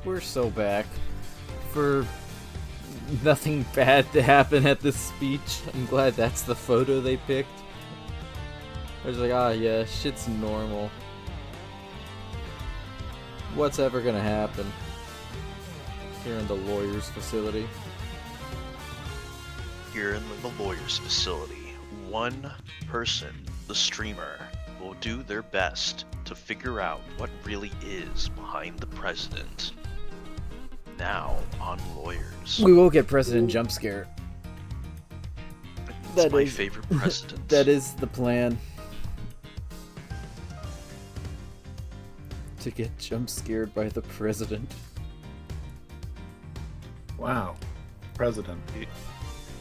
we're so back for nothing bad to happen at this speech. I'm glad that's the photo they picked. I was like, yeah, shit's normal. What's ever gonna happen here in the lawyer's facility? Here in the lawyer's facility, one person, the streamer, will do their best to figure out what really is behind the president. Now on Lawyers. We will get President Jump Scare. That's my favorite president. That is the plan. To get jump scared by the president. Wow. President.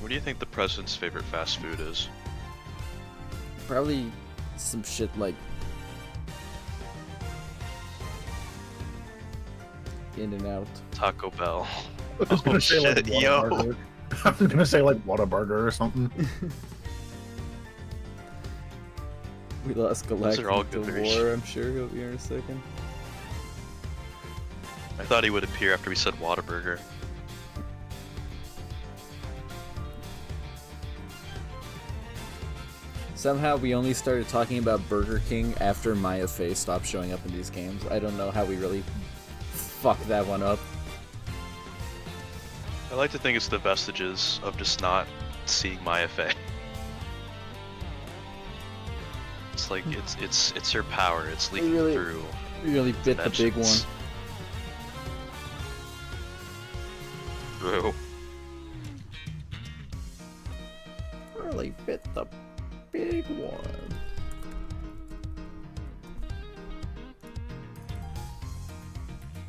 What do you think the president's favorite fast food is? Probably some shit like In-N-Out. Taco Bell. I was gonna say like yo. Whataburger. I was gonna say like Whataburger or something. We lost Galactic all to good war, I'm sure he'll be here in a second. I thought he would appear after we said Whataburger. Somehow we only started talking about Burger King after Maya Fey stopped showing up in these games. I don't know how we really fucked that one up. I like to think it's the vestiges of just not seeing Maya Fey. It's like it's her power. It's leaking through. Really bit the big one. True. Really bit the big one.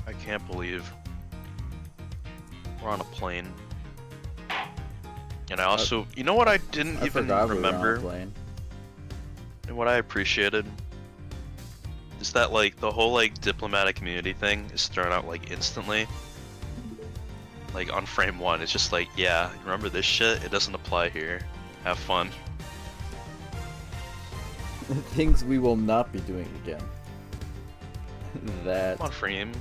I can't believe we're on a plane. And I also, you know what I didn't even remember? And what I appreciated is that like the whole like diplomatic community thing is thrown out like instantly. Like on frame 1, it's just like, yeah, remember this shit? It doesn't apply here. Have fun. Things we will not be doing again. That. Come on, Freem.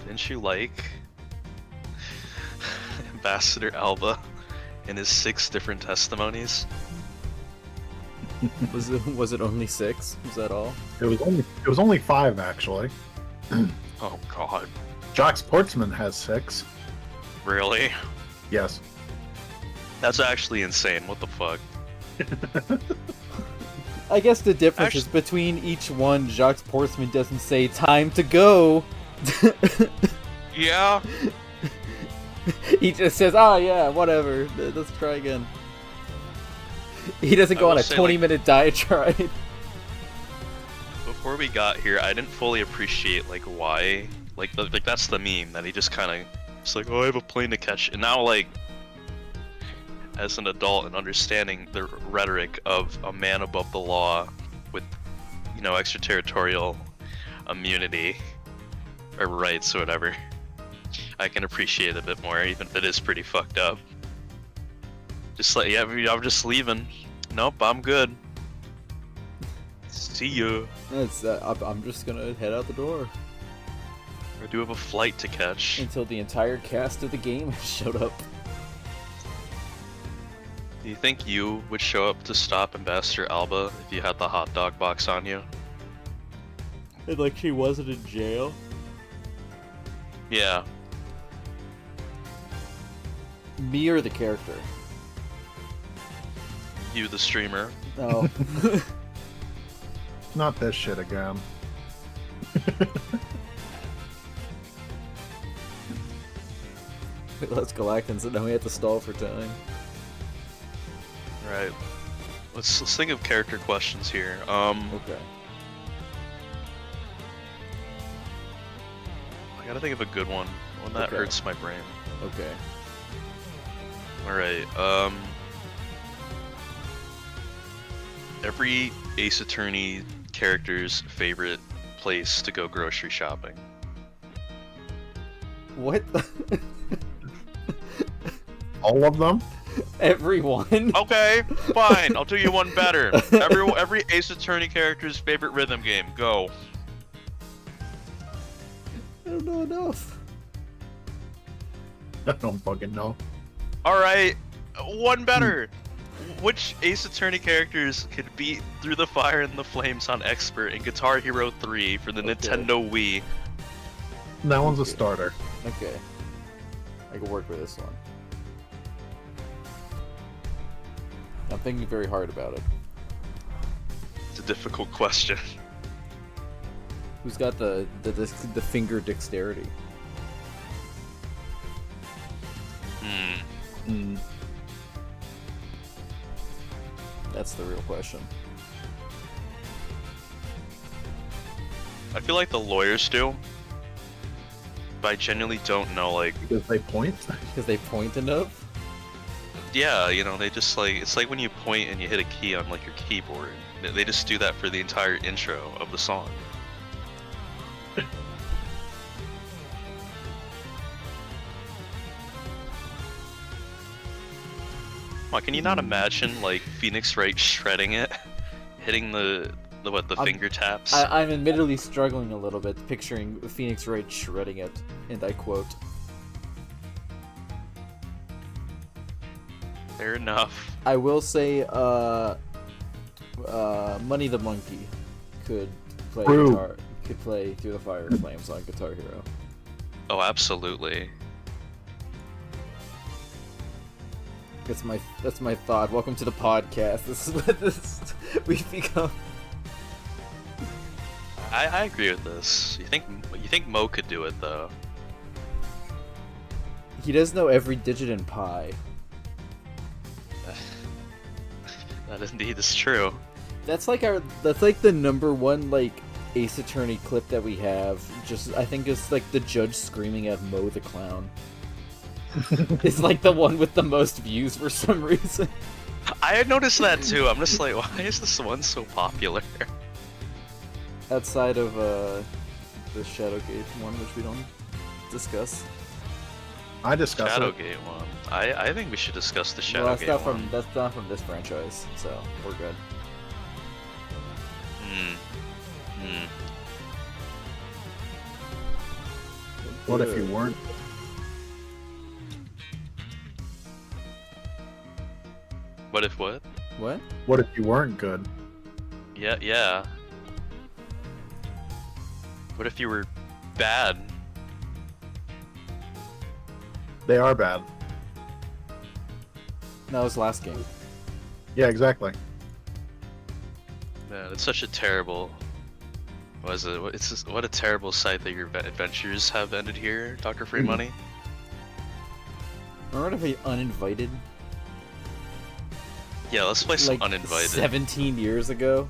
Didn't you like Ambassador Alba and his 6 different testimonies? Was it only 6? Was that all? It was only 5 actually. Oh god. Jock Sportsman has 6. Really? Yes. That's actually insane. What the fuck? I guess the difference is between each one, Jacques Portsman doesn't say time to go. Yeah. He just says, yeah, whatever. Let's try again. He doesn't go on a 20-minute diatribe. Before we got here, I didn't fully appreciate like why. Like that's the meme that he just kind of. It's like, oh, I have a plane to catch, and now like. As an adult and understanding the rhetoric of a man above the law with, you know, extraterritorial immunity or rights or whatever, I can appreciate it a bit more, even if it is pretty fucked up. Just like, yeah, I'm just leaving. Nope, I'm good. See ya. I'm just gonna head out the door. I do have a flight to catch. Until the entire cast of the game has showed up. Do you think you would show up to stop Ambassador Alba if you had the hot dog box on you? And like she wasn't in jail? Yeah. Me or the character? You, the streamer. Oh. Not this shit again. Let's Galactans, and then we have to stall for time. Right. Let's think of character questions here. Okay. I gotta think of a good one. One that hurts my brain. Okay. Alright, every Ace Attorney character's favorite place to go grocery shopping. What? All of them? Everyone? Okay, fine. I'll do you one better. Every Ace Attorney character's favorite rhythm game. Go. don't know enough. I don't fucking know. Alright, one better. Which Ace Attorney characters could beat Through the Fire and the Flames on Expert in Guitar Hero 3 for the Nintendo Wii? That one's a starter. Okay. I can work with this one. I'm thinking very hard about it. It's a difficult question. Who's got the finger dexterity? That's the real question. I feel like the lawyers do, but I genuinely don't know, like... Because they point? Because they point enough? Yeah, you know, they just like... It's like when you point and you hit a key on, like, your keyboard. They just do that for the entire intro of the song. Come on, can you not imagine, like, Phoenix Wright shredding it? Hitting the finger taps? I'm admittedly struggling a little bit picturing Phoenix Wright shredding it, and I quote. Fair enough. I will say, Money the Monkey could play guitar, could play Through the Fire and Flames on Guitar Hero. Oh, absolutely. That's my thought. Welcome to the podcast. This is what we've become. I agree with this. You think Mo could do it though? He does know every digit in pi. That indeed is true. That's like the number one like Ace Attorney clip that we have. Just I think it's like the judge screaming at Mo the clown. It's like the one with the most views for some reason. I had noticed that too. I'm just like, why is this one so popular? Outside of the Shadowgate one, which we don't discuss. I discussed it. Shadowgate one. I think we should discuss the Shadowgate one. That's not from this franchise, so we're good. What if you weren't? What if what? What? What if you weren't good? Yeah. What if you were bad? They are bad. That was last game. Yeah, exactly. Man, it's such a terrible... What is it? It's just, what a terrible sight that your adventures have ended here, Dr. Free Money. Remember to be uninvited? Yeah, let's play some like uninvited. 17 years ago?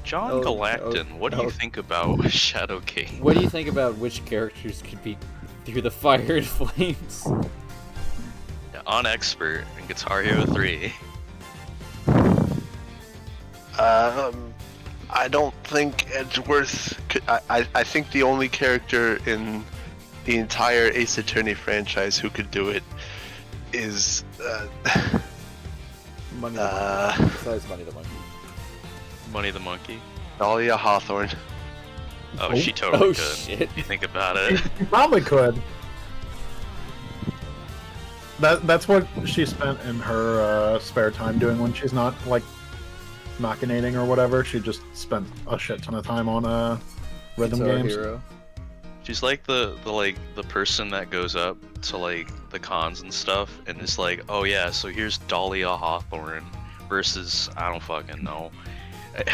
John Galacton, what do you think about Shadowgate? What do you think about which characters could be Through the Fire and Flames? Yeah, on Expert in Guitar Hero 3. I don't think Edgeworth could, I think the only character in the entire Ace Attorney franchise who could do it is Money the Monkey. Besides Money the Monkey. Money the Monkey. Dahlia Hawthorne. Oh, she totally could. Shit. If you think about it. You probably could. That's what she spent in her spare time doing when she's not like machinating or whatever. She just spent a shit ton of time on rhythm Guitar games. Hero. She's like the person that goes up to like the cons and stuff and is like, oh yeah, so here's Dahlia Hawthorne versus I don't fucking know,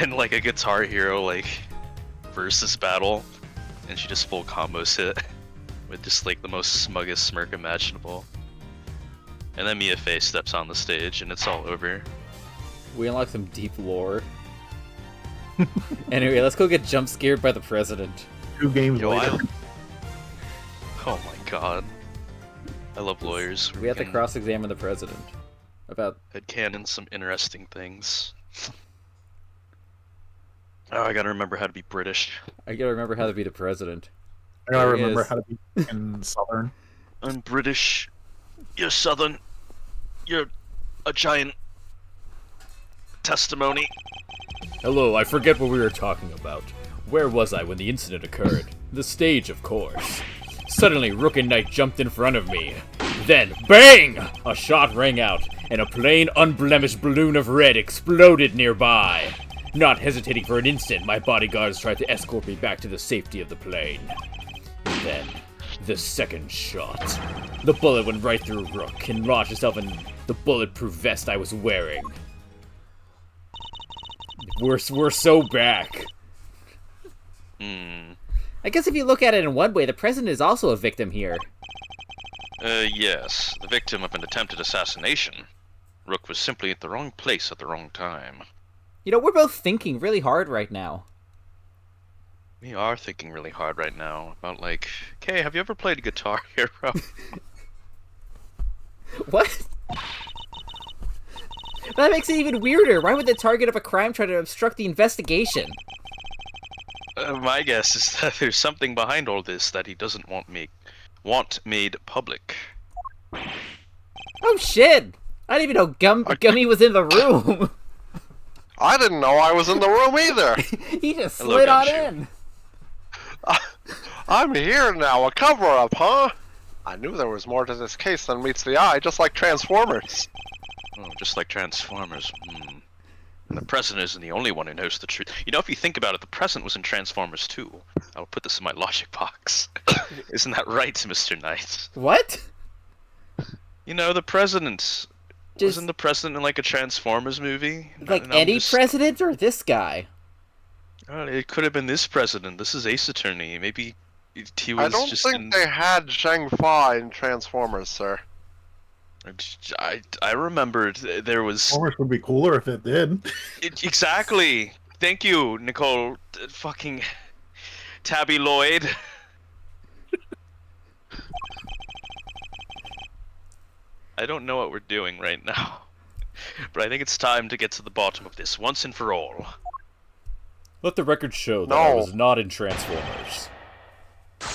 and like a Guitar Hero like versus battle, and she just full combos it with just like the most smuggest smirk imaginable, and then Mia Fey steps on the stage and it's all over. We unlock some deep lore. Anyway, let's go get jump scared by the president. 2 games Yo, later. Oh my god. I love lawyers. We have to cross-examine the president about headcanon some interesting things. Oh, I gotta remember how to be British. I gotta remember how to be the president. I gotta There he remember is. how to be in Southern. I'm British. You're Southern. You're a giant testimony. Hello, I forget what we were talking about. Where was I when the incident occurred? The stage, of course. Suddenly, Bronco Knight jumped in front of me. Then, bang! A shot rang out, and a plain, unblemished balloon of red exploded nearby. Not hesitating for an instant, my bodyguards tried to escort me back to the safety of the plane. Then, the second shot. The bullet went right through Rook and lodged itself in the bulletproof vest I was wearing. We're so back. I guess if you look at it in one way, the president is also a victim here. Yes. The victim of an attempted assassination. Rook was simply at the wrong place at the wrong time. You know, we're both thinking really hard right now. We are thinking really hard right now about, like, okay, have you ever played Guitar Hero? What? That makes it even weirder. Why would the target of a crime try to obstruct the investigation? My guess is that there's something behind all this that he doesn't want made public. Oh shit! I didn't even know Gummy was in the room. I didn't know I was in the room either. He just Hello, slid on Gumshoe. in. I'm here now, a cover-up, huh? I knew there was more to this case than meets the eye, just like Transformers. Oh, just like Transformers. And the president isn't the only one who knows the truth. You know, if you think about it, the president was in Transformers too. I'll put this in my logic box. Isn't that right, Mr. Knight? What? You know, the president... Wasn't the president in, like, a Transformers movie? Like any president or this guy? It could have been this president. This is Ace Attorney. Maybe he was I don't just think they had Zhang Fa in Transformers, sir. I remembered there was... Transformers would be cooler if it did. Exactly. Thank you, Nicole. Fucking Tabby Lloyd. I don't know what we're doing right now, but I think it's time to get to the bottom of this once and for all. Let the record show that I was not in Transformers.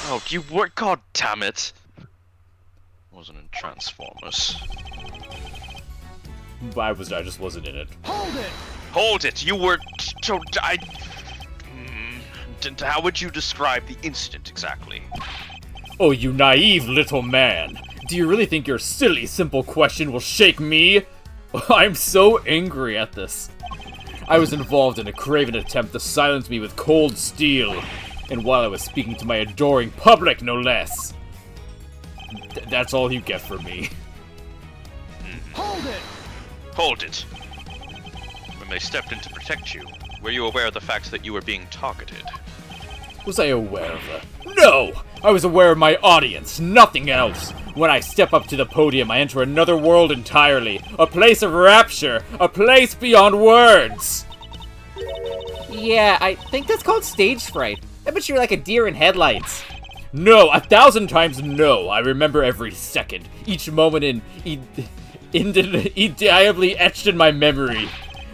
Oh, you were... God damn it. Wasn't in Transformers. I just wasn't in it. Hold it! You were... How would you describe the incident exactly? Oh, you naive little man. Do you really think your silly, simple question will shake me? I'm so angry at this. I was involved in a craven attempt to silence me with cold steel, and while I was speaking to my adoring public, no less. That's all you get from me. Hold it! When they stepped in to protect you, were you aware of the fact that you were being targeted? Was I aware of that? No! I was aware of my audience, nothing else. When I step up to the podium, I enter another world entirely. A place of rapture. A place beyond words. Yeah, I think that's called stage fright. I bet you're like a deer in headlights. No, 1,000 times no. I remember every second. Each moment indelibly etched in my memory.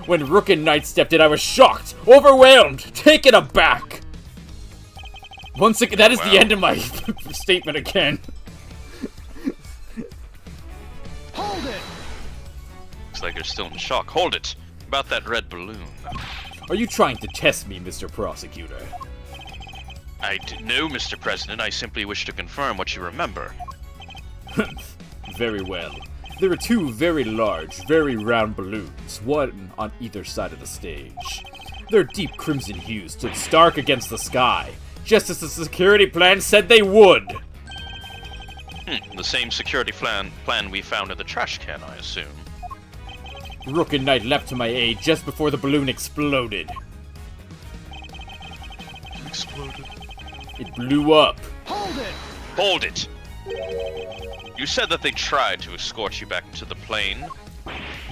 When Bronco Knight stepped in, I was shocked, overwhelmed, taken aback. Once again, that is the end of my statement again. Hold it! Looks like you're still in shock. Hold it! About that red balloon. Are you trying to test me, Mr. Prosecutor? No, Mr. President. I simply wish to confirm what you remember. Very well. There were two very large, very round balloons, one on either side of the stage. Their deep crimson hues stood stark against the sky, just as the security plan said they would. The same security plan we found in the trash can, I assume. Bronco Knight leapt to my aid just before the balloon exploded. Exploded. It blew up. Hold it! Hold it! You said that they tried to escort you back into the plane.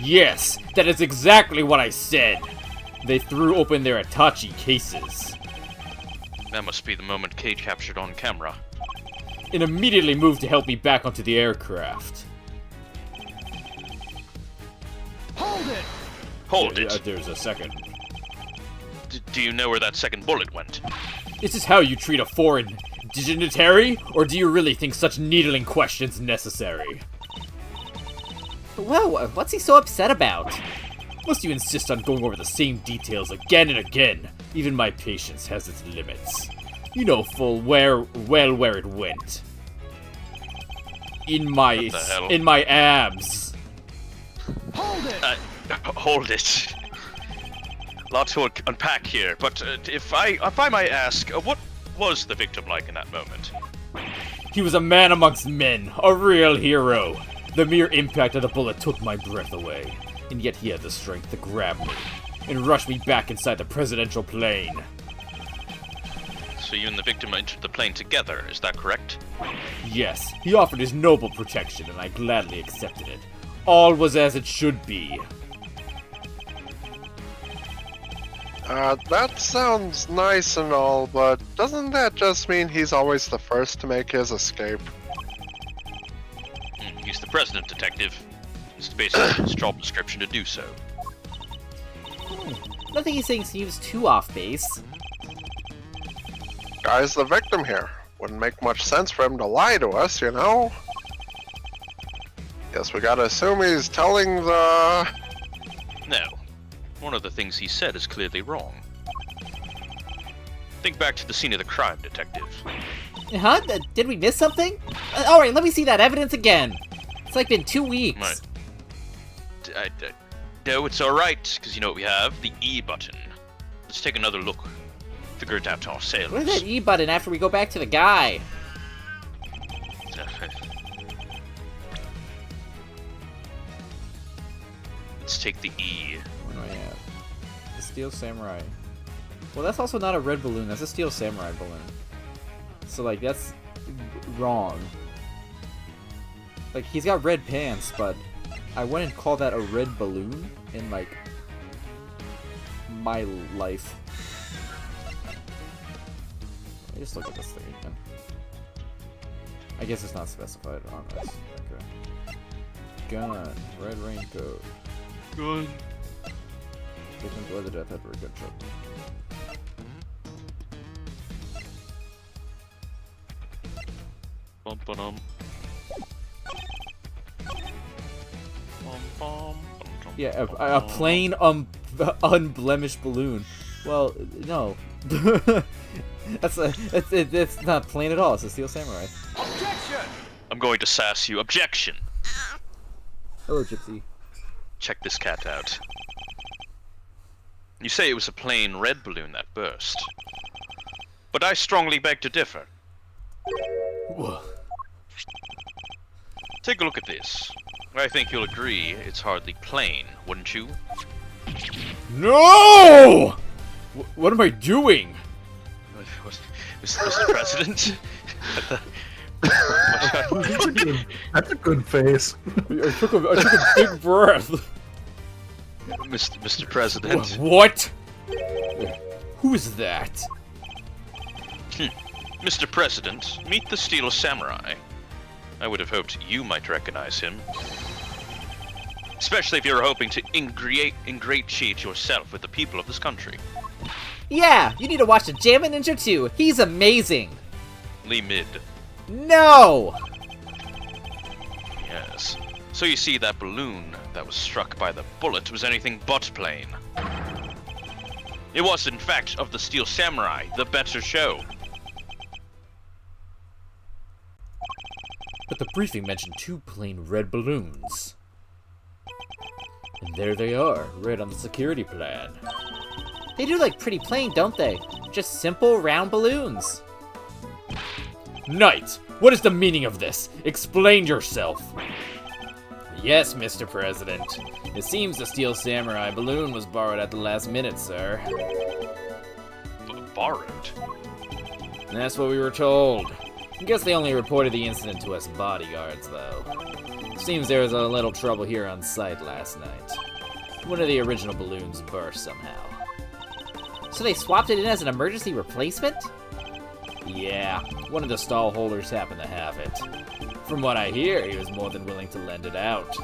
Yes, that is exactly what I said. They threw open their Itachi cases. That must be the moment Cage captured on camera. And immediately moved to help me back onto the aircraft. Hold it! Hold it! There's a second. Do you know where that second bullet went? Is this how you treat a foreign dignitary? Or do you really think such needling questions necessary? Whoa, what's he so upset about? Must you insist on going over the same details again and again? Even my patience has its limits. You know full well where it went. In my What the hell? in my abs. Hold it. Lot to unpack here, but if I might ask, what was the victim like in that moment? He was a man amongst men, a real hero. The mere impact of the bullet took my breath away, and yet he had the strength to grab me and rush me back inside the presidential plane. So you and the victim entered the plane together, is that correct? Yes, he offered his noble protection, and I gladly accepted it. All was as it should be. That sounds nice and all, but doesn't that just mean he's always the first to make his escape? He's the president, detective. It's basically his job description to do so. Nothing he's saying seems too off base. Guy's the victim here. Wouldn't make much sense for him to lie to us, you know? Guess we gotta assume he's telling the... No. One of the things he said is clearly wrong. Think back to the scene of the crime, detective. Huh? Did we miss something? Alright, let me see that evidence again. It's like been 2 weeks. Right. No, it's alright, because you know what we have? The E button. Let's take another look. Figure it out ourselves. Where's that E button after we go back to the guy? Let's take the E. Where do I have? The Steel Samurai. Well, that's also not a red balloon. That's a Steel Samurai balloon. So, like, that's wrong. Like, he's got red pants, but I wouldn't call that a red balloon in, like, my life. Let me just look at this thing again. I guess it's not specified on this. Okay. Gun. Red raincoat. Gun. Victim blood to death after a gunshot. Bum ba-dum. Bum bum. Yeah, a plain unblemished balloon. Well, no. It's not plain at all. It's a Steel Samurai. Objection! I'm going to sass you. Objection! Hello, Gypsy. Check this cat out. You say it was a plain red balloon that burst. But I strongly beg to differ. Take a look at this. I think you'll agree it's hardly plain, wouldn't you? No! What am I doing? Mr. President? That's a good face. I took a big breath. Mr. President? What? Who is that? Mr. President, meet the Steel Samurai. I would have hoped you might recognize him. Especially if you were hoping to ingratiate yourself with the people of this country. Yeah, you need to watch the Jammin' Ninja 2. He's amazing. Lee Mid. No! Yes. So you see, that balloon that was struck by the bullet was anything but plain. It was, in fact, of the Steel Samurai, the better show. But the briefing mentioned 2 plain red balloons. And there they are, red on the security plan. They do look pretty plain, don't they? Just simple, round balloons. Knight, what is the meaning of this? Explain yourself. Yes, Mr. President. It seems the Steel Samurai balloon was borrowed at the last minute, sir. Borrowed? That's what we were told. I guess they only reported the incident to us bodyguards, though. Seems there was a little trouble here on site last night. One of the original balloons burst somehow. So they swapped it in as an emergency replacement? Yeah, one of the stall holders happened to have it. From what I hear, he was more than willing to lend it out.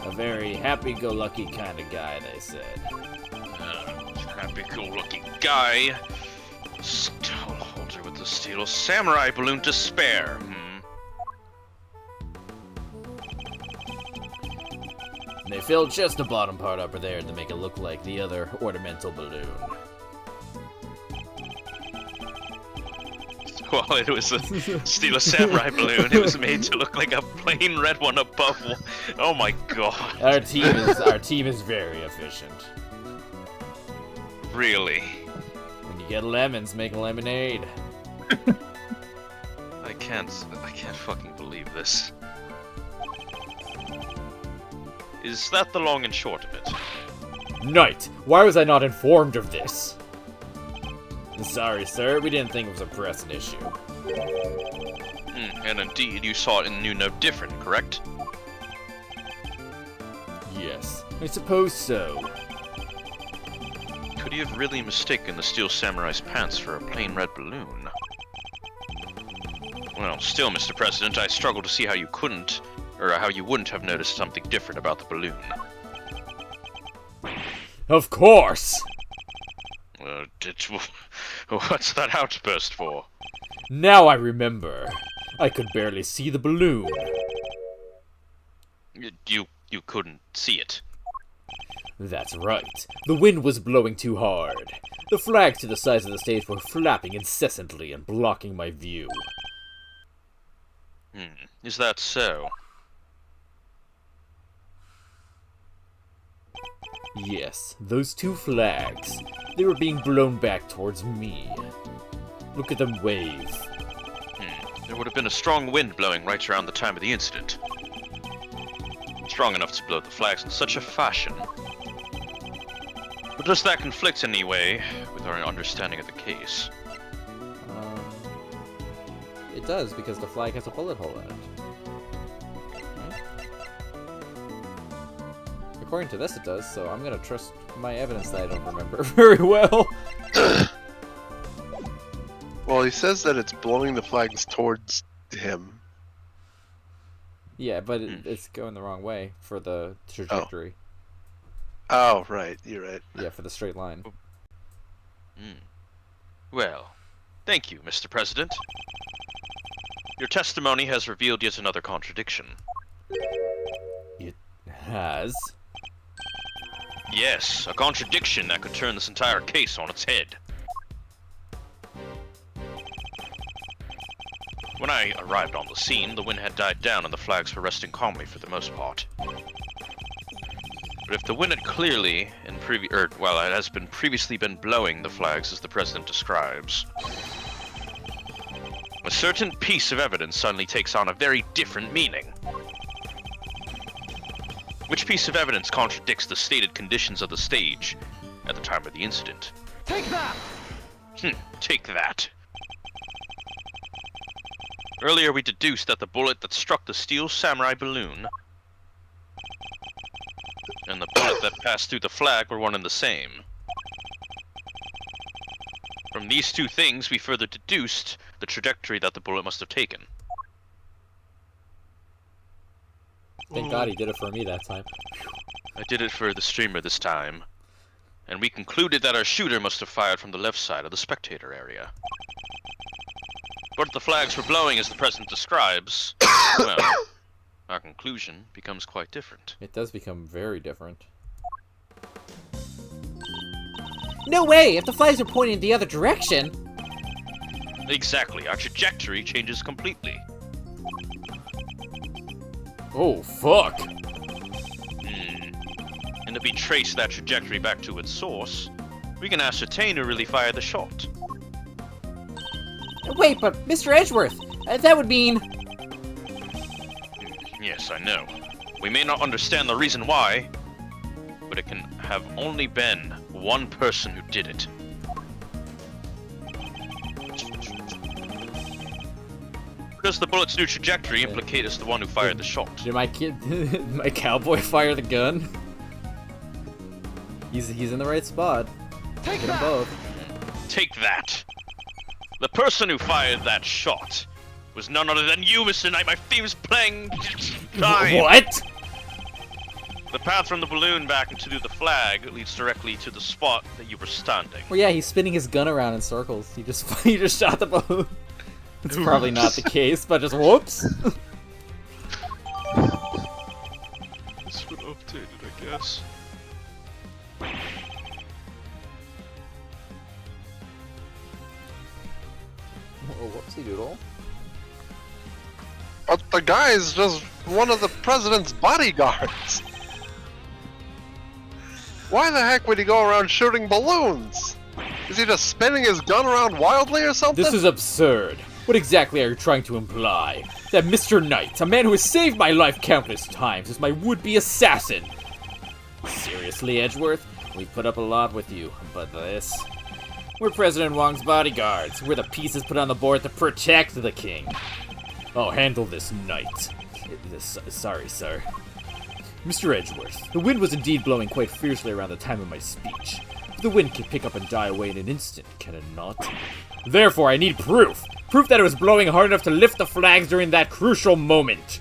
A very happy-go-lucky kind of guy, they said. Happy-go-lucky guy. Stall holder with the Steel Samurai balloon to spare. And they filled just the bottom part up there to make it look like the other ornamental balloon. Well, it was a Steel Samurai balloon. It was made to look like a plain red one above. Oh my god. Our team is very efficient. Really? When you get lemons, make lemonade. I can't fucking believe this. Is that the long and short of it? Knight, why was I not informed of this? Sorry, sir, we didn't think it was a pressing issue. And indeed, you saw it and knew no different, correct? Yes, I suppose so. Could you have really mistaken the Steel Samurai's pants for a plain red balloon? Well, still, Mr. President, I struggle to see how you couldn't, or how you wouldn't have noticed something different about the balloon. Of course! What's that outburst for? Now I remember. I could barely see the balloon. You couldn't see it. That's right. The wind was blowing too hard. The flags to the sides of the stage were flapping incessantly and blocking my view. Is that so? Yes, those two flags. They were being blown back towards me. Look at them wave. There would have been a strong wind blowing right around the time of the incident. Strong enough to blow the flags in such a fashion. But does that conflict in any way with our understanding of the case? It does, because the flag has a bullet hole in it. Right? According to this, it does, so I'm gonna trust my evidence that I don't remember very well. Well, he says that it's blowing the flags towards him. Yeah, but it's going the wrong way for the trajectory. Oh, right. You're right. Yeah, for the straight line. Well, thank you, Mr. President. Your testimony has revealed yet another contradiction. It has? Yes, a contradiction that could turn this entire case on its head. When I arrived on the scene, the wind had died down and the flags were resting calmly for the most part. But if the wind had clearly, it has been previously been blowing the flags as the President describes, a certain piece of evidence suddenly takes on a very different meaning. Which piece of evidence contradicts the stated conditions of the stage at the time of the incident? Take that! Take that. Earlier we deduced that the bullet that struck the Steel Samurai balloon and the bullet that passed through the flag were one and the same. From these two things, we further deduced the trajectory that the bullet must have taken. Thank God he did it for me that time. I did it for the streamer this time, and we concluded that our shooter must have fired from the left side of the spectator area. But if the flags were blowing as the President describes, well, our conclusion becomes quite different. It does become very different. No way! If the flags are pointing the other direction! Exactly, our trajectory changes completely. Oh, fuck! And if we trace that trajectory back to its source, we can ascertain who really fired the shot. Wait, but Mr. Edgeworth, that would mean... Yes, I know. We may not understand the reason why, but it can have only been one person who did it. Does the bullet's new trajectory implicate as the one who fired the shot? Did my my cowboy fire the gun? He's in the right spot. Take Get them that! both. Take that! The person who fired that shot was none other than you, Mr. Knight, my famous playing time! What? The path from the balloon back into the flag leads directly to the spot that you were standing. Well, yeah, he's spinning his gun around in circles. He just shot the balloon. It's probably not the case, but just whoops. This would have spectated, I guess. Oh, whoopsie doodle. But the guy's just one of the president's bodyguards. Why the heck would he go around shooting balloons? Is he just spinning his gun around wildly or something? This is absurd. What exactly are you trying to imply? That Mr. Knight, a man who has saved my life countless times, is my would-be assassin? Seriously, Edgeworth? We've put up a lot with you, but this... We're President Wong's bodyguards. We're the pieces put on the board to protect the king. I'll handle this, Knight. Sorry, sir. Mr. Edgeworth, the wind was indeed blowing quite fiercely around the time of my speech. The wind can pick up and die away in an instant, can it not? Therefore, I need proof! Proof that it was blowing hard enough to lift the flags during that crucial moment!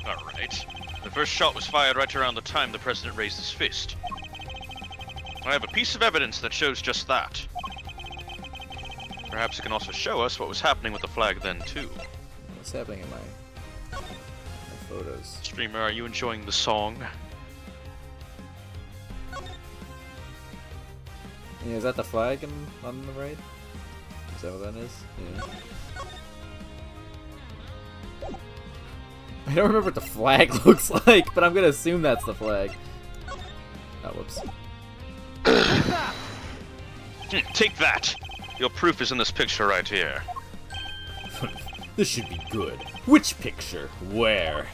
Alright. The first shot was fired right around the time the president raised his fist. I have a piece of evidence that shows just that. Perhaps it can also show us what was happening with the flag then, too. What's happening in my photos? Streamer, are you enjoying the song? Yeah, is that the flag on the right? Is that what that is? Yeah. I don't remember what the flag looks like, but I'm gonna assume that's the flag. Oh, whoops. Take that! Your proof is in this picture right here. This should be good. Which picture? Where?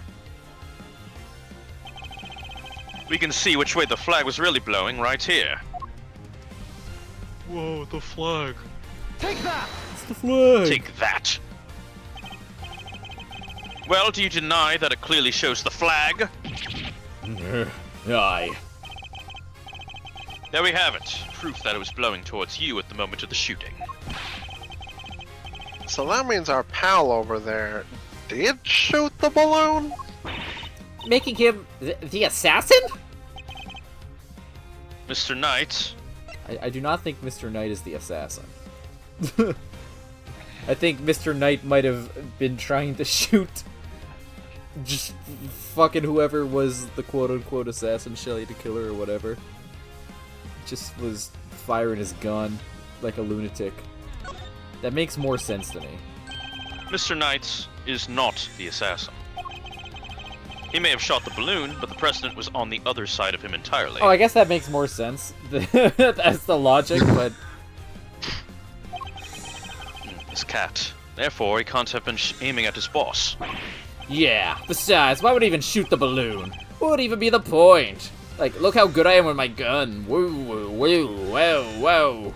We can see which way the flag was really blowing right here. Whoa, the flag. It's the flag! Take that. Well, do you deny that it clearly shows the flag? Aye. There we have it. Proof that it was blowing towards you at the moment of the shooting. So that means our pal over there did shoot the balloon? Making him the assassin? Mr. Knight, I do not think Mr. Knight is the assassin. I think Mr. Knight might have been trying to shoot just fucking whoever was the quote-unquote assassin, Shelly the Killer or whatever. Just was firing his gun like a lunatic. That makes more sense to me. Mr. Knight is not the assassin. He may have shot the balloon, but the president was on the other side of him entirely. Oh, I guess that makes more sense. That's the logic, but... This cat. Therefore, he can't have been aiming at his boss. Yeah. Besides, why would he even shoot the balloon? What would even be the point? Like, look how good I am with my gun. Woo, woo, woo, whoa, whoa.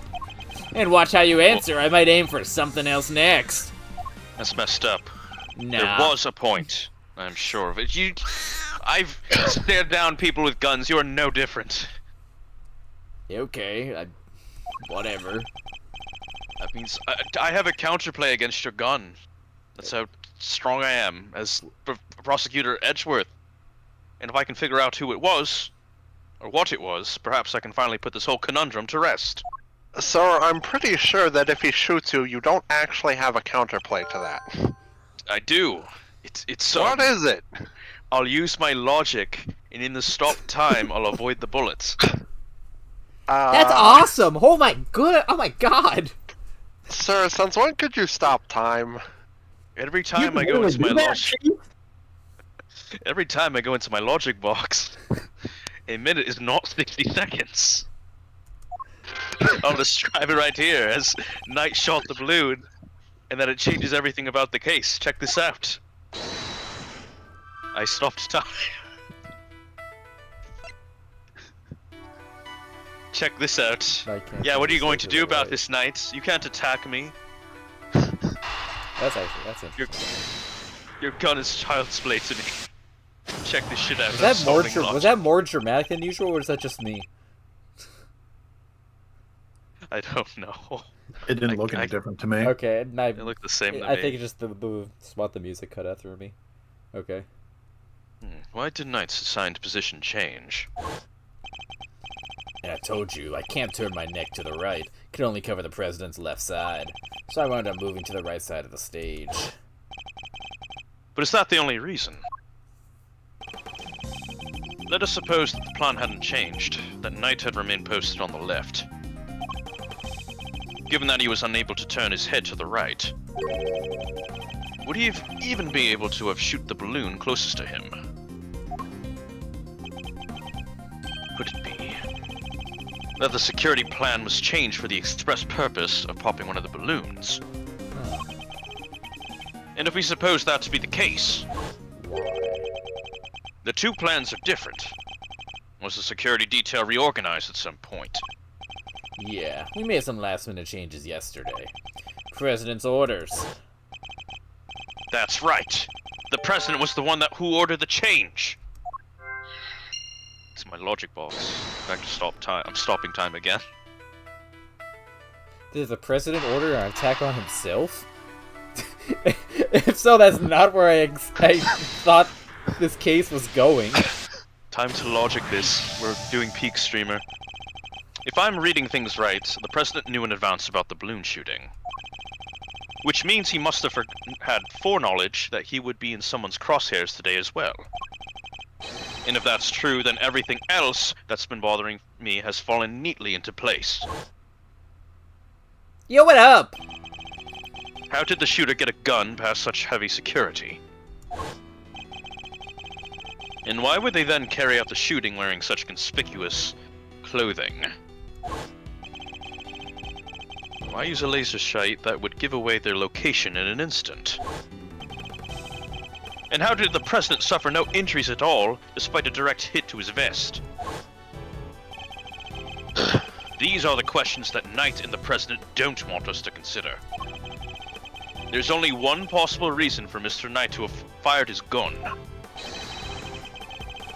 And watch how you answer. I might aim for something else next. That's messed up. Nah. There was a point. I'm sure of it. I've stared down people with guns. You are no different. Okay, whatever. That means I have a counterplay against your gun. That's how strong I am as Prosecutor Edgeworth. And if I can figure out who it was, or what it was, perhaps I can finally put this whole conundrum to rest. Sir, I'm pretty sure that if he shoots you, you don't actually have a counterplay to that. I do. It's so... What is it? I'll use my logic, and in the stopped time, I'll avoid the bullets. That's awesome! Oh my god! Sir, since when could you stop time? Every time I go into my Every time I go into my logic box, a minute is not 60 seconds. I'll describe it right here as Knight shot the balloon, and then it changes everything about the case. Check this out. I stopped time. Check this out. Yeah, what are you going to do about this, Knight? You can't attack me. That's interesting. Your gun is child's play to me. Check this shit out. Was that more dramatic than usual, or is that just me? I don't know. It didn't look any different to me. Okay, It looked the same to me. I think it's just the spot the music cut out through me. Okay. Why did Knight's assigned position change? I told you, I can't turn my neck to the right. Could only cover the president's left side. So I wound up moving to the right side of the stage. But is that the only reason? Let us suppose that the plan hadn't changed, that Knight had remained posted on the left. Given that he was unable to turn his head to the right, would he even be able to have shot the balloon closest to him? Could it be that the security plan was changed for the express purpose of popping one of the balloons? And if we suppose that to be the case, the two plans are different. Was the security detail reorganized at some point? Yeah, we made some last-minute changes yesterday. President's orders. That's right. The president was the one who ordered the change. It's my logic box. Back to stop time. I'm stopping time again. Did the president order an attack on himself? If so, that's not where I thought this case was going. Time to logic this. We're doing peak streamer. If I'm reading things right, the president knew in advance about the balloon shooting. Which means he must have had foreknowledge that he would be in someone's crosshairs today as well. And if that's true, then everything else that's been bothering me has fallen neatly into place. Yo, what up? How did the shooter get a gun past such heavy security? And why would they then carry out the shooting wearing such conspicuous clothing? Why use a laser sight that would give away their location in an instant? And how did the president suffer no injuries at all, despite a direct hit to his vest? These are the questions that Knight and the president don't want us to consider. There's only one possible reason for Mr. Knight to have fired his gun.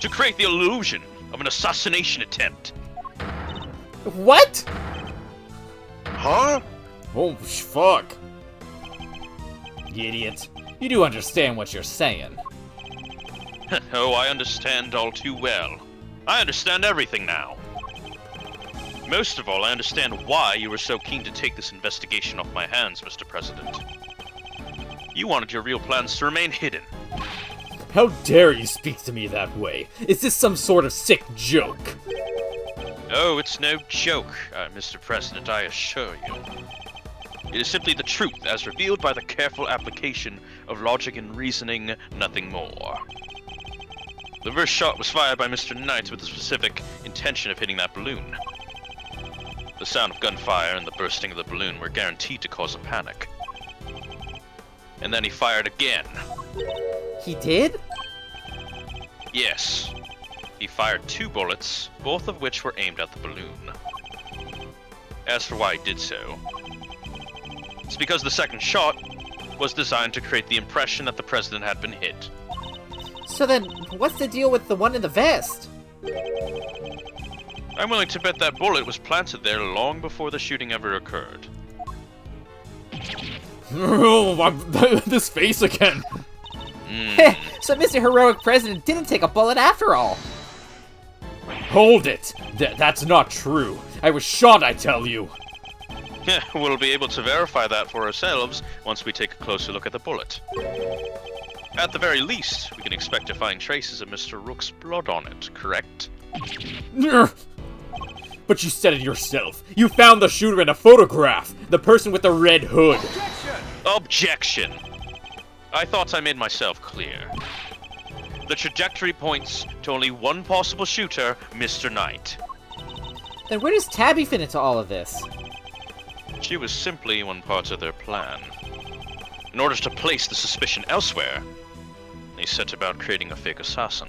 To create the illusion of an assassination attempt. What? Huh? Oh, fuck. Idiot. You do understand what you're saying. Oh, I understand all too well. I understand everything now. Most of all, I understand why you were so keen to take this investigation off my hands, Mr. President. You wanted your real plans to remain hidden. How dare you speak to me that way? Is this some sort of sick joke? Oh, it's no joke, Mr. President, I assure you. It is simply the truth, as revealed by the careful application of logic and reasoning, nothing more. The first shot was fired by Mr. Knight with the specific intention of hitting that balloon. The sound of gunfire and the bursting of the balloon were guaranteed to cause a panic. And then he fired again. He did? Yes. He fired 2 bullets, both of which were aimed at the balloon. As for why he did so, it's because the second shot was designed to create the impression that the president had been hit. So then, what's the deal with the one in the vest? I'm willing to bet that bullet was planted there long before the shooting ever occurred. Oh, this face again. So Mr. Heroic President didn't take a bullet after all. Hold it! That's not true. I was shot, I tell you. Yeah, we'll be able to verify that for ourselves once we take a closer look at the bullet. At the very least, we can expect to find traces of Mr. Rook's blood on it, correct? But you said it yourself. You found the shooter in a photograph. The person with the red hood. Objection! I thought I made myself clear. The trajectory points to only one possible shooter, Mr. Knight. Then where does Tabby fit into all of this? She was simply one part of their plan. In order to place the suspicion elsewhere, they set about creating a fake assassin.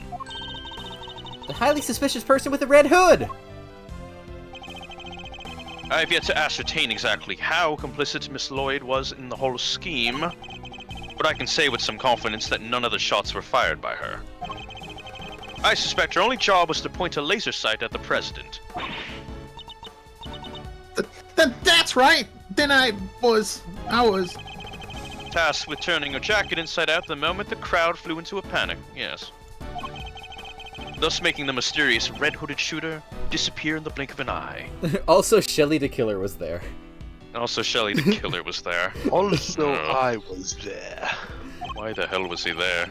The highly suspicious person with the red hood! I have yet to ascertain exactly how complicit Miss Lloyd was in the whole scheme, but I can say with some confidence that none of the shots were fired by her. I suspect her only job was to point a laser sight at the president. That's right! Then I was... Tasked with turning her jacket inside out the moment the crowd flew into a panic, yes. Thus making the mysterious red-hooded shooter disappear in the blink of an eye. Also, Shelly the Killer was there. Also, Shelly the Killer was there. Also, I was there. Why the hell was he there?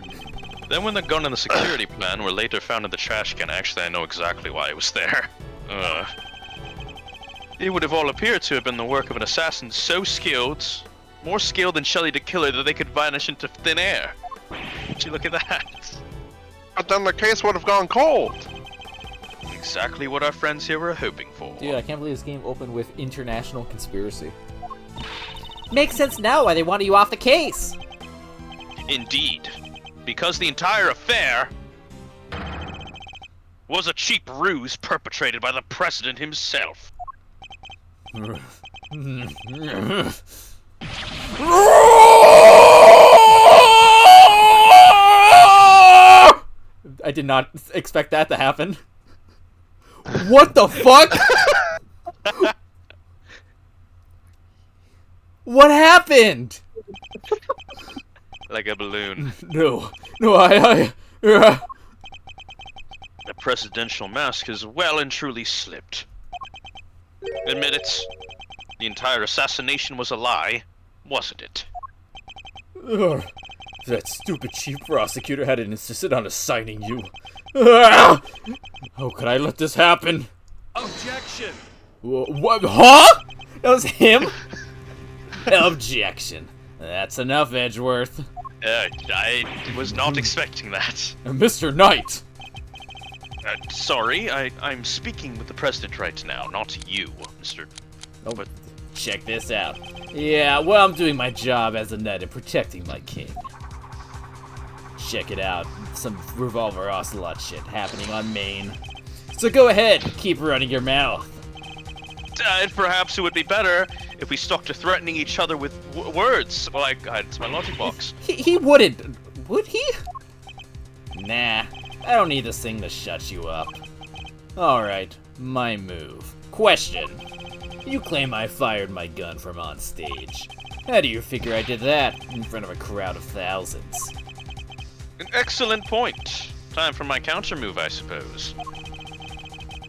Then when the gun and the security plan were later found in the trash can, actually I know exactly why it was there. It would have all appeared to have been the work of an assassin so skilled, more skilled than Shelley the Killer, that they could vanish into thin air. Would you look at that? But then the case would have gone cold. Exactly what our friends here were hoping for. Dude, I can't believe this game opened with international conspiracy. Makes sense now why they wanted you off the case. Indeed. Because the entire affair was a cheap ruse perpetrated by the president himself. I did not expect that to happen. What the fuck? What happened? Like a balloon. No, I. The presidential mask has well and truly slipped. Admit it. The entire assassination was a lie, wasn't it? Ugh. That stupid chief prosecutor had insisted on assigning you. How could I let this happen? Objection! What? Huh? That was him? Objection. That's enough, Edgeworth. I was not expecting that. Mr. Knight! Sorry, I'm speaking with the president right now, not you, Mr. Oh, but check this out. Yeah, well, I'm doing my job as a knight and protecting my king. Check it out. Some Revolver Ocelot shit happening on Maine. So go ahead, keep running your mouth. Perhaps it would be better if we stuck to threatening each other with words. Well, it's my logic box. He wouldn't. Would he? Nah, I don't need this thing to shut you up. Alright, my move. Question. You claim I fired my gun from on stage. How do you figure I did that in front of a crowd of thousands? An excellent point. Time for my counter move, I suppose.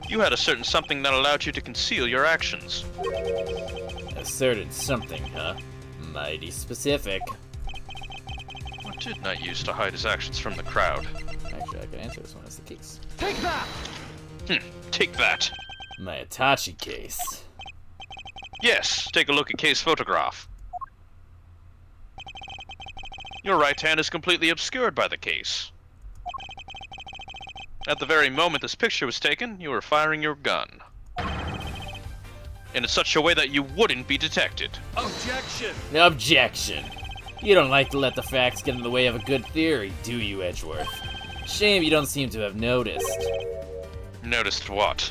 You had a certain something that allowed you to conceal your actions. A certain something, huh? Mighty specific. What did Knight use to hide his actions from the crowd? Actually, I can answer this one as the case. Take that! Take that. My Itachi case. Yes, take a look at Kay's photograph. Your right hand is completely obscured by the case. At the very moment this picture was taken, you were firing your gun. In such a way that you wouldn't be detected. Objection! Objection. You don't like to let the facts get in the way of a good theory, do you, Edgeworth? Shame you don't seem to have noticed. Noticed what?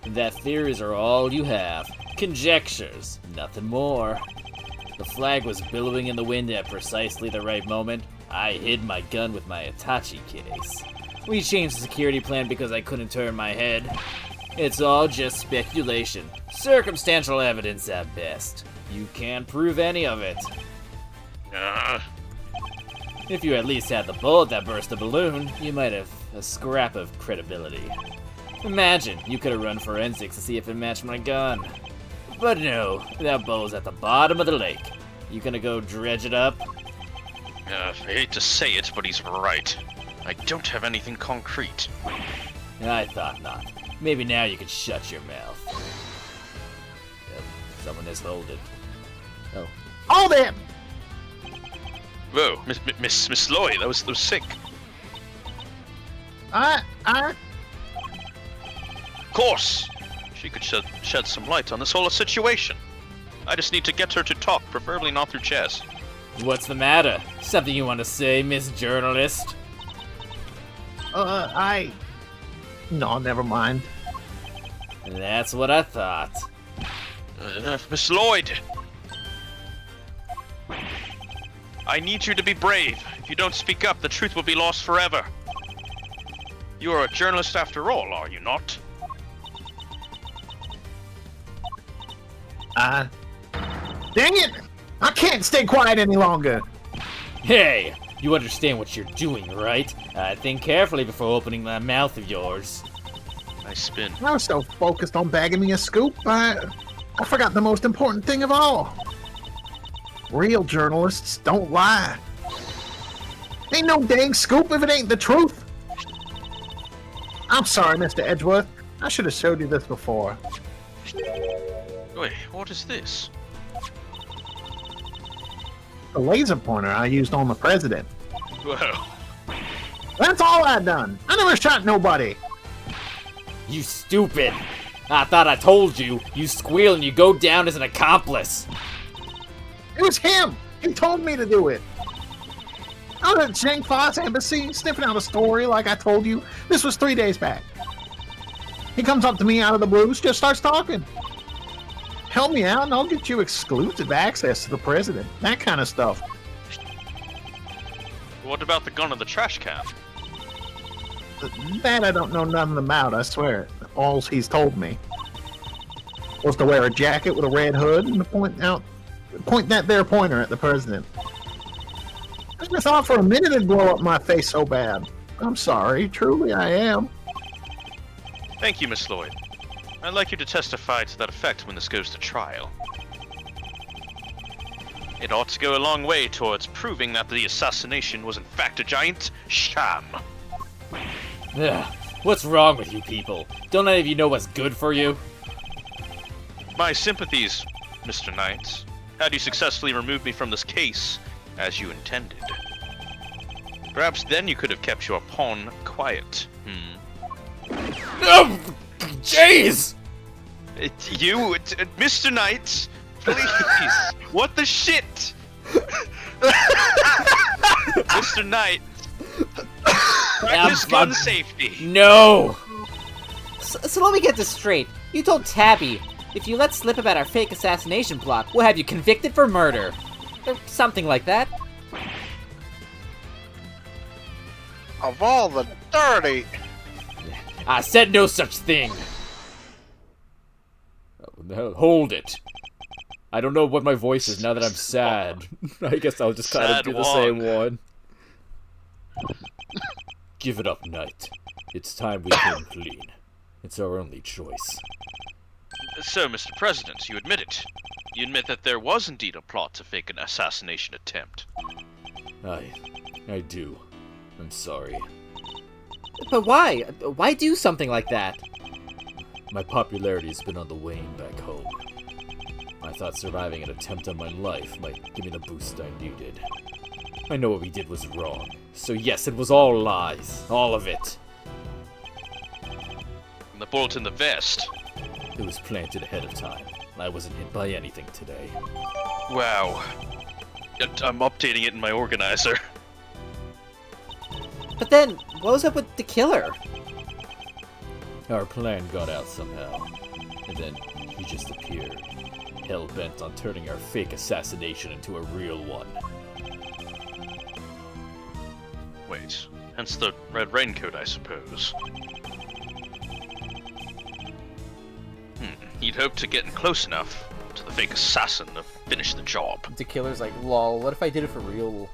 That theories are all you have. Conjectures, nothing more. The flag was billowing in the wind at precisely the right moment. I hid my gun with my Itachi case. We changed the security plan because I couldn't turn my head. It's all just speculation. Circumstantial evidence at best. You can't prove any of it. If you at least had the bullet that burst the balloon, you might have a scrap of credibility. Imagine, you could have run forensics to see if it matched my gun. But no, that bow's at the bottom of the lake. You gonna go dredge it up? I hate to say it, but he's right. I don't have anything concrete. I thought not. Maybe now you could shut your mouth. Yep, someone has hold it. Oh. Hold it! Whoa, Miss Lloyd, that was sick. I Of course! She could shed some light on this whole situation. I just need to get her to talk, preferably not through chess. What's the matter? Something you want to say, Miss Journalist? No, never mind. That's what I thought. Miss Lloyd! I need you to be brave. If you don't speak up, the truth will be lost forever. You are a journalist after all, are you not? Dang it! I can't stay quiet any longer. Hey, you understand what you're doing, right? Think carefully before opening that mouth of yours. I spin. I was so focused on bagging me a scoop, I forgot the most important thing of all. Real journalists don't lie. Ain't no dang scoop if it ain't the truth. I'm sorry, Mr. Edgeworth. I should have showed you this before. Wait, what is this? The laser pointer I used on the president. Whoa. That's all I done. I never shot nobody. You stupid! I thought I told you. You squeal and you go down as an accomplice. It was him. He told me to do it. I was at Zhang Fa's embassy, sniffing out a story like I told you. This was 3 days back. He comes up to me out of the blues, just starts talking. Help me out and I'll get you exclusive access to the president. That kind of stuff. What about the gun in the trash can? That I don't know nothing about, I swear. All he's told me was to wear a jacket with a red hood and to point that there pointer at the president. I just thought for a minute it'd blow up my face so bad. I'm sorry, truly I am. Thank you, Miss Lloyd. I'd like you to testify to that effect when this goes to trial. It ought to go a long way towards proving that the assassination was in fact a giant sham. Ugh, what's wrong with you people? Don't any of you know what's good for you? My sympathies, Mr. Knight. Had you successfully removed me from this case, as you intended. Perhaps then you could have kept your pawn quiet. No! Jeez! Mr. Knight, please. What the shit? Mr. Knight. Practice gun safety. No! So let me get this straight. You told Tabby, if you let slip about our fake assassination plot, we'll have you convicted for murder. Or something like that. Of all the dirty... I said no such thing! Oh, no, hold it. I don't know what my voice is now that I'm sad. I guess I'll just kind of do the same one. Give it up, Knight. It's time we came clean. It's our only choice. So, Mr. President, you admit it. You admit that there was indeed a plot to fake an assassination attempt. I do. I'm sorry. But why? Why do something like that? My popularity has been on the wane back home. I thought surviving an attempt on my life might give me the boost I needed. I know what we did was wrong, so yes, it was all lies. All of it. And the bullet in the vest. It was planted ahead of time. I wasn't hit by anything today. Wow. I'm updating it in my organizer. But then, what was up with the killer? Our plan got out somehow, and then he just appeared, hell-bent on turning our fake assassination into a real one. Wait, hence the red raincoat, I suppose. You'd hope to get close enough to the fake assassin to finish the job. The killer's like, lol, what if I did it for real?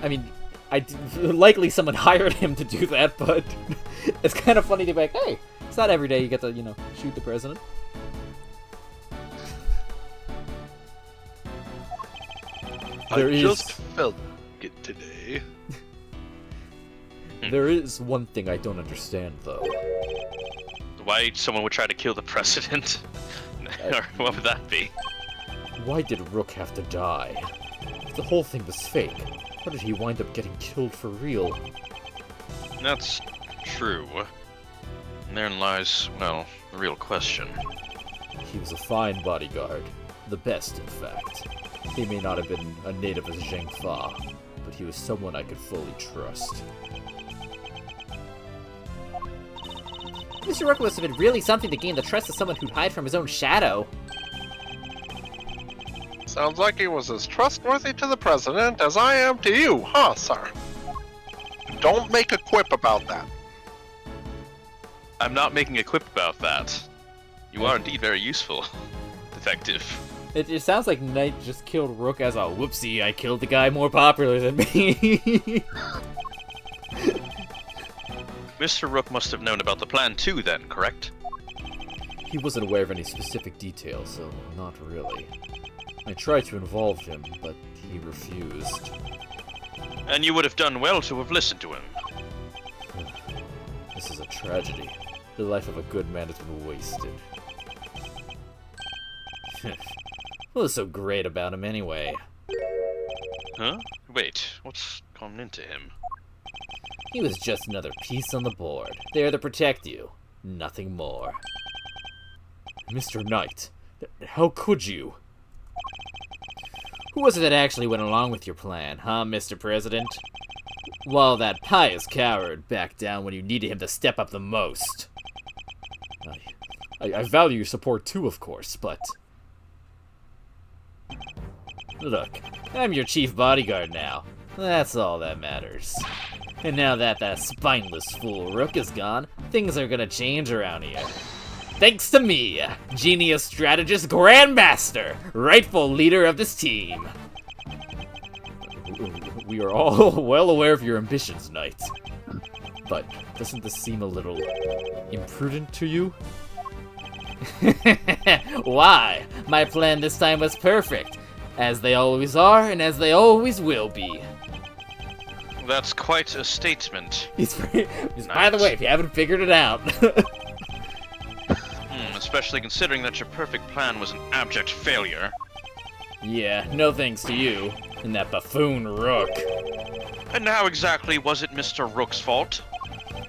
I mean, likely someone hired him to do that, but it's kind of funny to be like, hey, it's not every day you get to, shoot the president. Just felt it today. There is one thing I don't understand, though. Why someone would try to kill the president? Or what would that be? Why did Rook have to die? If the whole thing was fake, how did he wind up getting killed for real? That's true. And therein lies, well, the real question. He was a fine bodyguard. The best, in fact. He may not have been a native of Zhang Fa, but he was someone I could fully trust. Mr. Rook must have been really something to gain the trust of someone who'd hide from his own shadow. Sounds like he was as trustworthy to the president as I am to you, huh, sir? Don't make a quip about that. I'm not making a quip about that. You are indeed very useful, detective. It sounds like Knight just killed Rook as a whoopsie, I killed the guy more popular than me. Mr. Rook must have known about the plan too then, correct? He wasn't aware of any specific details, so not really. I tried to involve him, but he refused. And you would have done well to have listened to him. This is a tragedy. The life of a good man has been wasted. What was so great about him anyway? Huh? Wait, what's gone into him? He was just another piece on the board, there to protect you. Nothing more. Mr. Knight, how could you? Who was it that actually went along with your plan, huh, Mr. President? While that pious coward backed down when you needed him to step up the most. I value your support too, of course, but... Look, I'm your chief bodyguard now. That's all that matters. And now that spineless fool Rook is gone, things are gonna change around here. Thanks to me, genius strategist grandmaster, rightful leader of this team. We are all well aware of your ambitions, Knight. But doesn't this seem a little imprudent to you? Why? My plan this time was perfect. As they always are, and as they always will be. That's quite a statement. By the way, if you haven't figured it out. Especially considering that your perfect plan was an abject failure. Yeah, no thanks to you. And that buffoon Rook. And how exactly was it Mr. Rook's fault?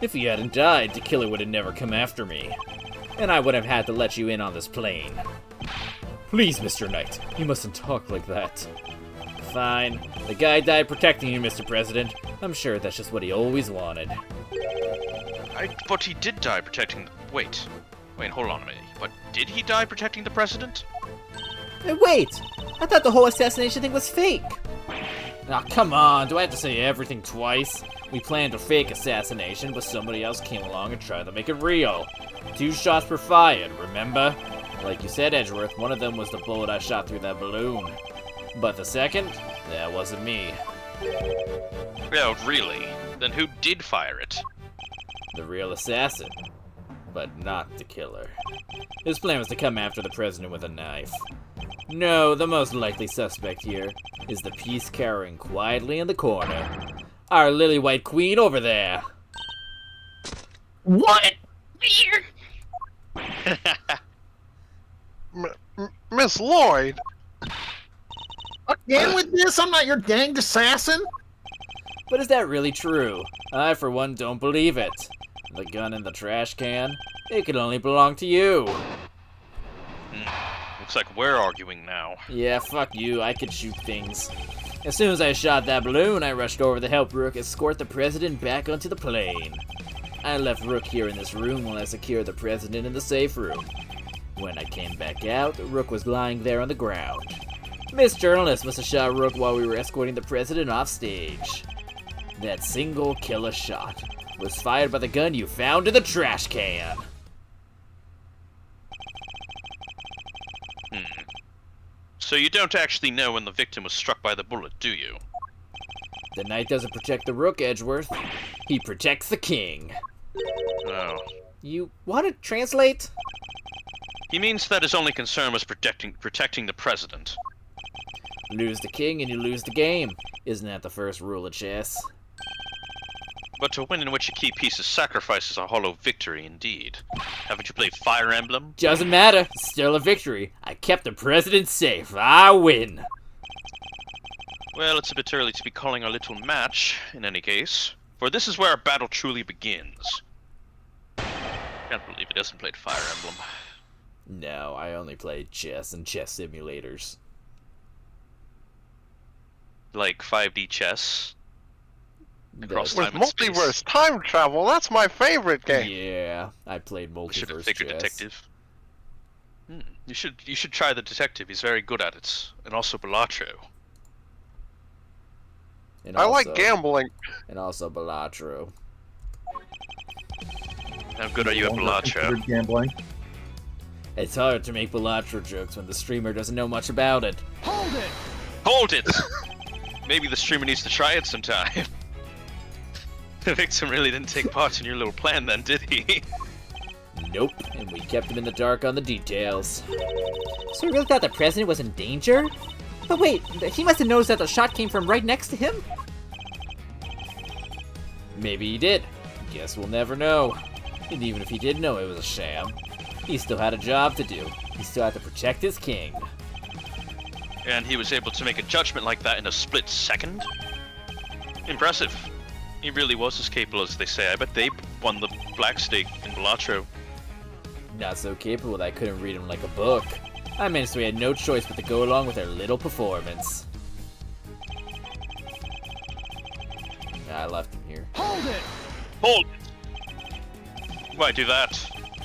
If he hadn't died, the killer would have never come after me. And I would have had to let you in on this plane. Please, Mr. Knight, you mustn't talk like that. Fine. The guy died protecting you, Mr. President. I'm sure that's just what he always wanted. But he did die protecting the... Wait, hold on a minute. But did he die protecting the president? Hey, wait! I thought the whole assassination thing was fake. Now, come on, do I have to say everything twice? We planned a fake assassination, but somebody else came along and tried to make it real. 2 shots were fired, remember? Like you said, Edgeworth, one of them was the bullet I shot through that balloon. But the second? That wasn't me. Oh, really? Then who did fire it? The real assassin. But not the killer. His plan was to come after the president with a knife. No, the most likely suspect here is the piece cowering quietly in the corner. Our lily white queen over there. What? Miss Lloyd. Again with this? I'm not your danged assassin. But is that really true? I, for one, don't believe it. The gun in the trash can? It could only belong to you. Looks like we're arguing now. Yeah, fuck you. I could shoot things. As soon as I shot that balloon, I rushed over to help Rook escort the president back onto the plane. I left Rook here in this room while I secured the president in the safe room. When I came back out, Rook was lying there on the ground. Miss Journalist must have shot Rook while we were escorting the president off stage. That single killer shot was fired by the gun you found in the trash can. So you don't actually know when the victim was struck by the bullet, do you? The knight doesn't protect the Rook, Edgeworth. He protects the king. Oh. You want to translate? He means that his only concern was protecting the president. Lose the king and you lose the game. Isn't that the first rule of chess? But to win in which a key piece is sacrificed is a hollow victory indeed. Haven't you played Fire Emblem? Doesn't matter. Still a victory. I kept the president safe. I win. Well, it's a bit early to be calling our little match, in any case. For this is where our battle truly begins. Can't believe he doesn't play Fire Emblem. No, I only played chess and chess simulators. Like 5D chess? Across With time and space. multiverse time travel, that's my favorite game. Yeah, I played We should have multiverse figured chess. detective. You should try the detective. He's very good at it, and also Bellatrix. And I also, like gambling. And also Bellatrix. How good are you at Bellatrix? Good gambling. It's hard to make Bellatrix jokes when the streamer doesn't know much about it. Hold it! Hold it! Maybe the streamer needs to try it sometime. The victim really didn't take part in your little plan then, did he? Nope, and we kept him in the dark on the details. So you really thought the president was in danger? But wait, he must have noticed that the shot came from right next to him? Maybe he did. Guess we'll never know. And even if he did know it was a sham, he still had a job to do. He still had to protect his king. And he was able to make a judgment like that in a split second? Impressive. He really was as capable as they say. I bet they won the black stake in Balatro. Not so capable that I couldn't read him like a book. I managed so he had no choice but to go along with their little performance. I left him here. Hold it! Hold it! Why do that?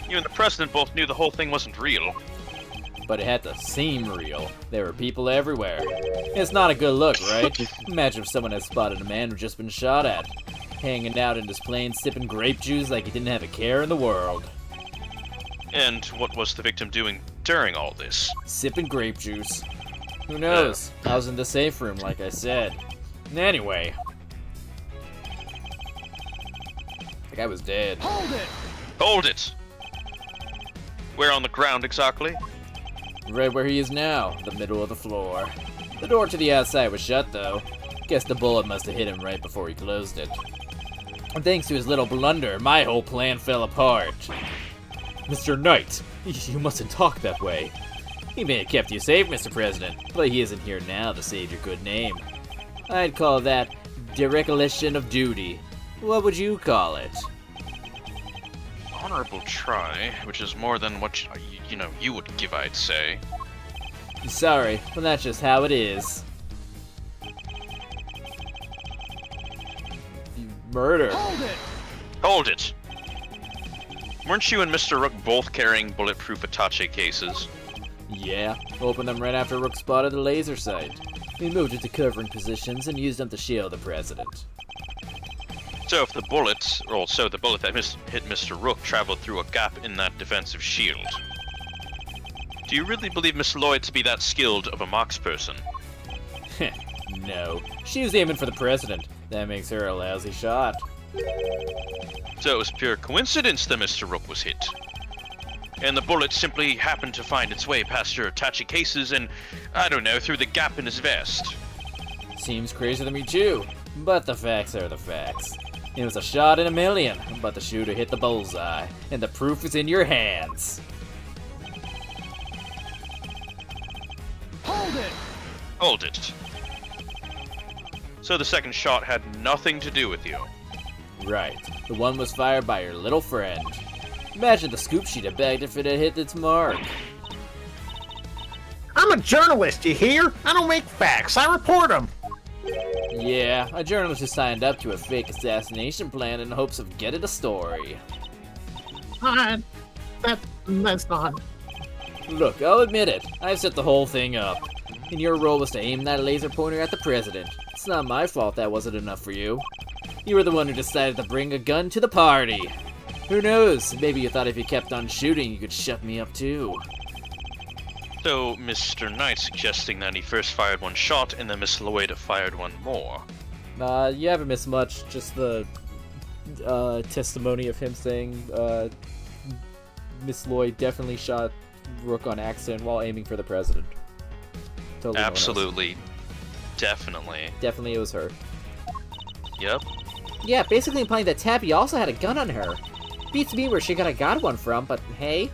You and the president both knew the whole thing wasn't real. But it had to seem real. There were people everywhere. It's not a good look, right? Imagine if someone had spotted a man who'd just been shot at, hanging out in his plane sipping grape juice like he didn't have a care in the world. And what was the victim doing during all this? Sipping grape juice. Who knows? I was in the safe room, like I said. Anyway. The guy was dead. Hold it! Hold it! Where on the ground exactly? Right where he is now, the middle of the floor. The door to the outside was shut, though. Guess the bullet must have hit him right before he closed it. And thanks to his little blunder, my whole plan fell apart. Mr. Knight, you mustn't talk that way. He may have kept you safe, Mr. President, but he isn't here now to save your good name. I'd call that dereliction of duty. What would you call it? Honorable try, which is more than what you would give, I'd say. Sorry, but that's just how it is. Murder. Hold it! Hold it! Weren't you and Mr. Rook both carrying bulletproof attaché cases? Yeah, opened them right after Rook spotted the laser sight. We moved it to covering positions and used them to shield the president. So if the bullet that hit Mr. Rook traveled through a gap in that defensive shield, do you really believe Miss Lloyd to be that skilled of a marksperson? No, she was aiming for the president. That makes her a lousy shot. So it was pure coincidence that Mr. Rook was hit. And the bullet simply happened to find its way past your attaché cases and, I don't know, through the gap in his vest. Seems crazy to me too, but the facts are the facts. It was a shot in a million, but the shooter hit the bullseye, and the proof is in your hands. Hold it! Hold it. So the second shot had nothing to do with you. Right, the one was fired by your little friend. Imagine the scoop she'd have bagged if it had hit its mark. I'm a journalist, you hear? I don't make facts, I report them. Yeah, a journalist who signed up to a fake assassination plan in hopes of getting a story. That's not... Look, I'll admit it, I set the whole thing up. And your role was to aim that laser pointer at the president. It's not my fault that wasn't enough for you. You were the one who decided to bring a gun to the party. Who knows, maybe you thought if you kept on shooting, you could shut me up too. So, Mr. Knight suggesting that he first fired one shot and then Miss Lloyd fired one more. You haven't missed much, just the testimony of him saying Miss Lloyd definitely shot Rook on accident while aiming for the president. Totally Absolutely. Definitely. Definitely it was her. Yep. Yeah, basically implying that Tabby also had a gun on her. Beats me where she got one from, but hey.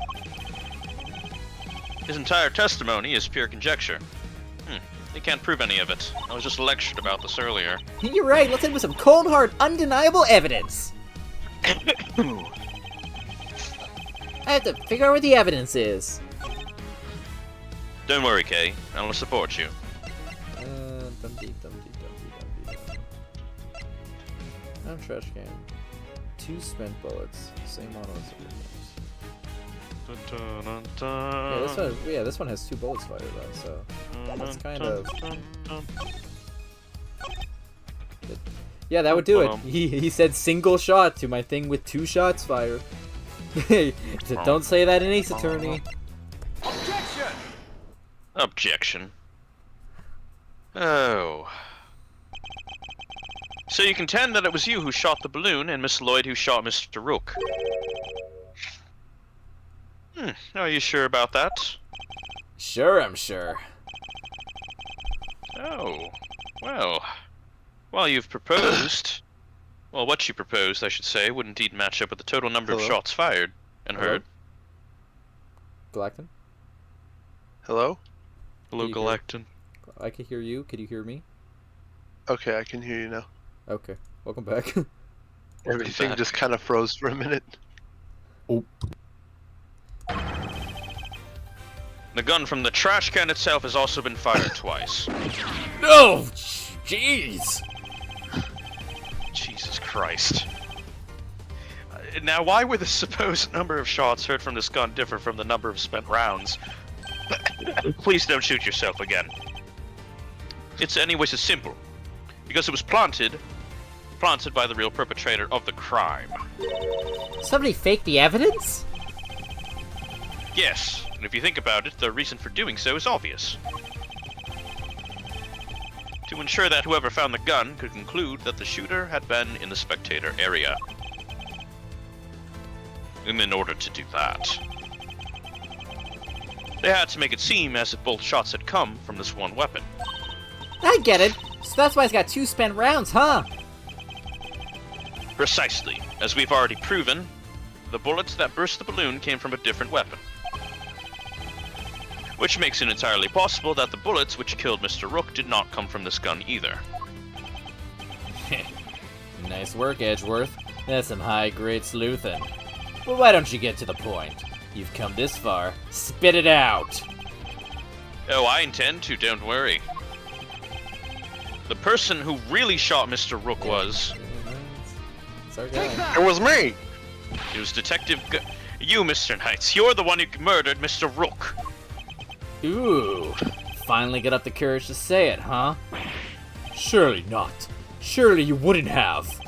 His entire testimony is pure conjecture. He can't prove any of it. I was just lectured about this earlier. You're right, let's end with some cold, hard, undeniable evidence. I have to figure out where the evidence is. Don't worry, Kay. I'll support you. Trash can. 2 spent bullets. Same model as the others. Yeah, this one has 2 bullets fired though, so that's kind of. Yeah, that would do it. He said single shot to my thing with 2 shots fired. Don't say that in Ace Attorney. Objection! Objection. Oh. So you contend that it was you who shot the balloon and Miss Lloyd who shot Mr. Rook. Are you sure about that? Sure, I'm sure. Oh. Well, while you've proposed, Well, what you proposed, I should say, would indeed match up with the total number of Hello? shots fired and Hello? heard. Galacton? Hello? Hello, Can you Galacton. I can hear you. Can you hear me? Okay, I can hear you now. Okay. Welcome back. Everything back. just kind of froze for a minute. Oh, The gun from the trash can itself has also been fired twice. No! Jeez! Jesus Christ. Now, why would the supposed number of shots heard from this gun differ from the number of spent rounds? Please don't shoot yourself again. It's anyways as simple. Because it was planted by the real perpetrator of the crime. Somebody faked the evidence? Yes, and if you think about it, the reason for doing so is obvious. To ensure that whoever found the gun could conclude that the shooter had been in the spectator area. And in order to do that, they had to make it seem as if both shots had come from this one weapon. I get it. So that's why it's got 2 spent rounds, huh? Precisely. As we've already proven, the bullets that burst the balloon came from a different weapon. Which makes it entirely possible that the bullets which killed Mr. Rook did not come from this gun either. Nice work, Edgeworth. That's some high-grade sleuthing. Well, why don't you get to the point? You've come this far. Spit it out! Oh, I intend to, don't worry. The person who really shot Mr. Rook was... It's our guy. It was me! It was You, Mr. Knights. You're the one who murdered Mr. Rook. Ooh. Finally got up the courage to say it, huh? Surely not. Surely you wouldn't have.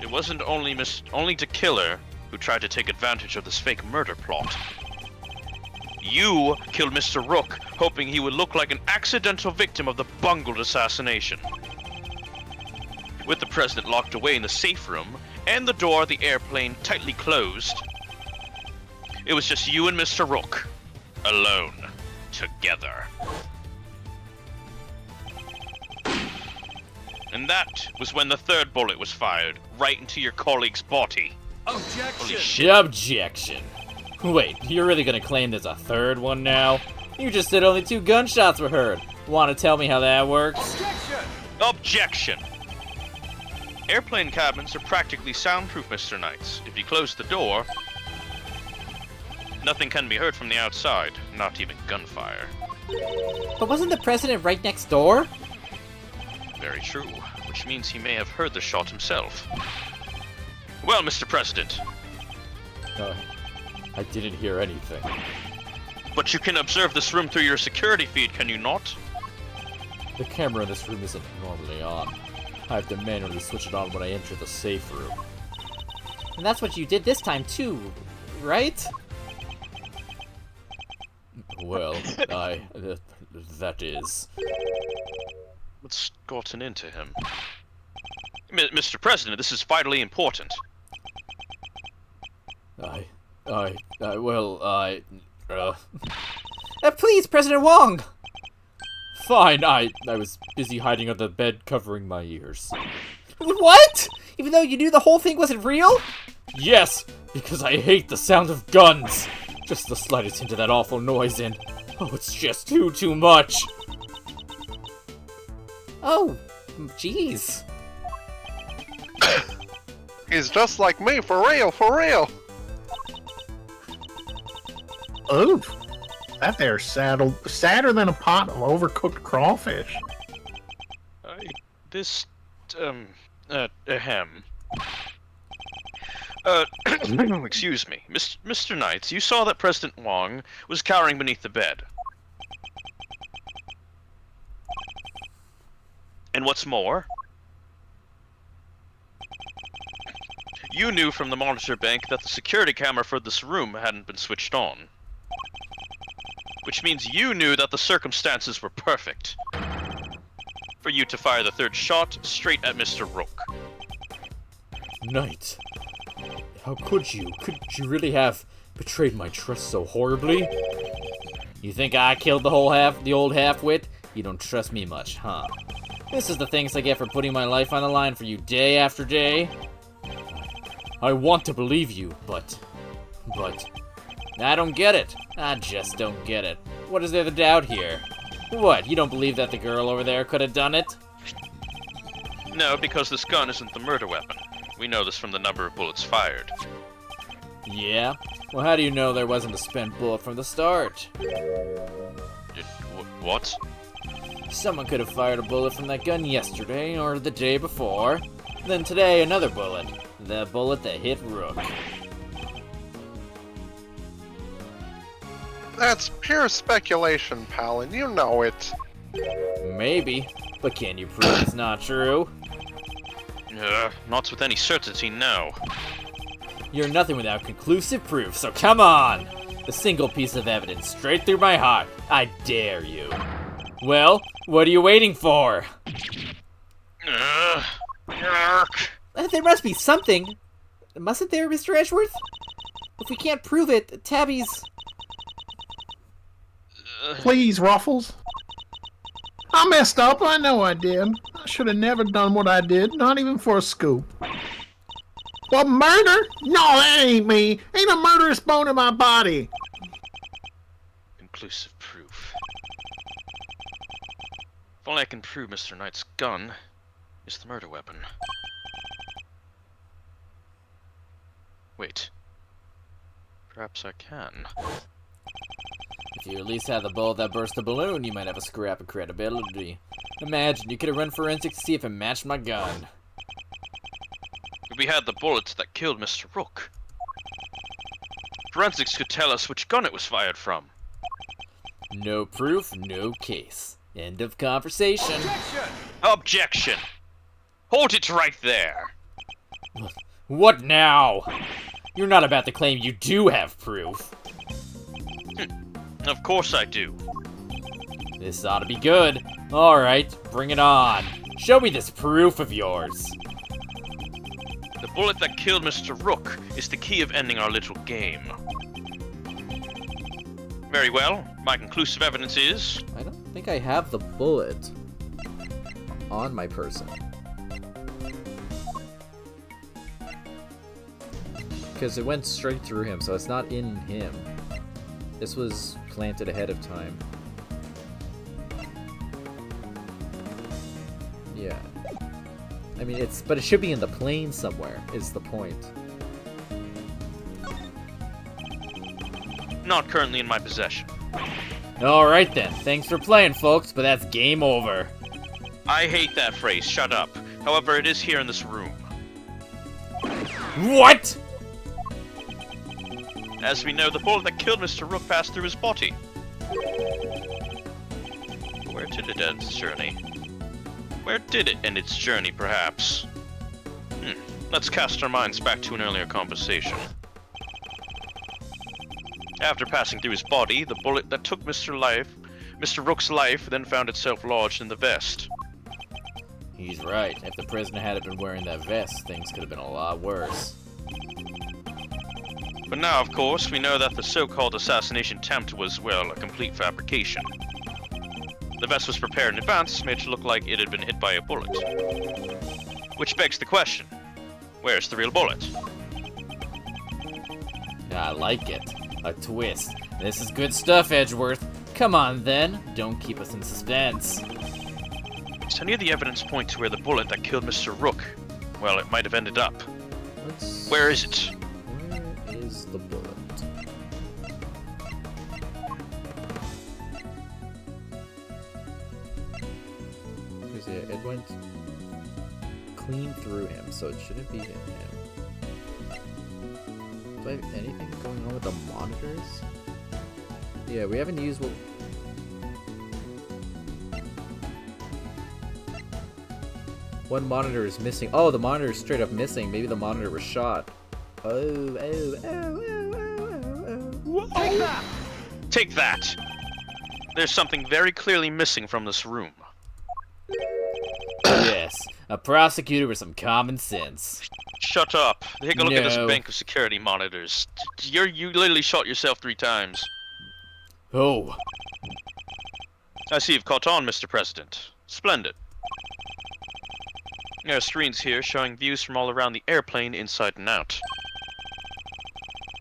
It wasn't only the killer who tried to take advantage of this fake murder plot. You killed Mr. Rook, hoping he would look like an accidental victim of the bungled assassination. With the president locked away in the safe room, and the door of the airplane tightly closed, it was just you and Mr. Rook, alone, together. And that was when the third bullet was fired, right into your colleague's body. Holy Objection! shit. Objection. Wait, you're really gonna claim there's a third one now? You just said only 2 gunshots were heard. Wanna tell me how that works? Objection! Objection! Airplane cabins are practically soundproof, Mr. Knights. If you close the door, nothing can be heard from the outside, not even gunfire. But wasn't the president right next door? Very true, which means he may have heard the shot himself. Well, Mr. President, I didn't hear anything. but you can observe this room through your security feed, can you not? The camera in this room isn't normally on. I have to manually switch it on when I enter the safe room. And that's what you did this time too, right? Well, that is. What's gotten into him? Mr. President, this is vitally important. Please, President Wong! Fine, I was busy hiding under the bed covering my ears. What? Even though you knew the whole thing wasn't real? Yes, because I hate the sound of guns. Just the slightest hint of that awful noise and... Oh, it's just too much. Oh, jeez. He's just like me, for real, for real! oof. That there's sadder than a pot of overcooked crawfish. Excuse me. Mr. Knights, you saw that President Wong was cowering beneath the bed. And what's more, you knew from the monitor bank that the security camera for this room hadn't been switched on. Which means you knew that the circumstances were perfect for you to fire the third shot straight at Mr. Rook. Knight, how could you? Could you really have betrayed my trust so horribly? You think I killed the old half-wit? You don't trust me much, huh? This is the things I get for putting my life on the line for you day after day. I want to believe you, but... I don't get it. I just don't get it. What is there to doubt here? What, you don't believe that the girl over there could have done it? No, because this gun isn't the murder weapon. We know this from the number of bullets fired. Yeah? Well, how do you know there wasn't a spent bullet from the start? What? Someone could have fired a bullet from that gun yesterday, or the day before. Then today, another bullet. The bullet that hit Rook. That's pure speculation, pal, and you know it. Maybe, but can you prove it's not true? Not with any certainty, no. You're nothing without conclusive proof, so come on! A single piece of evidence straight through my heart. I dare you. Well, what are you waiting for? There must be something. Mustn't there, Mr. Edgeworth? If we can't prove it, Tabby's... Please, Ruffles. I messed up. I know I did. I should have never done what I did, not even for a scoop. Well, murder? No, that ain't me. Ain't a murderous bone in my body. Conclusive proof. If only I can prove Mr. Knight's gun is the murder weapon. Wait. Perhaps I can. If you at least had the bullet that burst the balloon, you might have a scrap of credibility. Imagine, you could have run forensics to see if it matched my gun. If we had the bullet that killed Mr. Rook, forensics could tell us which gun it was fired from. No proof, no case. End of conversation. Objection! Hold it right there! What now? You're not about to claim you do have proof. Of course I do. This ought to be good. Alright, bring it on. Show me this proof of yours. The bullet that killed Mr. Rook is the key of ending our little game. Very well. My conclusive evidence is... I don't think I have the bullet on my person. Because it went straight through him, so it's not in him. This was planted ahead of time. Yeah. I mean, but it should be in the plane somewhere, is the point. Not currently in my possession. Alright then, thanks for playing, folks, but that's game over. I hate that phrase, shut up. However, it is here in this room. What?! As we know, the bullet that killed Mr. Rook passed through his body. Where did it end its journey? Where did it end its journey, perhaps? Let's cast our minds back to an earlier conversation. After passing through his body, the bullet that took Mr. Rook's life then found itself lodged in the vest. He's right. If the prisoner had been wearing that vest, things could have been a lot worse. But now, of course, we know that the so-called assassination attempt was, well, a complete fabrication. The vest was prepared in advance, made to look like it had been hit by a bullet. Which begs the question, where's the real bullet? I like it. A twist. This is good stuff, Edgeworth. Come on, then. Don't keep us in suspense. Does any of the evidence point to where the bullet that killed Mr. Rook, well, it might have ended up? Where is it? Where is the bullet? Because yeah, it went clean through him, so it shouldn't be in him. Do I have anything going on with the monitors? Yeah, we haven't used what... One monitor is missing. Oh, the monitor is straight up missing. Maybe the monitor was shot. Oh. Take that! Take that! There's something very clearly missing from this room. Yes, a prosecutor with some common sense. Shut up. Take a look at this No. bank of security monitors. You literally shot yourself 3 times. Oh. I see you've caught on, Mr. President. Splendid. There are screens here showing views from all around the airplane inside and out.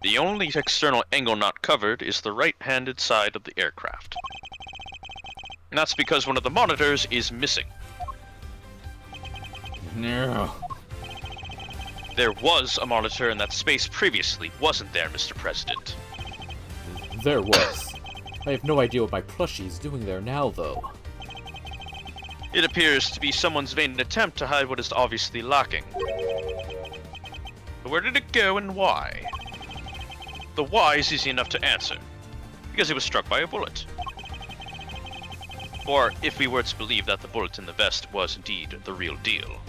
The only external angle not covered is the right-handed side of the aircraft. And that's because one of the monitors is missing. No. There was a monitor in that space previously, wasn't there, Mr. President? There was. I have no idea what my plushie is doing there now, though. It appears to be someone's vain attempt to hide what is obviously lacking. But where did it go and why? The why is easy enough to answer. Because it was struck by a bullet. Or, if we were to believe that the bullet in the vest was indeed the real deal,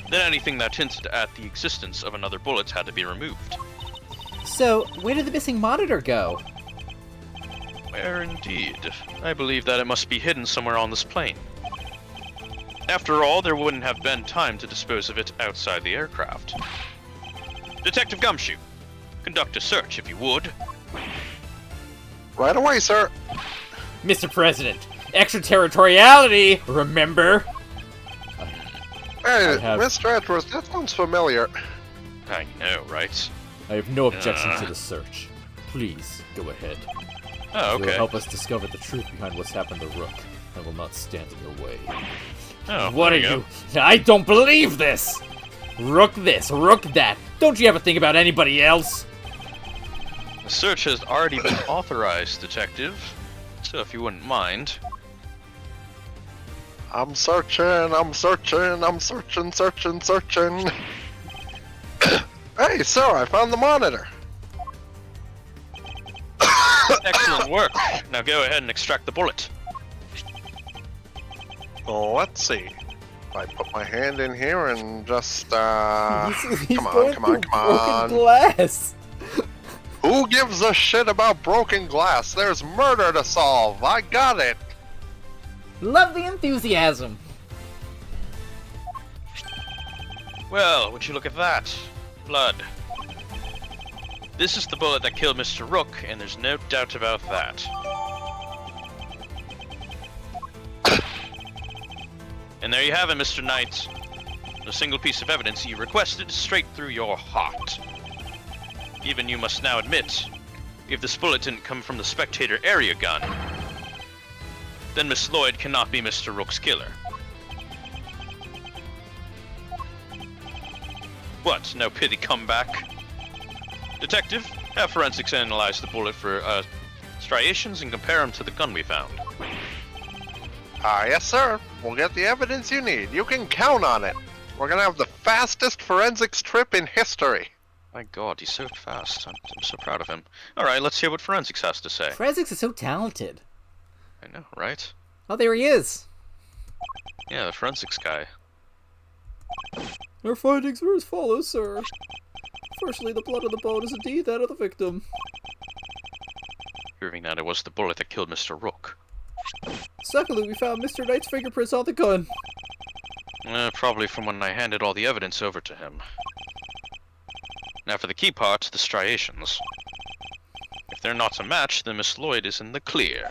then anything that hinted at the existence of another bullet had to be removed. So, where did the missing monitor go? Where indeed? I believe that it must be hidden somewhere on this plane. After all, there wouldn't have been time to dispose of it outside the aircraft. Detective Gumshoe, conduct a search if you would. Right away, sir. Mr. President, extraterritoriality, remember? Hey, have- Mr. Edwards, that sounds familiar. I know, right? I have no objection to the search. Please, go ahead. Oh, It will okay. help us discover the truth behind what's happened to Rook. I will not stand in your way. Oh, What are there you? I don't believe this! Rook this, Rook that. Don't you ever think about anybody else? The search has already been authorized, Detective. So if you wouldn't mind. I'm searching. Hey, sir, I found the monitor. Excellent work. Now go ahead and extract the bullet. Oh, let's see. If I put my hand in here and just, He's come on, going come on, through come broken on. glass. Who gives a shit about broken glass? There's murder to solve. I got it. Love the enthusiasm. Well, would you look at that? Blood. This is the bullet that killed Mr. Rook, and there's no doubt about that. And there you have it, Mr. Knight. A single piece of evidence you requested straight through your heart. Even you must now admit, if this bullet didn't come from the spectator area gun, then Miss Lloyd cannot be Mr. Rook's killer. What, no pithy comeback? Detective, have forensics analyze the bullet for striations and compare them to the gun we found. Yes, sir. We'll get the evidence you need. You can count on it. We're gonna have the fastest forensics trip in history. My god, he's so fast. I'm so proud of him. Alright, let's hear what forensics has to say. Forensics is so talented. I know, right? Oh, there he is. Yeah, the forensics guy. Our findings are as follows, sir. Firstly, the blood on the bone is indeed that of the victim. Proving that it was the bullet that killed Mr. Rook. Secondly, we found Mr. Knight's fingerprints on the gun. Probably from when I handed all the evidence over to him. Now for the key part, the striations. If they're not a match, then Miss Lloyd is in the clear.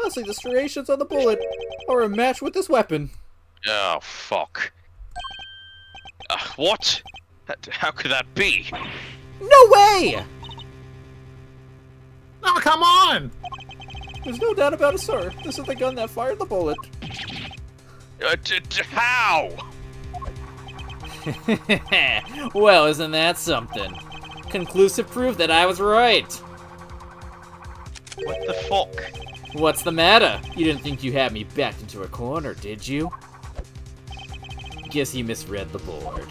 Lastly, the striations on the bullet are a match with this weapon. Oh, fuck. What? How could that be? No way! Oh, come on! There's no doubt about it, sir. This is the gun that fired the bullet. How? Well, isn't that something? Conclusive proof that I was right. What the fuck? What's the matter? You didn't think you had me backed into a corner, did you? Guess you misread the board.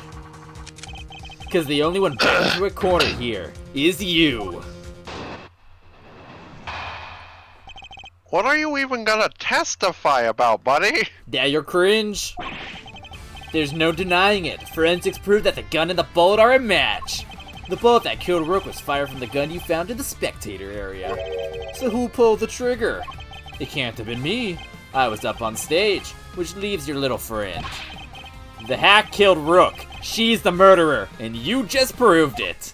Because the only one backed into a corner here is you. What are you even gonna testify about, buddy? Now you're cringe. There's no denying it. Forensics proved that the gun and the bullet are a match. The bullet that killed Rook was fired from the gun you found in the spectator area. So who pulled the trigger? It can't have been me. I was up on stage, which leaves your little friend. The hack killed Rook. She's the murderer, and you just proved it.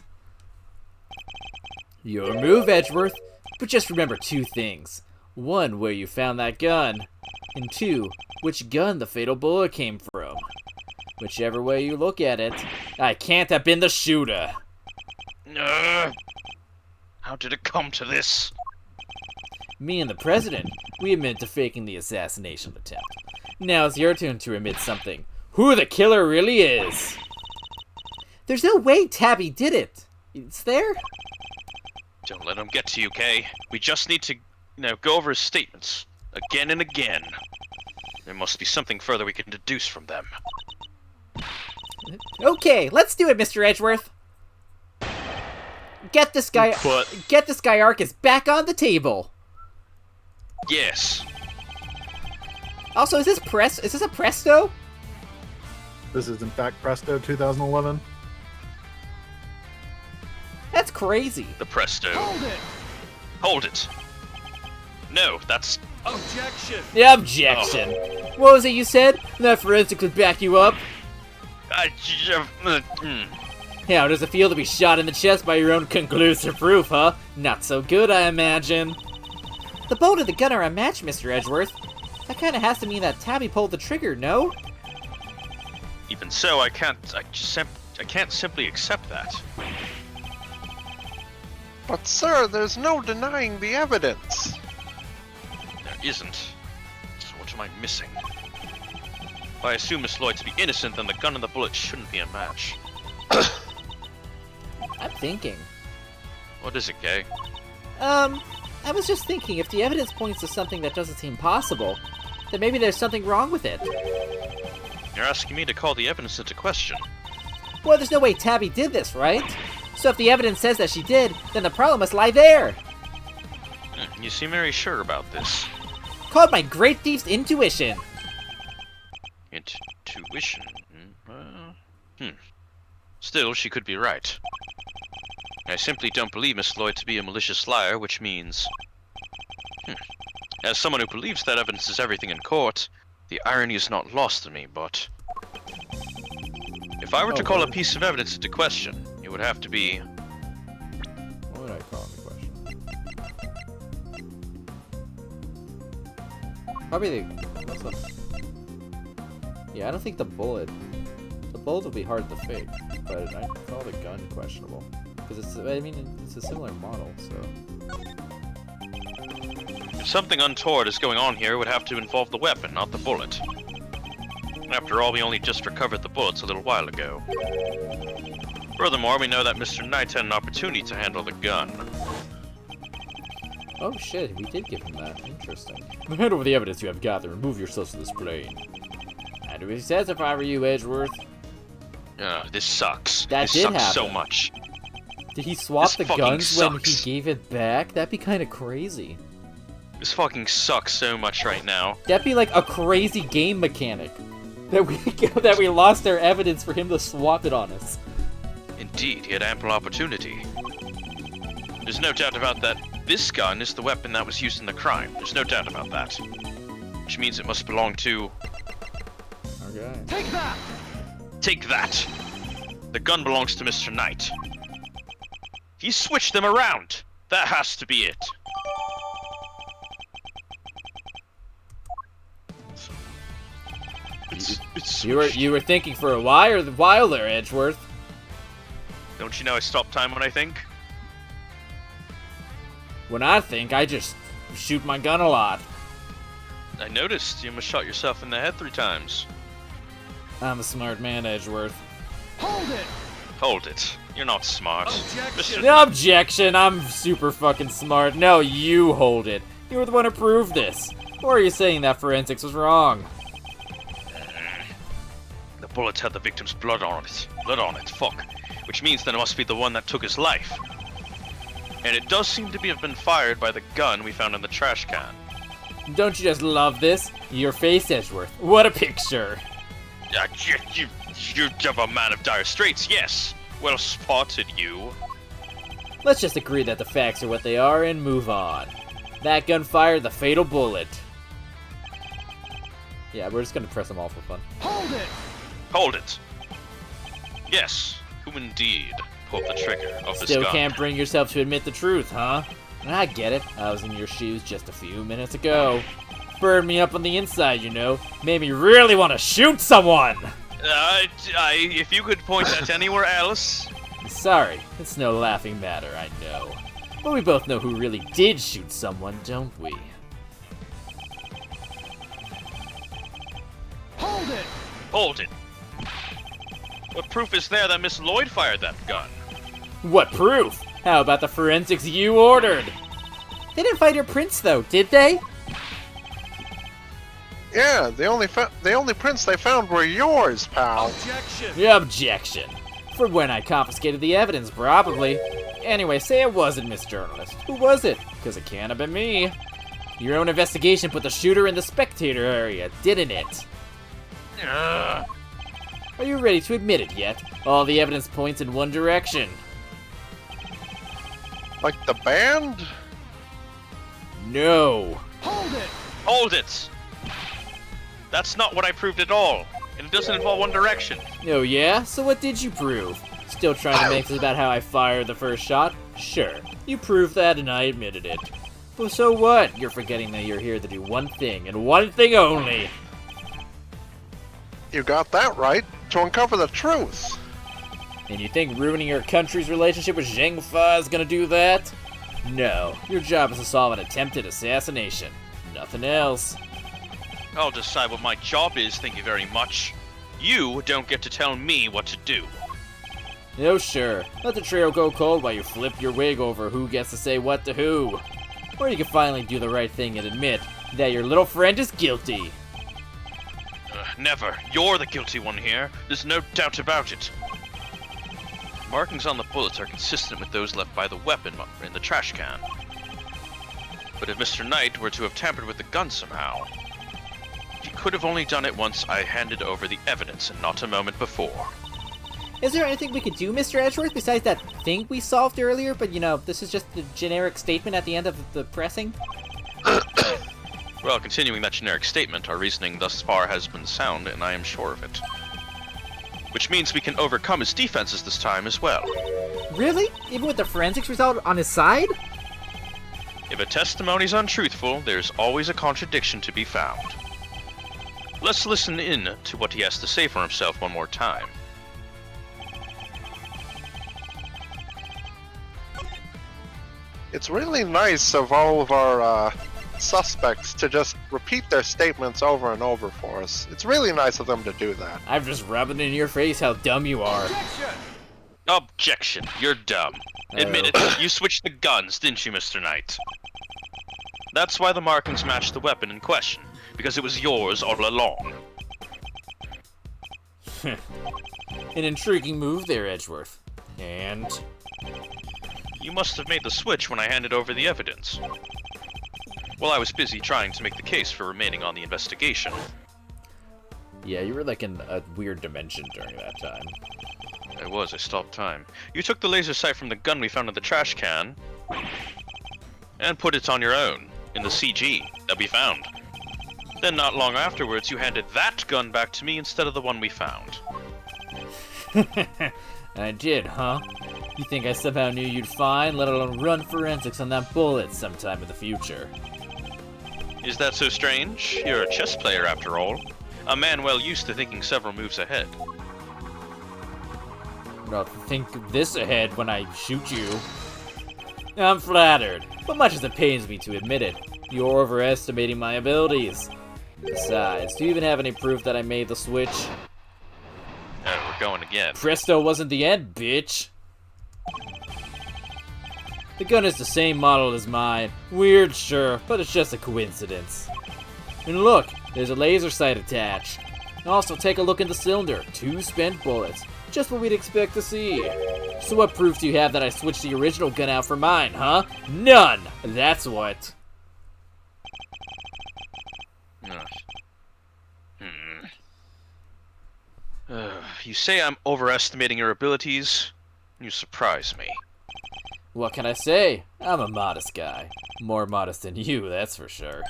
Your move, Edgeworth. But just remember two things. 1, where you found that gun, and 2, which gun the fatal bullet came from. Whichever way you look at it, I can't have been the shooter. How did it come to this? Me and the president, we admit to faking the assassination attempt. Now it's your turn to admit something. Who the killer really is. There's no way Tabby did it. It's there? Don't let him get to you, Kay. We just need to, go over his statements again and again. There must be something further we can deduce from them. Okay, let's do it, Mr. Edgeworth. Get this guy Arcus back on the table. Yes. Also, is this a Presto? This is in fact Presto 2011. That's crazy. The Presto. Hold it! Hold it. No, that's... Objection! The objection. What was it you said? That forensic could back you up? How does it feel to be shot in the chest by your own conclusive proof, huh? Not so good, I imagine. The bolt and the gun are a match, Mr. Edgeworth. That kinda has to mean that Tabby pulled the trigger, no? Even so, I can't simply accept that. But sir, there's no denying the evidence. There isn't. So what am I missing? If I assume Miss Lloyd to be innocent, then the gun and the bullet shouldn't be a match. I'm thinking. What is it, Kay? I was just thinking, if the evidence points to something that doesn't seem possible, then maybe there's something wrong with it. You're asking me to call the evidence into question. Well, there's no way Tabby did this, right? So if the evidence says that she did, then the problem must lie there. You seem very sure about this. Called my great thief's intuition. Intuition? Still, she could be right. I simply don't believe Miss Lloyd to be a malicious liar, which means... As someone who believes that evidence is everything in court, the irony is not lost on me, but... If I were to call a piece of evidence into question, it would have to be... What would I call into question? Probably the... Yeah, I don't think the bullet... The bullet would be hard to fake, but I call the gun questionable. Because it's a similar model, so... If something untoward is going on here, it would have to involve the weapon, not the bullet. After all, we only just recovered the bullets a little while ago. Furthermore, we know that Mr. Knight had an opportunity to handle the gun. Oh shit, we did give him that. Interesting. Hand over the evidence you have gathered and move yourselves to this plane. I'd be says if I were you, Edgeworth. This sucks. That this did sucks happen. so much. Did he swap This the fucking guns when he sucks. gave it back? That'd be kind of crazy. This fucking sucks so much right now. That'd be like a crazy game mechanic. That we lost our evidence for him to swap it on us. Indeed, he had ample opportunity. There's no doubt about that. This gun is the weapon that was used in the crime. There's no doubt about that. Which means it must belong to... Okay. Take that! Take that! The gun belongs to Mr. Knight. He switched them around! That has to be it. It's You were thinking for a while there, Edgeworth. Don't you know I stop time when I think? When I think, I just shoot my gun a lot. I noticed you almost shot yourself in the head 3 times. I'm a smart man, Edgeworth. Hold it! Hold it. You're not smart. Objection! No objection, I'm super fucking smart. No, you hold it. You were the one who proved this. Or are you saying that forensics was wrong? The bullet had the victim's blood on it. Fuck. Which means that it must be the one that took his life. And it does seem to have been fired by the gun we found in the trash can. Don't you just love this? Your face, Edgeworth. What a picture. You have a man of dire straits, yes. Well spotted, you. Let's just agree that the facts are what they are and move on. That gun fired the fatal bullet. Yeah, we're just gonna press them all for fun. Hold it! Hold it. Yes, who indeed pulled the trigger of this Still gun? can't bring yourself to admit the truth, huh? I get it. I was in your shoes just a few minutes ago. Burned me up on the inside, you know. Made me really want to shoot someone! If you could point at anywhere else. Sorry, it's no laughing matter, I know. But we both know who really did shoot someone, don't we? Hold it! Hold it. What proof is there that Miss Lloyd fired that gun? What proof? How about the forensics you ordered? They didn't find your prints, though, did they? Yeah, the only prints they found were yours, pal. Objection! Objection. For when I confiscated the evidence, probably. Anyway, say it wasn't Miss Journalist. Who was it? Because it can't have been me. Your own investigation put the shooter in the spectator area, didn't it? Are you ready to admit it yet? All the evidence points in one direction. Like the band? No. Hold it! Hold it! That's not what I proved at all. And it doesn't involve One Direction. Oh yeah? So what did you prove? Still trying to make this about how I fired the first shot? Sure. You proved that and I admitted it. But so what? You're forgetting that you're here to do one thing, and one thing only. You got that right. To uncover the truth. And you think ruining your country's relationship with Zheng Fa is gonna do that? No. Your job is to solve an attempted assassination. Nothing else. I'll decide what my job is, thank you very much. You don't get to tell me what to do. Oh sure. Let the trail go cold while you flip your wig over who gets to say what to who. Or you can finally do the right thing and admit that your little friend is guilty. Never. You're the guilty one here. There's no doubt about it. Markings on the bullets are consistent with those left by the weapon in the trash can. But if Mr. Knight were to have tampered with the gun somehow, he could have only done it once I handed over the evidence and not a moment before. Is there anything we could do, Mr. Edgeworth, besides that thing we solved earlier? But, you know, this is just the generic statement at the end of the pressing? Well, continuing that generic statement, our reasoning thus far has been sound, and I am sure of it. Which means we can overcome his defenses this time as well. Really? Even with the forensics result on his side? If a testimony's untruthful, there's always a contradiction to be found. Let's listen in to what he has to say for himself one more time. It's really nice of all of our suspects to just repeat their statements over and over for us. It's really nice of them to do that. I'm just rubbing in your face how dumb you are. Objection! Objection. You're dumb. Admit it. You switched the guns, didn't you, Mr. Knight? That's why the markings matched the weapon in question, because it was yours all along. An intriguing move there, Edgeworth. And? You must have made the switch when I handed over the evidence. Well, I was busy trying to make the case for remaining on the investigation. Yeah, you were like in a weird dimension during that time. I stopped time. You took the laser sight from the gun we found in the trash can and put it on your own in the CG that we found. Then not long afterwards, you handed that gun back to me instead of the one we found. I did, huh? You think I somehow knew you'd find, let alone run forensics on that bullet sometime in the future? Is that so strange? You're a chess player after all. A man well used to thinking several moves ahead. I'll think this ahead when I shoot you. I'm flattered, but much as it pains me to admit it, you're overestimating my abilities. Besides, do you even have any proof that I made the switch? We're going again. Presto wasn't the end, bitch! The gun is the same model as mine. Weird, sure, but it's just a coincidence. And look, there's a laser sight attached. Also, take a look in the cylinder. 2 spent bullets. Just what we'd expect to see. So what proof do you have that I switched the original gun out for mine, huh? None! That's what. You say I'm overestimating your abilities? You surprise me. What can I say? I'm a modest guy. More modest than you, that's for sure.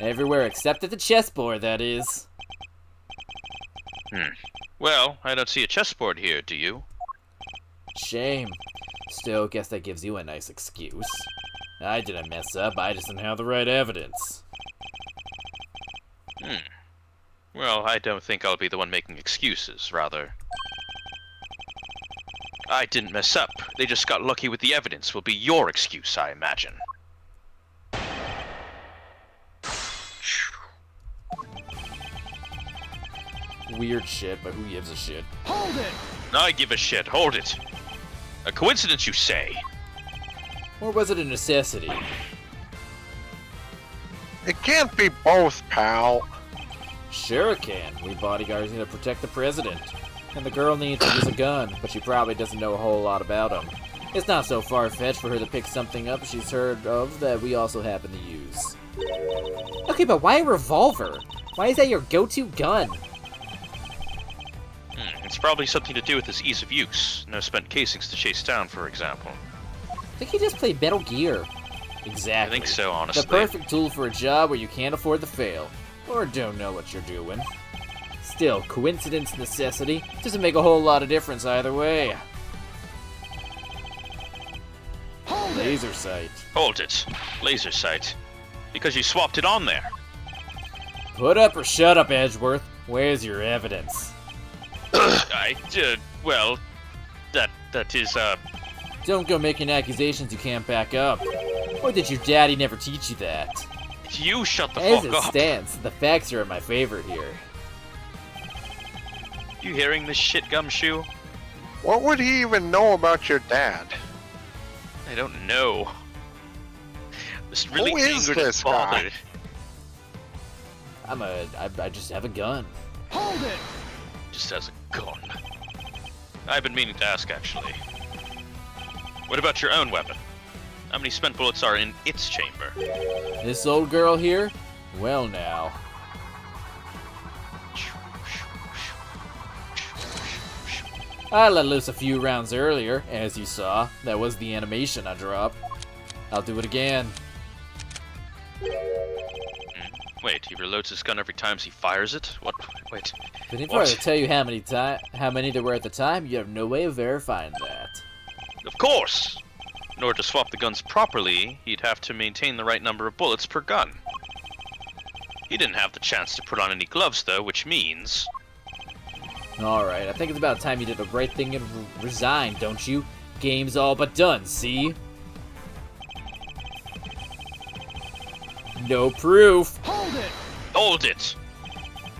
Everywhere except at the chessboard, that is. Well, I don't see a chessboard here, do you? Shame. Still, guess that gives you a nice excuse. I didn't mess up, I just didn't have the right evidence. Well, I don't think I'll be the one making excuses, rather. I didn't mess up. They just got lucky with the evidence will be your excuse, I imagine. Weird shit, but who gives a shit? Hold it! I give a shit. Hold it. A coincidence, you say? Or was it a necessity? It can't be both, pal. Sure it can. We bodyguards need to protect the president. And the girl needs to use a gun, but she probably doesn't know a whole lot about them. It's not so far-fetched for her to pick something up she's heard of that we also happen to use. Okay, but why a revolver? Why is that your go-to gun? It's probably something to do with its ease of use. No spent casings to chase down, for example. I think you just played Metal Gear. Exactly. I think so, honestly. The perfect tool for a job where you can't afford to fail. Or don't know what you're doing. Still, coincidence, necessity, doesn't make a whole lot of difference either way. Hold it! Laser sight. Hold it. Laser sight. Because you swapped it on there. Put up or shut up, Edgeworth. Where's your evidence? Well, that is, Don't go making accusations you can't back up. Or did your daddy never teach you that? you shut the As fuck it up. stands, the facts are in my favor here. You hearing this shit, Gumshoe? What would he even know about your dad? I don't know. Just really Who is angered and this guy? bothered. I just have a gun. Hold it! Just has a gun. I've been meaning to ask, actually. What about your own weapon? How many spent bullets are in its chamber? This old girl here? Well now. I let loose a few rounds earlier, as you saw. That was the animation I dropped. I'll do it again. Wait, he reloads his gun every time he fires it? What? Wait. But if I What? were to tell you how many there were at the time, you have no way of verifying that. Of course! In order to swap the guns properly, he'd have to maintain the right number of bullets per gun. He didn't have the chance to put on any gloves, though, which means... Alright, I think it's about time you did the right thing and resigned, don't you? Game's all but done, see? No proof. Hold it! Hold it!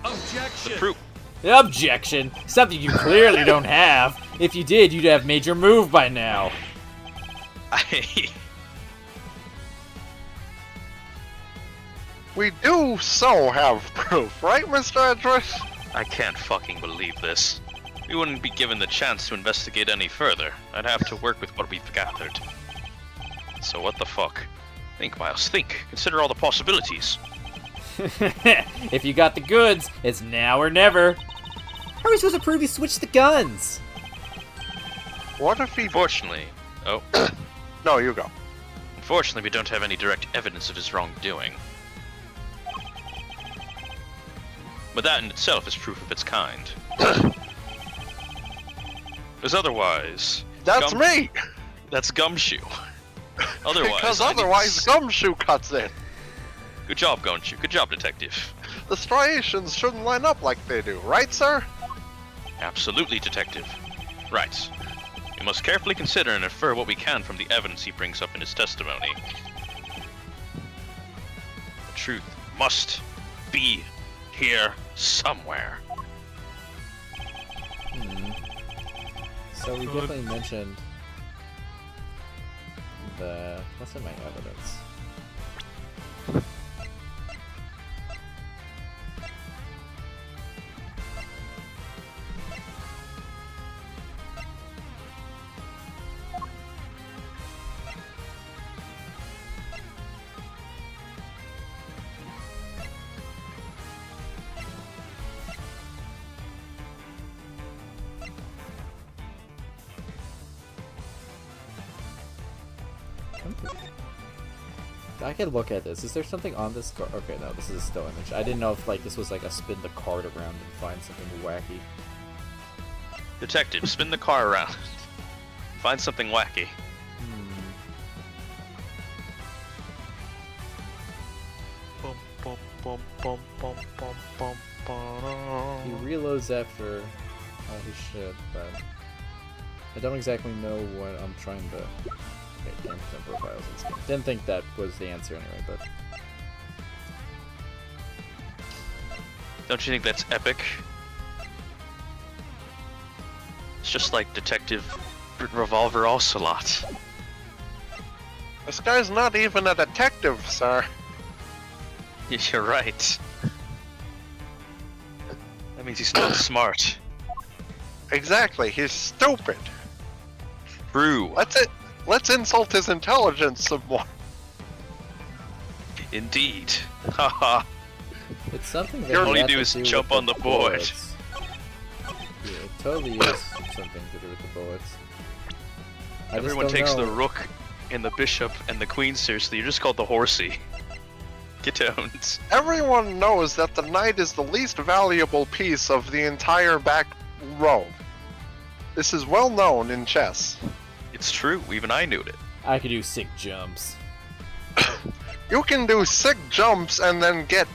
Objection! The proof... Objection! Something you clearly don't have. If you did, you'd have made your move by now. We do so have proof, right, Mr. Edgeworth? I can't fucking believe this. We wouldn't be given the chance to investigate any further. I'd have to work with what we've gathered. So what the fuck? Think, Miles, think. Consider all the possibilities. If you got the goods, it's now or never. How are we supposed to prove he switched the guns? What if he... Unfortunately... Oh. No, you go. Unfortunately, we don't have any direct evidence of his wrongdoing. But that in itself is proof of its kind. Because otherwise... That's me! That's Gumshoe. Otherwise... Because I need to otherwise Gumshoe cuts in. Good job, Gumshoe. Good job, Detective. The striations shouldn't line up like they do, right, sir? Absolutely, Detective. Right. We must carefully consider and infer what we can from the evidence he brings up in his testimony. The truth must be here somewhere. So we definitely mentioned the... What's in my evidence? I could look at this. Is there something on this card? Okay, no, this is a still image. I didn't know if like this was like a spin the card around and find something wacky. Detective, spin the car around. Find something wacky. bum, bum, bum, bum, bum, bum. He reloads after all his shit, but I don't exactly know what I'm trying to. Okay, camera profiles and skins. Didn't think that was the answer anyway, but Don't you think that's epic? It's just like Detective Revolver Ocelot. This guy's not even a detective, sir. You're right. That means he's not smart. Exactly, he's stupid. True. Let's insult his intelligence some more. Indeed. Haha. it's something that All he you has do to is do jump with on the board. bullets. Yeah, it totally is something to do with the bullets. I just Everyone don't takes the know. rook and the bishop and the queen seriously. You're just called the horsey. Get owned. Everyone knows that the knight is the least valuable piece of the entire back row. This is well known in chess. It's true. Even I knew it. I could do sick jumps. You can do sick jumps and then get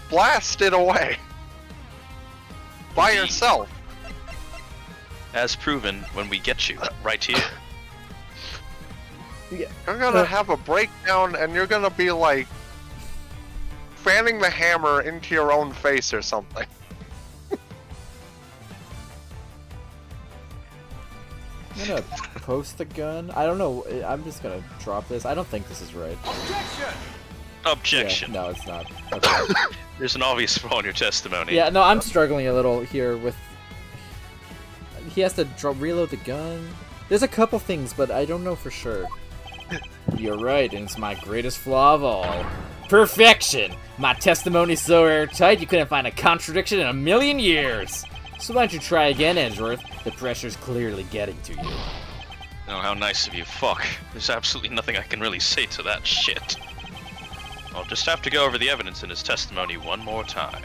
blasted away. By Indeed. yourself. As proven when we get you right here. You're gonna have a breakdown and you're gonna be like fanning the hammer into your own face or something. I'm gonna post the gun. I don't know. I'm just gonna drop this. I don't think this is right. Objection! Objection. Yeah, no, it's not. Okay. There's an obvious flaw in your testimony. Yeah, no, I'm struggling a little here with. He has to reload the gun. There's a couple things, but I don't know for sure. You're right, and it's my greatest flaw of all. Perfection! My testimony's so airtight you couldn't find a contradiction in a million years. So why don't you try again, Edgeworth? The pressure's clearly getting to you. Oh, how nice of you. Fuck. There's absolutely nothing I can really say to that shit. I'll just have to go over the evidence in his testimony one more time.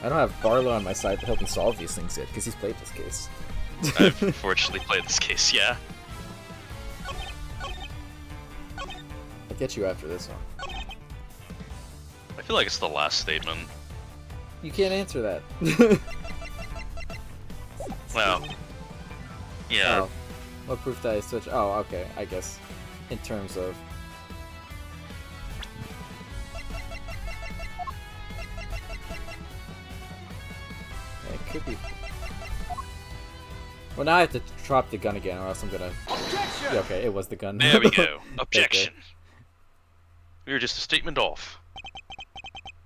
I don't have Barlow on my side to help him solve these things yet, because he's played this case. I've unfortunately played this case, yeah. I'll get you after this one. I feel like it's the last statement. You can't answer that. Well, yeah. Oh. What proof that I switch? Oh, okay, I guess. In terms of... Yeah, it could be... Well, now I have to drop the gun again, or else I'm gonna... Objection! Yeah, okay, it was the gun. There we go. Objection. We were just a statement off.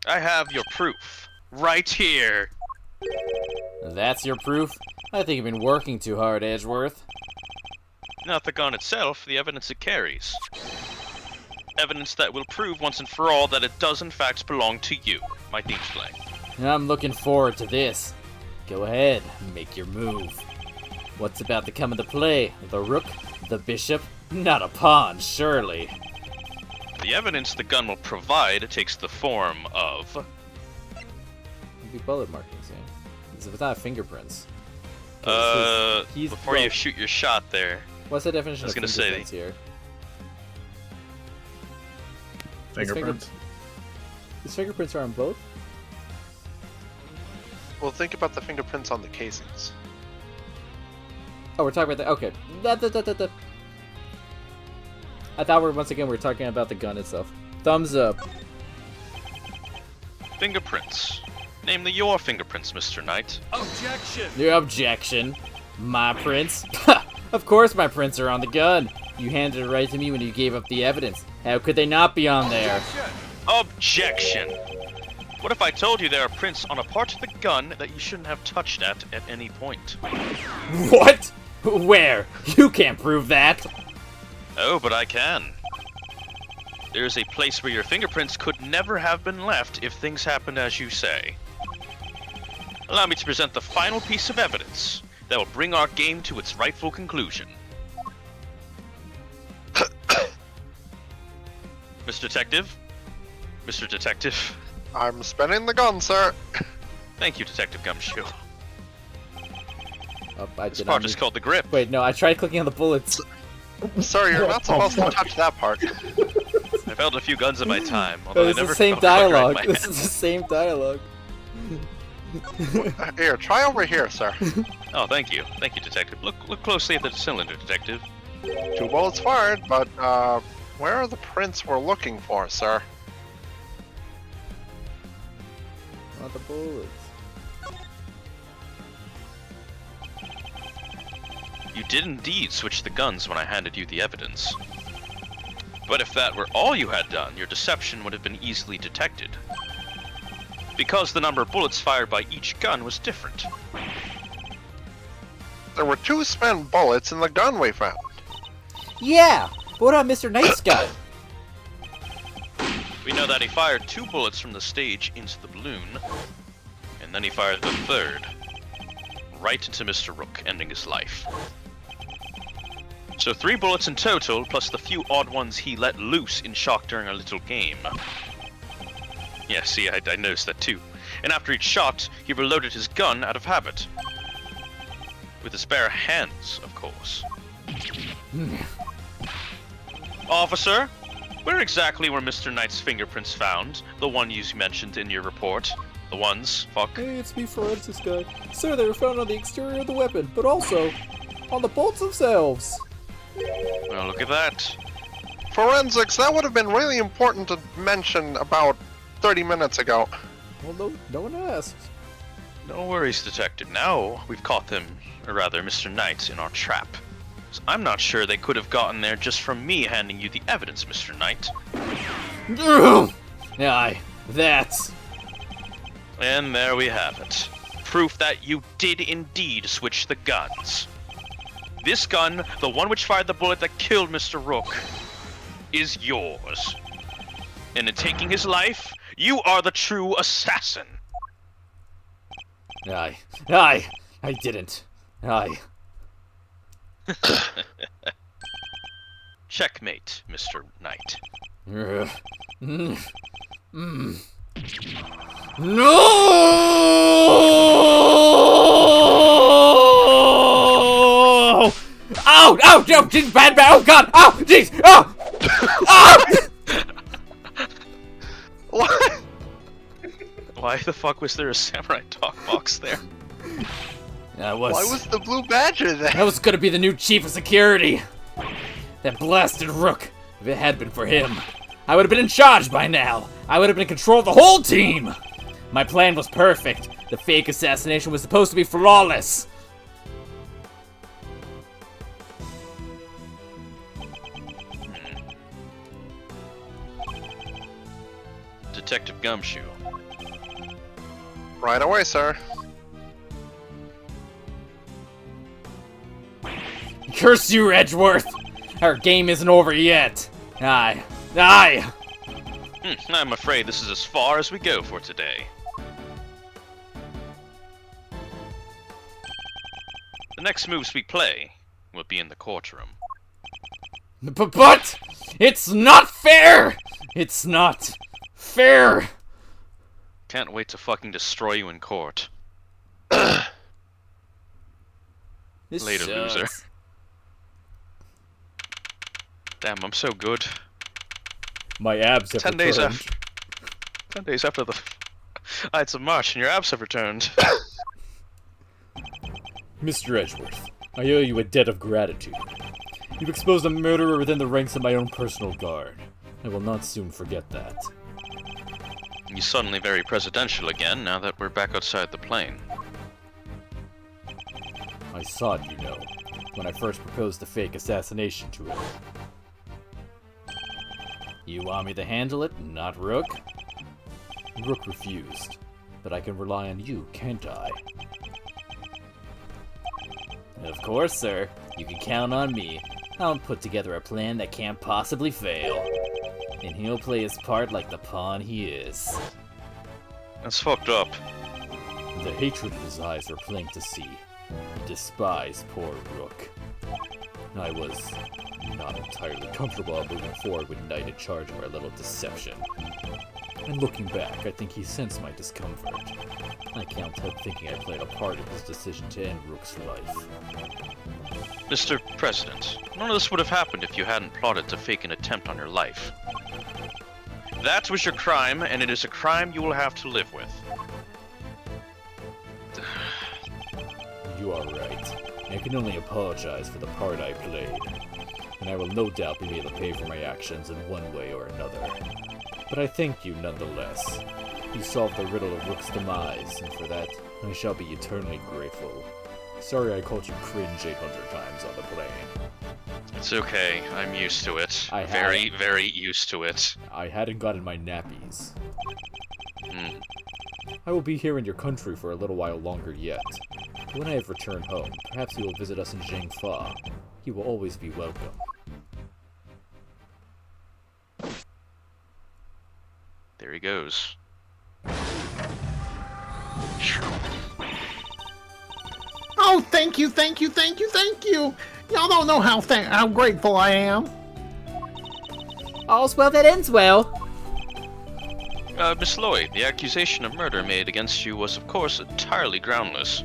I have your proof. Right here. That's your proof? I think you've been working too hard, Edgeworth. Not the gun itself, the evidence it carries. Evidence that will prove once and for all that it does in fact belong to you. My theme's playing. I'm looking forward to this. Go ahead, make your move. What's about to come into play? The rook? The bishop? Not a pawn, surely. The evidence the gun will provide takes the form of... It'd be bullet markings, yeah. It's not fingerprints. 'Cause he's before you shoot your shot there, what's the definition I was of gonna say- fingerprints here? Fingerprints. His fingerprints are on both? Well, think about the fingerprints on the casings. Oh, we're talking about that. Okay. I thought once again we were talking about the gun itself. Thumbs up. fingerprints. Namely your fingerprints, Mr. Knight. Objection! Your objection. My prints? Of course my prints are on the gun. You handed it right to me when you gave up the evidence. How could they not be on there? Objection! Objection! What if I told you there are prints on a part of the gun that you shouldn't have touched at any point? What? Where? You can't prove that. Oh, but I can. There's a place where your fingerprints could never have been left if things happened as you say. Allow me to present the final piece of evidence that will bring our game to its rightful conclusion. Mr. Detective? Mr. Detective? I'm spinning the gun, sir. Thank you, Detective Gumshoe. Oh, I This did part not is need- called the grip. Wait, no, I tried clicking on the bullets. Sir, you're not supposed to touch that part. I found a few guns in my time, although I It's never the same found a gun right in dialogue. my This hand. is the same dialogue. Here, try over here, sir. Oh, thank you. Thank you, Detective. Look closely at the cylinder, Detective. 2 bullets fired, but, where are the prints we're looking for, sir? Not the bullets. You did indeed switch the guns when I handed you the evidence. But if that were all you had done, your deception would have been easily detected. Because the number of bullets fired by each gun was different. There were 2 spent bullets in the gun we found. Yeah! What about Mr. Knight's gun? We know that he fired 2 bullets from the stage into the balloon, and then he fired the 3rd, right into Mr. Rook, ending his life. So 3 bullets in total, plus the few odd ones he let loose in shock during our little game. Yeah, see, I noticed that too. And after each shot, he reloaded his gun out of habit. With his bare hands, of course. Officer, where exactly were Mr. Knight's fingerprints found? The one you mentioned in your report. The ones, fuck. Hey, it's me, forensics guy. Sir, they were found on the exterior of the weapon, but also on the bolts themselves. Well, look at that. Forensics, that would have been really important to mention about 30 minutes ago. Well, no one asked. No worries, Detective. Now we've caught them, or rather, Mr. Knight, in our trap. So I'm not sure they could have gotten there just from me handing you the evidence, Mr. Knight. Aye, that's... And there we have it. Proof that you did indeed switch the guns. This gun, the one which fired the bullet that killed Mr. Rook, is yours. And in taking his life, you are the true assassin. Aye, I didn't. Aye. Checkmate, Mr. Knight. No! Ow! Ow! No! Jeez, bad! Oh God! Ow! Jeez! Oh! Oh! What? Why the fuck was there a samurai talk box there? That Why was the blue badger there? That was gonna be the new chief of security. That blasted Rook. If it had been for him, I would have been in charge by now. I would have been in control of the whole team. My plan was perfect. The fake assassination was supposed to be flawless. Detective Gumshoe. Right away, sir. Curse you, Edgeworth. Our game isn't over yet. Aye. Aye. I'm afraid this is as far as we go for today. The next moves we play will be in the courtroom. But it's not fair. It's not fair. Can't wait to fucking destroy you in court. This Later, sucks. loser. Damn, I'm so good. My abs have 10 days returned. after. 10 days after the Ides of March, and your abs have returned. Mr. Edgeworth, I owe you a debt of gratitude. You've exposed a murderer within the ranks of my own personal guard. I will not soon forget that. You're suddenly very presidential again, now that we're back outside the plane. I saw it, you know, when I first proposed the fake assassination to him. You want me to handle it, not Rook? Rook refused, but I can rely on you, can't I? Of course, sir. You can count on me. I'll put together a plan that can't possibly fail. And he'll play his part like the pawn he is. That's fucked up. The hatred in his eyes are plain to see. He despised poor Rook. I was not entirely comfortable moving forward with Knight in charge of our little deception. And looking back, I think he sensed my discomfort. I can't help thinking I played a part in his decision to end Rook's life. Mr. President, none of this would have happened if you hadn't plotted to fake an attempt on your life. That was your crime, and it is a crime you will have to live with. You are right. I can only apologize for the part I played, and I will no doubt be able to pay for my actions in one way or another. But I thank you nonetheless. You solved the riddle of Rook's demise, and for that, I shall be eternally grateful. Sorry I called you cringe 800 times on the plane. It's okay, I'm used to it. I have- Very, very used to it. I hadn't gotten my nappies. Hmm. I will be here in your country for a little while longer yet. When I have returned home, perhaps you will visit us in Zhengfa. You will always be welcome. There he goes. Oh, thank you, thank you, thank you, thank you! Y'all don't know how grateful I am. All's well that ends well. Miss Lloyd, the accusation of murder made against you was, of course, entirely groundless.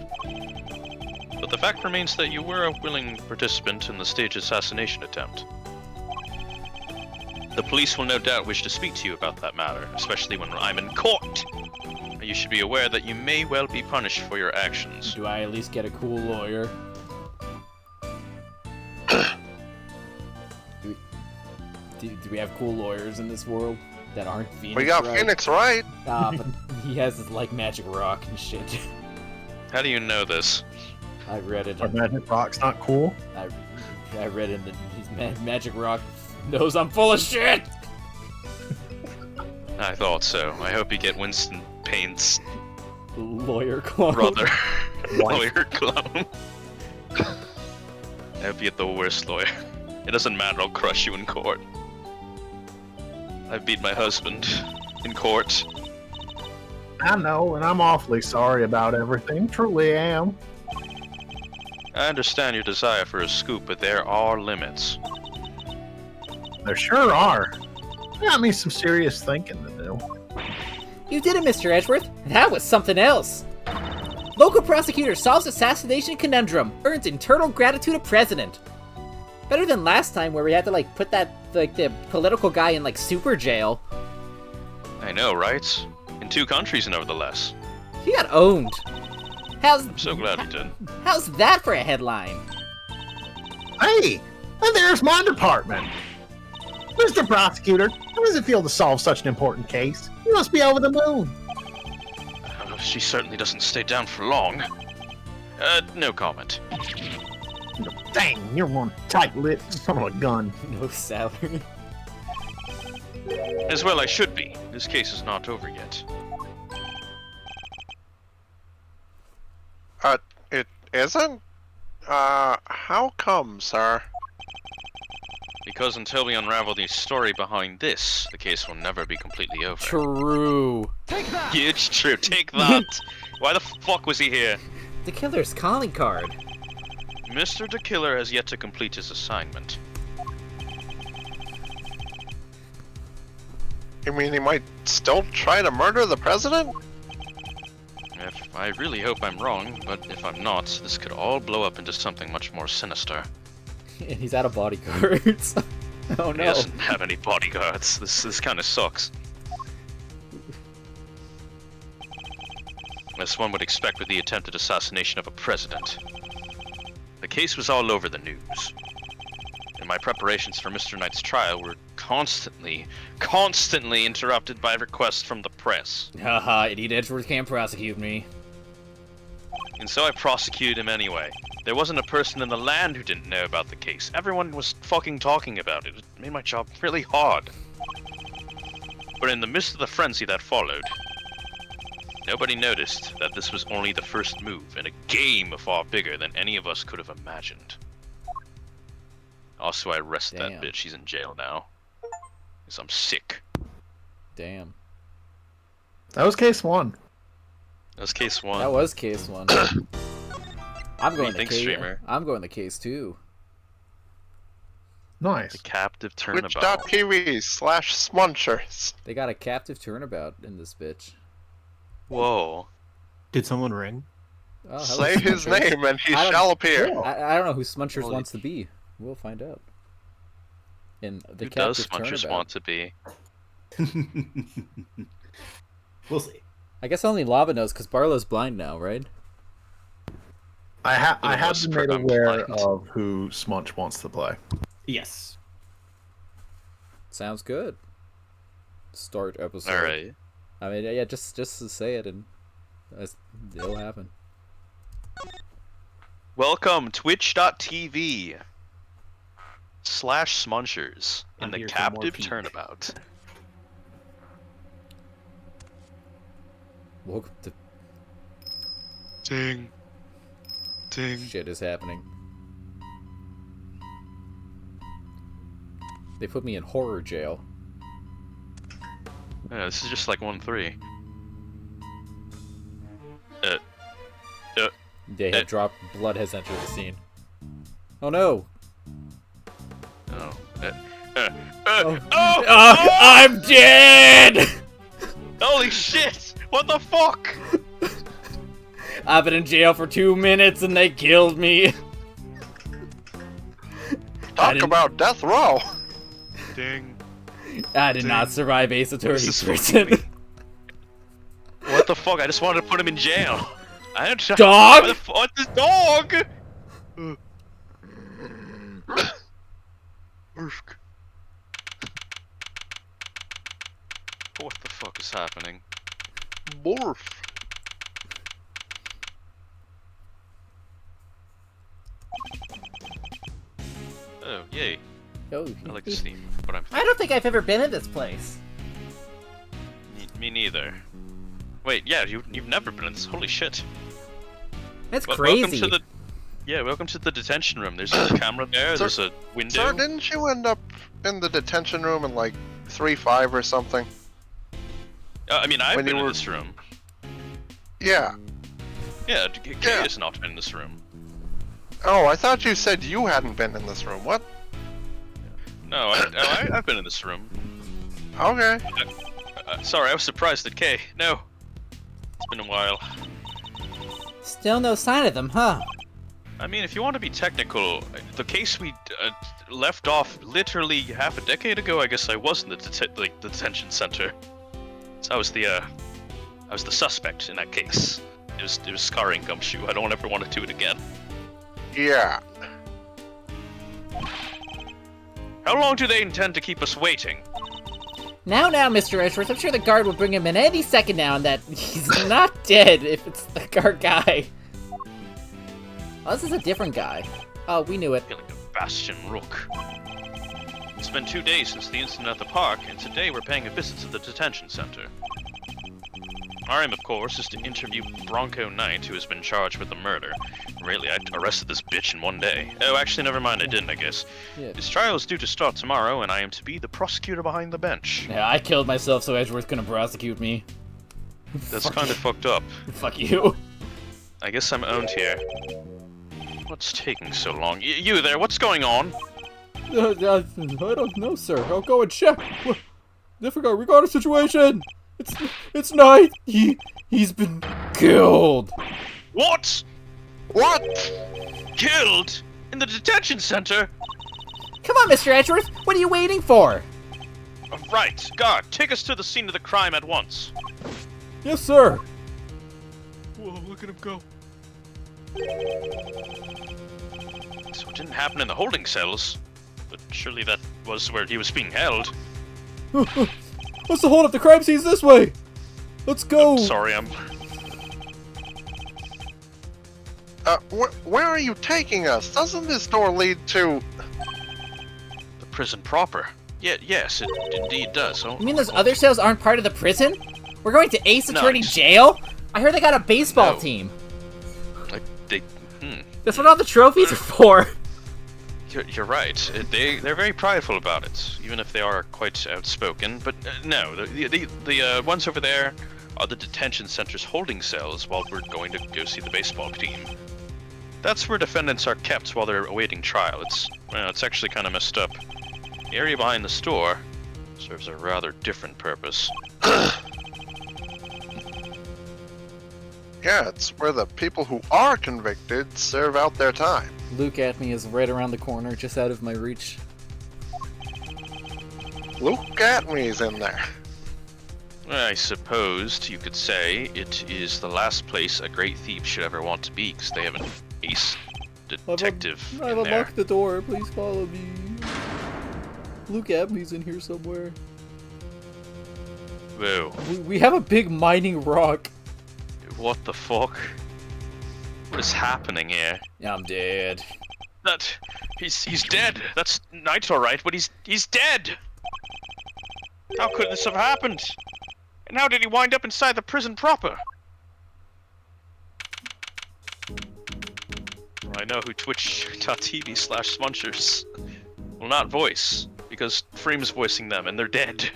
But the fact remains that you were a willing participant in the staged assassination attempt. The police will no doubt wish to speak to you about that matter, especially when I'm in court. You should be aware that you may well be punished for your actions. Do I at least get a cool lawyer? do we have cool lawyers in this world that aren't Phoenix? We got right? Phoenix Wright. But he has his, like, magic rock and shit. How do you know this? I read it. Our magic rock's not cool. I read in the his magic rock knows I'm full of shit. I thought so. I hope you get Winston Payne's Lawyer clone. brother. Lawyer clone. I hope you get the worst lawyer. It doesn't matter, I'll crush you in court. I beat my husband in court. I know, and I'm awfully sorry about everything. Truly am. I understand your desire for a scoop, but there are limits. There sure are. Got me some serious thinking to do. You did it, Mr. Edgeworth. That was something else. Local prosecutor solves assassination conundrum. Earns eternal gratitude of president. Better than last time where we had to, like, put that, like, the political guy in, like, super jail. I know, right? In 2 countries, nevertheless. He got owned. I'm so glad he did. How's that for a headline? Hey, and there's my department. Mr. Prosecutor, how does it feel to solve such an important case? You must be over the moon. She certainly doesn't stay down for long. No comment. Dang, you're one tight-lipped son of a gun. No salary. As well I should be. This case is not over yet. It isn't? How come, sir? Because until we unravel the story behind this, the case will never be completely over. True. Yeah, it's true. Take that. Why the fuck was he here? The killer's calling card. Mr. the Killer has yet to complete his assignment. You mean he might still try to murder the president? I really hope I'm wrong, but if I'm not, this could all blow up into something much more sinister. And he's out of bodyguards. Oh He no. doesn't have any bodyguards. This kind of sucks. As one would expect with the attempted assassination of a president. The case was all over the news. And my preparations for Mr. Knight's trial were constantly interrupted by requests from the press. Haha, Idiot Edgeworth can't prosecute me. And so I prosecuted him anyway. There wasn't a person in the land who didn't know about the case. Everyone was fucking talking about it. It made my job really hard. But in the midst of the frenzy that followed, nobody noticed that this was only the first move in a game far bigger than any of us could have imagined. Also, I arrested Damn. that bitch. She's in jail now. Because I'm sick. Damn. That was case 1. That was case 1. That was case 1. I'm do going you to think, case. streamer? I'm going to case 2. Nice. The captive turnabout. Twitch.tv/Smunchers. They got a captive turnabout in this bitch. Whoa. Did someone ring? Oh, hello, Say his Smunchers. name and he I don't- shall appear. I don't know who Smunchers Holy- wants to be. We'll find out. In the Who does captive Smunchers turnabout. want to be? We'll see. I guess only Lava knows because Barlow's blind now, right? I have most been made I'm aware blind. of who Smunch wants to play. Yes. Sounds good. Start episode. All right. I mean, yeah, just to say it and it'll happen. Welcome Twitch.tv/Smunchers in I'm the here for more captive peak. turnabout. Welcome to Ding. Ding. shit is happening. They put me in horror jail. Yeah, this is just like 1-3. They have dropped. Blood has entered the scene. Oh no! Oh. I'm dead! Holy shit! What the fuck? I've been in jail for 2 minutes and they killed me. Talk didn't- about death row. Ding. I did not survive Ace Attorney This is prison. What the fuck? I just wanted to put him in jail. I don't Dog? What the dog? What the fuck is happening? Morph. Oh, yay. Oh, I like this theme, but I don't think I've ever been in this place. me neither. Wait, yeah, you've never been in this. Holy shit. That's Welcome crazy. to the welcome to the detention room. There's a camera there. There's a window. Sir, didn't you end up in the detention room in like 3-5 or something? I mean, I've when been you in were- this room. Yeah. Yeah, Kay Yeah. has not been in this room. Oh, I thought you said you hadn't been in this room. What? No, I've been in this room. Okay. Sorry, I was surprised at Kay. No. It's been a while. Still no sign of them, huh? I mean, if you want to be technical, the case we left off literally half a decade ago, I guess I was in the detention center. So I was the suspect in that case. It was scarring Gumshoe. I don't ever want to do it again. Yeah. How long do they intend to keep us waiting? Now, Mr. Edgeworth, I'm sure the guard will bring him in any second now and that he's not dead if it's the guard guy. Oh, this is a different guy. Oh, we knew it. I feel like a Bastion Rook. It's been 2 days since the incident at the park, and today we're paying a visit to the detention center. Our aim, of course, is to interview Bronco Knight, who has been charged with the murder. Really, I arrested this bitch in 1 day. Oh, actually, never mind, I didn't, I guess. Yeah. His trial is due to start tomorrow, and I am to be the prosecutor behind the bench. Yeah, I killed myself so Edgeworth couldn't prosecute me. That's kind of fucked up. Fuck you. I guess I'm owned here. What's taking so long? You there, what's going on? I don't know, sir. I'll go and check. I forgot. We got a situation. It's Knight. He's been killed. What? What? Killed? In the detention center? Come on, Mr. Edgeworth, what are you waiting for? Right, guard, take us to the scene of the crime at once. Yes, sir. Whoa, look at him go. So it didn't happen in the holding cells, but surely that was where he was being held. Let's hold up the crime scene's this way. Let's go. Sorry, Where are you taking us? Doesn't this door lead to... the prison proper. Yes, it indeed does. Oh, You mean those other cells aren't part of the prison? We're going to Ace No, Attorney just- jail? I heard they got a baseball No. team. like, they... That's what all the trophies are for. You're right. They're very prideful about it, even if they are quite outspoken. But no, the ones over there are the detention center's holding cells while we're going to go see the baseball team. That's where defendants are kept while they're awaiting trial. It's actually kind of messed up. The area behind the store serves a rather different purpose. Yeah, it's where the people who are convicted serve out their time. Luke at me is right around the corner, just out of my reach. Luke Atmey's in there. I suppose you could say it is the last place a great thief should ever want to be, because they have an ace detective I've in there. unlocked the door, please follow me. Luke Abney's in here somewhere. Whoa. We have a big mining rock. What the fuck? What is happening here? I'm dead. He's dead. That's Knight, alright, but he's dead. How could this have happened? And how did he wind up inside the prison proper? Well, I know who twitch.tv/Munchers will not voice, because Freems voicing them, and they're dead.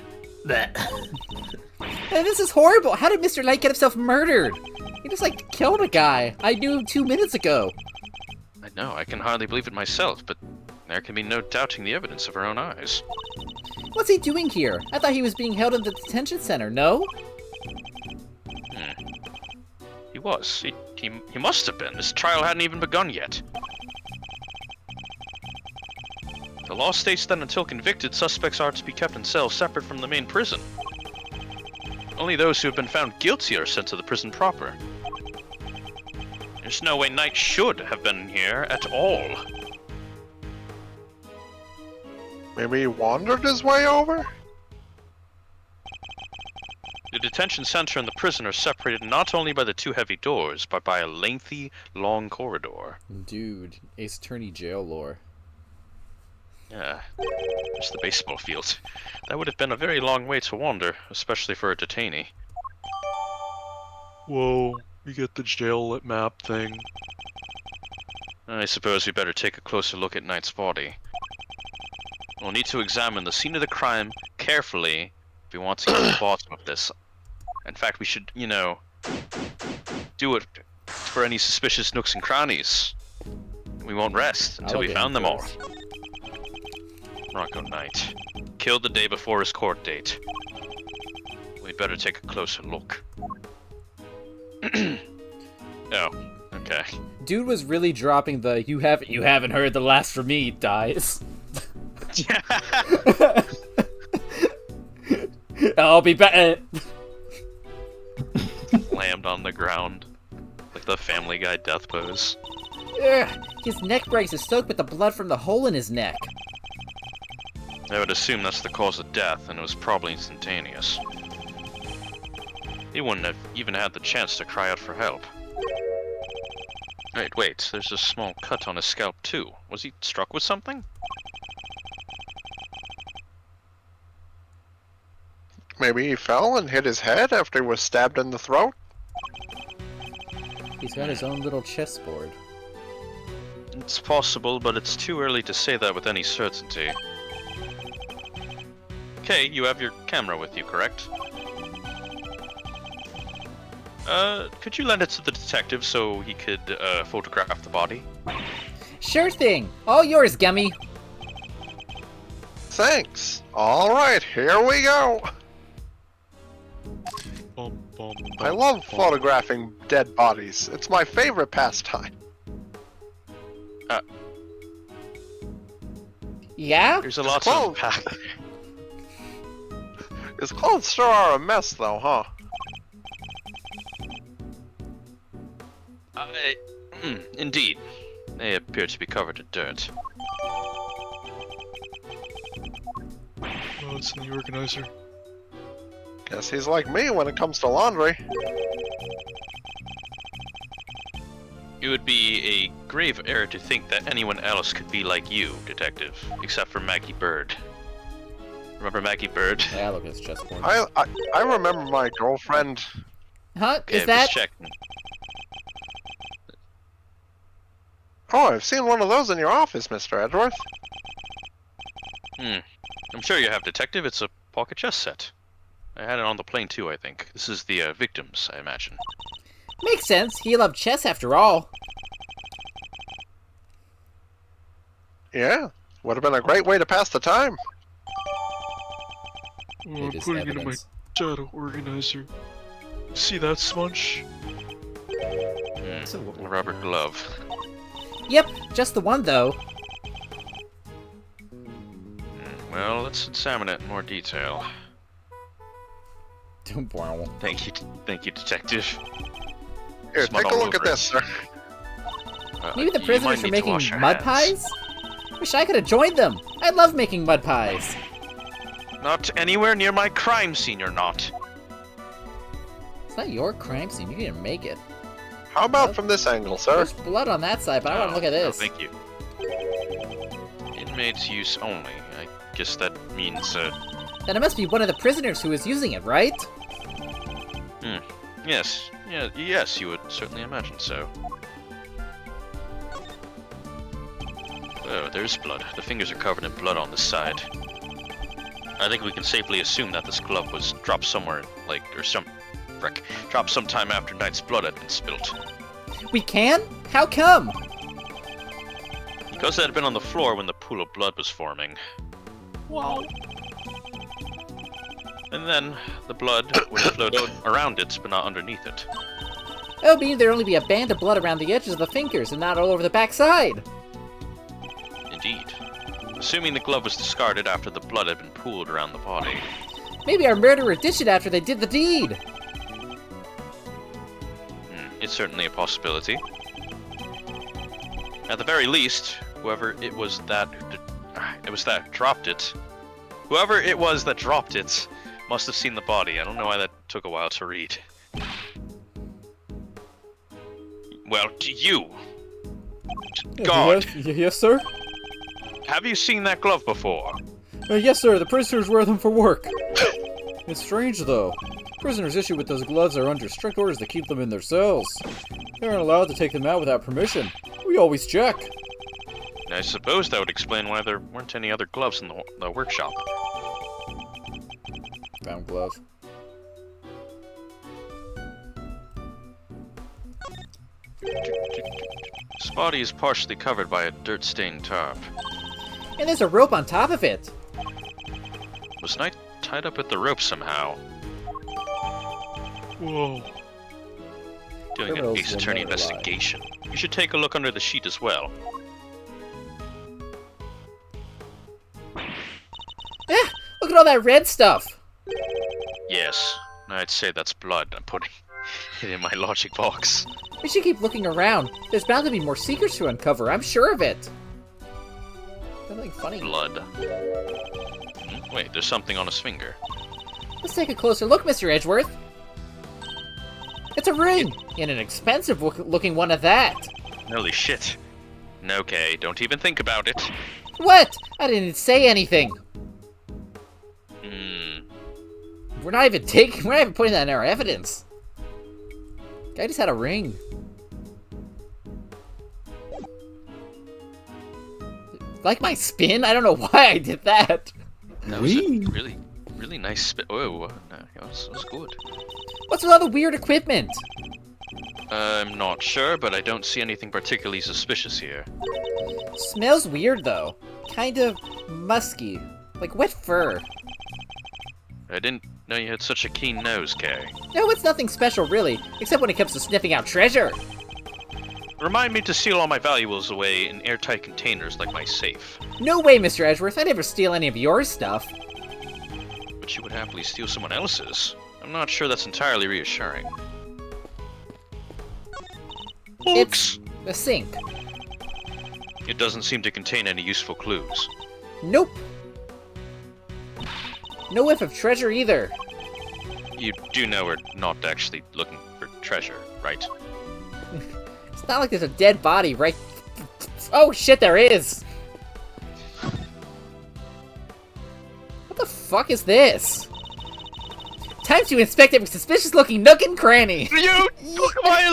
Hey, this is horrible. How did Mr. Light get himself murdered? He just, killed a guy I knew 2 minutes ago. I know, I can hardly believe it myself, but there can be no doubting the evidence of our own eyes. What's he doing here? I thought he was being held in the detention center, no? He was. He must have been. This trial hadn't even begun yet. The law states that until convicted, suspects are to be kept in cells separate from the main prison. Only those who have been found guilty are sent to the prison proper. There's no way Knight should have been here at all. Maybe he wandered his way over? The detention center and the prison are separated not only by the two heavy doors, but by a lengthy, long corridor. Dude, Ace Attorney jail lore. Yeah, just the baseball field. That would have been a very long way to wander, especially for a detainee. Whoa, we get the jail map thing. I suppose we better take a closer look at Knight's body. We'll need to examine the scene of the crime carefully if we want to get to the bottom of this. In fact, we should, do it for any suspicious nooks and crannies. We won't rest until we found them all. Bronco Knight. Killed the day before his court date. We'd better take a closer look. Oh, okay. Dude was really dropping the you haven't heard the last from me dies. I'll be back. Slammed on the ground. Like the Family Guy death pose. His neck brace is soaked with the blood from the hole in his neck. I would assume that's the cause of death, and it was probably instantaneous. He wouldn't have even had the chance to cry out for help. Wait, there's a small cut on his scalp too. Was he struck with something? Maybe he fell and hit his head after he was stabbed in the throat? He's got his own little chessboard. It's possible, but it's too early to say that with any certainty. Okay, you have your camera with you, correct? Could you lend it to the detective so he could, photograph the body? Sure thing. All yours, Gummy. Thanks. Alright, here we go. I love photographing dead bodies. It's my favorite pastime. Yeah? There's a lot to unpack. His clothes sure are a mess, though, huh? Indeed. They appear to be covered in dirt. Oh, it's in the organizer. Guess he's like me when it comes to laundry. It would be a grave error to think that anyone else could be like you, Detective, except for Maggie Bird. Remember Maggie Bird? Yeah, look at his chessboard. I remember my girlfriend. Huh? Okay, Is that... just checking. Oh, I've seen one of those in your office, Mr. Edgeworth. I'm sure you have, Detective. It's a pocket chess set. I had it on the plane too, I think. This is the victims, I imagine. Makes sense. He loved chess after all. Yeah, would have been a great way to pass the time. Oh, It is evidence. data organizer. See that smudge? So, A rubber glove. Yep, just the one though. Well, let's examine it in more detail. wow. Thank you, detective. Here, Smut take a all look at over this, it. sir. Maybe the You prisoners might were need to making wash your mud hands. pies? Wish I could have joined them. I love making mud pies. Not anywhere near my crime scene, you're not. It's not your crime scene. You didn't make it. How about from this angle, sir? There's blood on that side, but I want to look at No, this. thank you. Inmates use only. I guess that means, Then it must be one of the prisoners who is using it, right? yes. Yes, you would certainly imagine so. Oh, there's blood. The fingers are covered in blood on the side. I think we can safely assume that this glove was dropped somewhere, dropped sometime after Knight's blood had been spilt. We can? How come? Because it had been on the floor when the pool of blood was forming. Wow. And then, the blood would float around it, but not underneath it. That would mean there'd only be a band of blood around the edges of the fingers and not all over the backside. Indeed. Assuming the glove was discarded after the blood had been pooled around the body. Maybe our murderer ditched it after they did the deed. It's certainly a possibility. At the very least, whoever it was that dropped it must have seen the body. I don't know why that took a while to read. Well, you! God! Yes, sir? Have you seen that glove before? Yes, sir. The prisoners wear them for work. It's strange, though. Prisoners issued with those gloves are under strict orders to keep them in their cells. They aren't allowed to take them out without permission. We always check. I suppose that would explain why there weren't any other gloves in the workshop. Found glove. This body is partially covered by a dirt-stained tarp. And there's a rope on top of it. Was Knight tied up with the rope somehow? Whoa. Doing an Criminals Ace will Attorney never lie. investigation. You should take a look under the sheet as well. Look at all that red stuff. Yes, I'd say that's blood. I'm putting it in my logic box. We should keep looking around. There's bound to be more secrets to uncover. I'm sure of it. Something funny. Blood. Wait, there's something on his finger. Let's take a closer look, Mr. Edgeworth. It's a ring, and an expensive looking one at that. Holy shit. Okay, don't even think about it. What? I didn't say anything. We're not even putting that in our evidence. Guy just had a ring. Like my spin? I don't know why I did that. That was a really nice spin. Oh, no, that was good. What's with all the weird equipment? I'm not sure, but I don't see anything particularly suspicious here. Smells weird though. Kind of musky. Like wet fur. I didn't know you had such a keen nose, Kay. No, it's nothing special really, except when it comes to sniffing out treasure. Remind me to seal all my valuables away in airtight containers like my safe. No way, Mr. Edgeworth. I never steal any of your stuff. But you would happily steal someone else's. I'm not sure that's entirely reassuring. It's a sink. It doesn't seem to contain any useful clues. Nope. No whiff of treasure either. You do know we're not actually looking for treasure, right? It's not like there's a dead body right... Oh shit, there is! What the fuck is this? Time to inspect every suspicious looking nook and cranny! You took my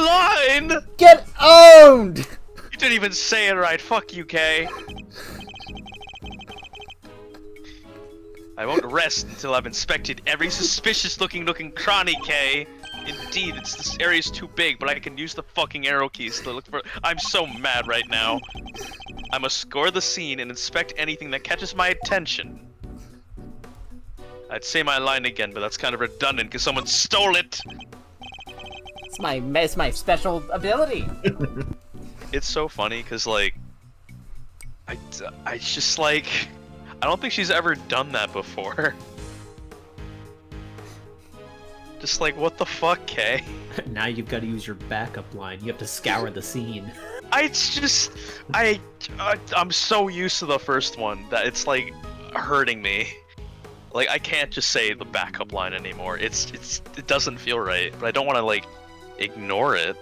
line! Get owned! You didn't even say it right. Fuck you, Kay. I won't rest until I've inspected every suspicious looking nook and cranny, Kay. Indeed, this area's too big, but I can use the fucking arrow keys to look for. I'm so mad right now. I must score the scene and inspect anything that catches my attention. I'd say my line again, but that's kind of redundant because someone stole it. It's my special ability. It's so funny because like, I just like, I don't think she's ever done that before. Just like, what the fuck, Kay? Now you've got to use your backup line. You have to scour the scene. I'm so used to the first one that it's like hurting me. Like I can't just say the backup line anymore. It doesn't feel right, but I don't want to like ignore it.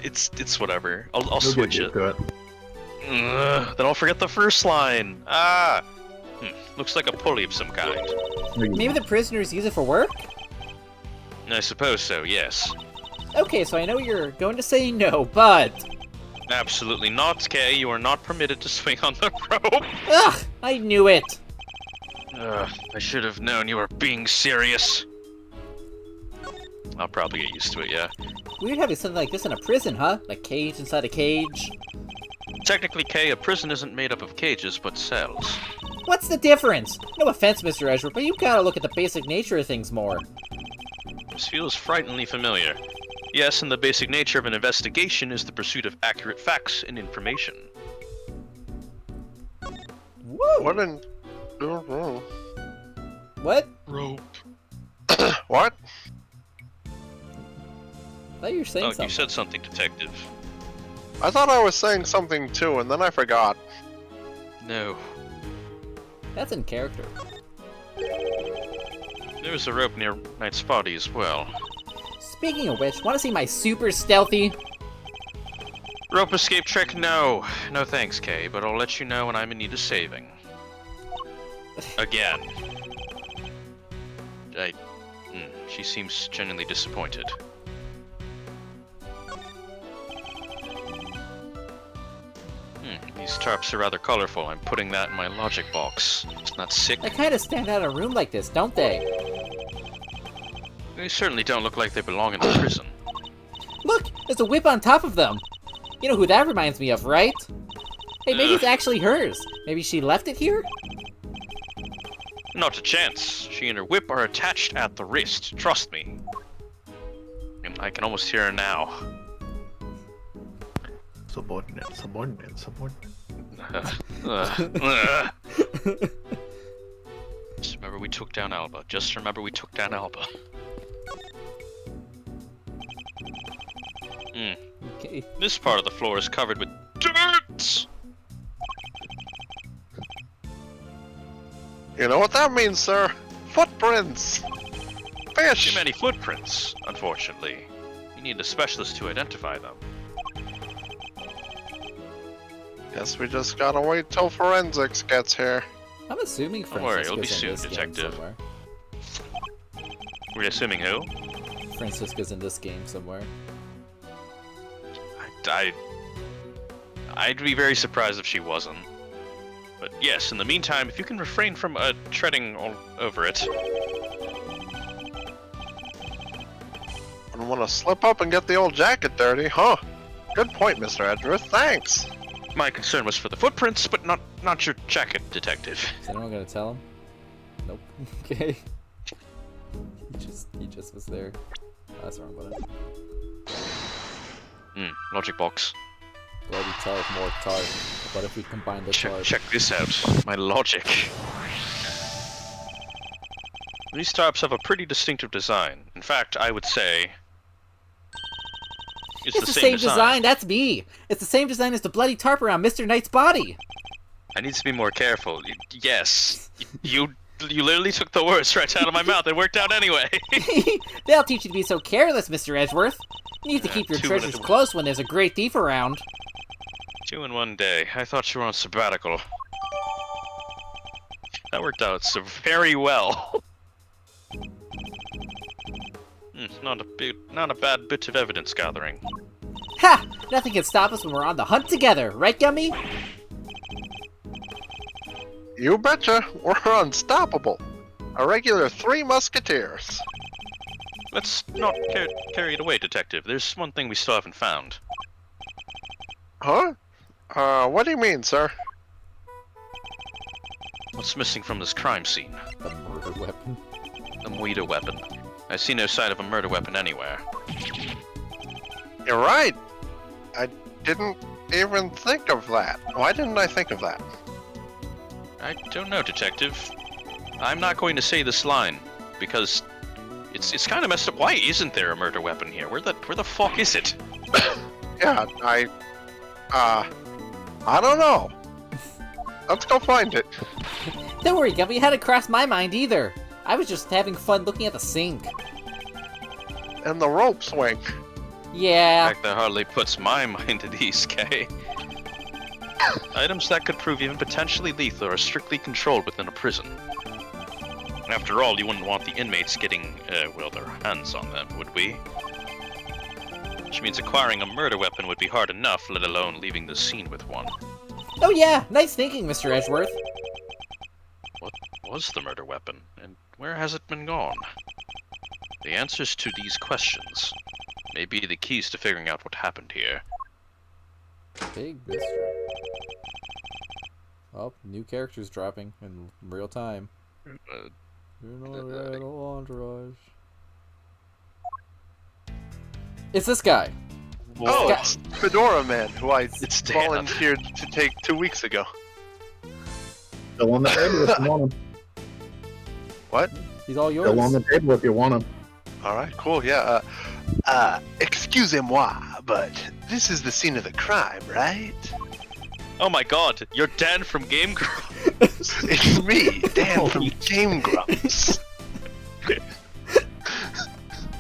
It's whatever. I'll switch it. Then I'll forget the first line. Looks like a pulley of some kind. Maybe the prisoners use it for work? I suppose so, yes. Okay, so I know you're going to say no, but... Absolutely not, Kay. You are not permitted to swing on the rope. Ugh! I knew it! I should have known you were being serious. I'll probably get used to it, yeah. Weird having something like this in a prison, huh? Like cage inside a cage. Technically, Kay, a prison isn't made up of cages, but cells. What's the difference? No offense, Mr. Edgeworth, but you gotta look at the basic nature of things more. This feels frighteningly familiar. Yes, and the basic nature of an investigation is the pursuit of accurate facts and information. Woo! What in... Oh, What? Rope. what? I thought you were saying Oh, something. you said something, detective. I thought I was saying something too, and then I forgot. No. That's in character. There was a rope near Knight's body as well. Speaking of which, wanna see my super stealthy? Rope escape trick? No. No thanks, Kay, but I'll let you know when I'm in need of saving. Again. She seems genuinely disappointed. These tarps are rather colorful. I'm putting that in my logic box. It's not sick. They kinda stand out in a room like this, don't they? They certainly don't look like they belong in a prison. Look! There's a whip on top of them! You know who that reminds me of, right? Hey, maybe it's actually hers. Maybe she left it here? Not a chance. She and her whip are attached at the wrist. Trust me. And I can almost hear her now. Subordinate, subordinate, subordinate. Just remember we took down Alba. Just remember we took down Alba. Okay. This part of the floor is covered with dirt! You know what that means, sir? Footprints! Fish! Too many footprints, unfortunately. You need a specialist to identify them. Guess we just gotta wait till forensics gets here. I'm assuming Don't worry, it'll be Francisco's in soon, this game detective. somewhere. We're assuming who? Francisco's in this game somewhere. I'd be very surprised if she wasn't. But yes, in the meantime, if you can refrain from treading all over it. I don't want to slip up and get the old jacket dirty, huh? Good point, Mr. Edgeworth. Thanks. My concern was for the footprints, but not your jacket, detective. Is anyone gonna tell him? Nope. Okay. He just was there. Oh, that's the wrong button. Logic box. Bloody tart, more tart. What if we combine the tart? Check this out. My logic. These tarps have a pretty distinctive design. In fact, I would say it's the same design. That's me. It's the same design as the bloody tarp around Mr. Knight's body. I need to be more careful. Yes, you literally took the words right out of my mouth. It worked out anyway. They'll teach you to be so careless, Mr. Edgeworth. You need to keep your 2 treasures minutes. close when there's a great thief around. 2 in 1 day. I thought you were on sabbatical. That worked out so very well. Not a bad bit of evidence gathering. Ha! Nothing can stop us when we're on the hunt together, right, Gummy? You betcha. We're unstoppable. A regular 3 musketeers. let's not carry it away, Detective. There's one thing we still haven't found. Huh? What do you mean, sir? What's missing from this crime scene? The murder weapon. The murder weapon. I see no sign of a murder weapon anywhere. You're right. I didn't even think of that. Why didn't I think of that? I don't know, Detective. I'm not going to say this line because it's kind of messed up. Why isn't there a murder weapon here? Where the fuck is it? Yeah, I don't know. Let's go find it. Don't worry, Gubby, it hadn't crossed my mind either. I was just having fun looking at the sink. And the rope swing. Yeah. In fact, that hardly puts my mind at ease, Kay. Items that could prove even potentially lethal are strictly controlled within a prison. After all, you wouldn't want the inmates getting, well, their hands on them, would we? Which means acquiring a murder weapon would be hard enough, let alone leaving the scene with one. Oh yeah, nice thinking, Mr. Edgeworth. What was the murder weapon, and where has it been gone? The answers to these questions may be the keys to figuring out what happened here. Big mystery. Oh, new characters dropping in real time. Entourage. It's this guy. Oh, Whoa. it's Fedora Man, who I It's Dan. volunteered to take 2 weeks ago. Still on the table if you want him. What? He's all yours. Still on the table if you want him. All right, cool. Yeah. Excusez-moi, but this is the scene of the crime, right? Oh my god, you're Dan from Game Grumps. It's me, Dan from Game Grumps.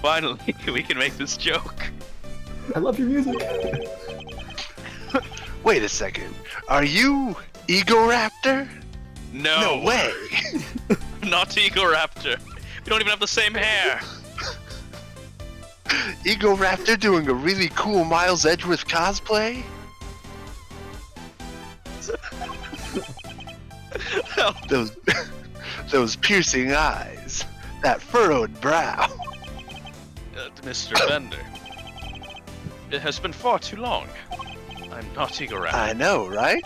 Finally, we can make this joke. I love your music. Wait a second. Are you Egoraptor? No, No way. I'm not Egoraptor. We don't even have the same hair. Egoraptor doing a really cool Miles Edgeworth cosplay? Those piercing eyes, that furrowed brow. Mr. Bender. It has been far too long. I'm not Egoraptor. I know, right?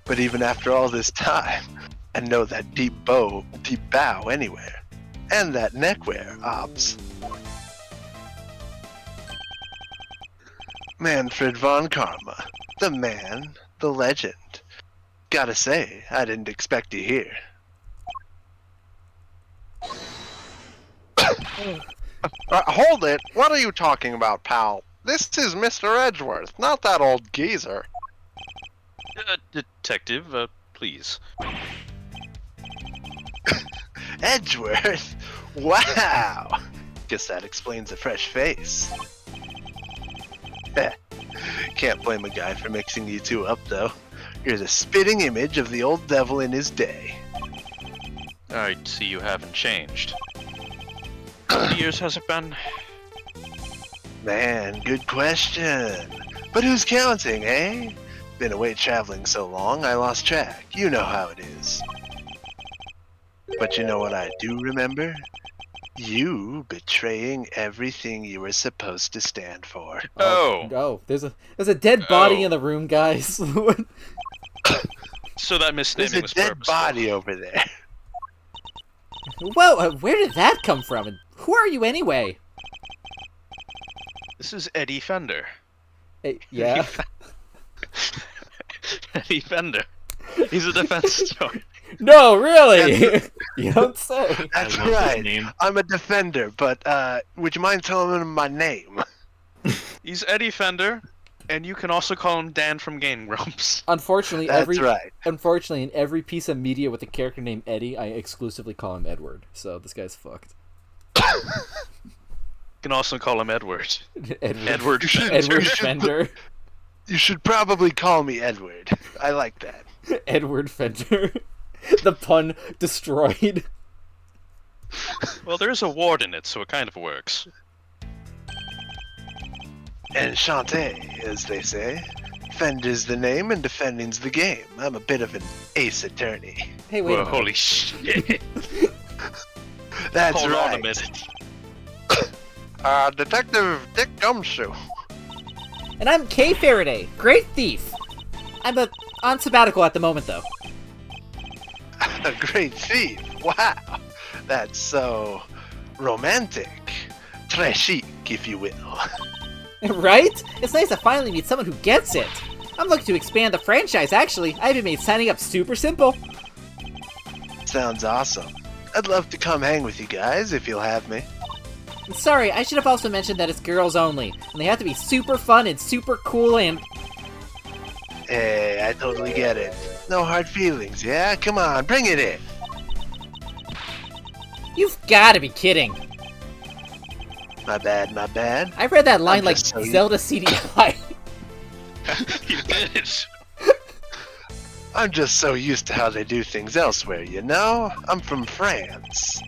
But even after all this time, I know that deep bow anywhere. And that neckwear, Ops. Manfred von Karma. The man, the legend. Gotta say, I didn't expect you here. Hold it! What are you talking about, pal? This is Mr. Edgeworth, not that old geezer. Detective, please. Edgeworth? Wow! Guess that explains the fresh face. Can't blame a guy for mixing you two up, though. You're the spitting image of the old devil in his day. I see you haven't changed. How many years has it been? Man, good question. But who's counting, eh? Been away traveling so long, I lost track. You know how it is. But you know what I do remember? You betraying everything you were supposed to stand for. Oh, there's a dead body Oh. in the room, guys. So that There's misnaming a was dead purposeful. body over there. Whoa, where did that come from? And who are you anyway? This is Eddie Fender. Hey, yeah. Eddie Fender. He's a defense attorney. No, really. You don't say. That's I love this right. name. I'm a defender, but would you mind telling him my name? He's Eddie Fender, and you can also call him Dan from Game Grumps. Unfortunately, That's right. Unfortunately, in every piece of media with a character named Eddie, I exclusively call him Edward. So this guy's fucked. You can also call him Edward. Edward. Edward You should- Fender. Edward You should Fender. You should probably call me Edward. I like that. Edward Fender. The pun destroyed. Well, there is a ward in it, so it kind of works. Enchanté, as they say. Fender's the name and defending's the game. I'm a bit of an ace attorney. Hey, wait a Whoa, minute. holy shit. That's Hold right. on a minute. Detective Dick Gumshoe. And I'm Kay Faraday, great thief. I'm on sabbatical at the moment, though. A great thief. Wow. That's so romantic. Très chic, if you will. Right? It's nice to finally meet someone who gets it. I'm looking to expand the franchise, actually. I even made signing up super simple. Sounds awesome. I'd love to come hang with you guys if you'll have me. Sorry, I should have also mentioned that it's girls only, and they have to be super fun and super cool and... Hey, I totally get it. No hard feelings, yeah? Come on, bring it in. You've gotta be kidding. My bad, my bad. I read that line I'm like just so Zelda CDI. You did. I'm just so used to how they do things elsewhere, you know? I'm from France.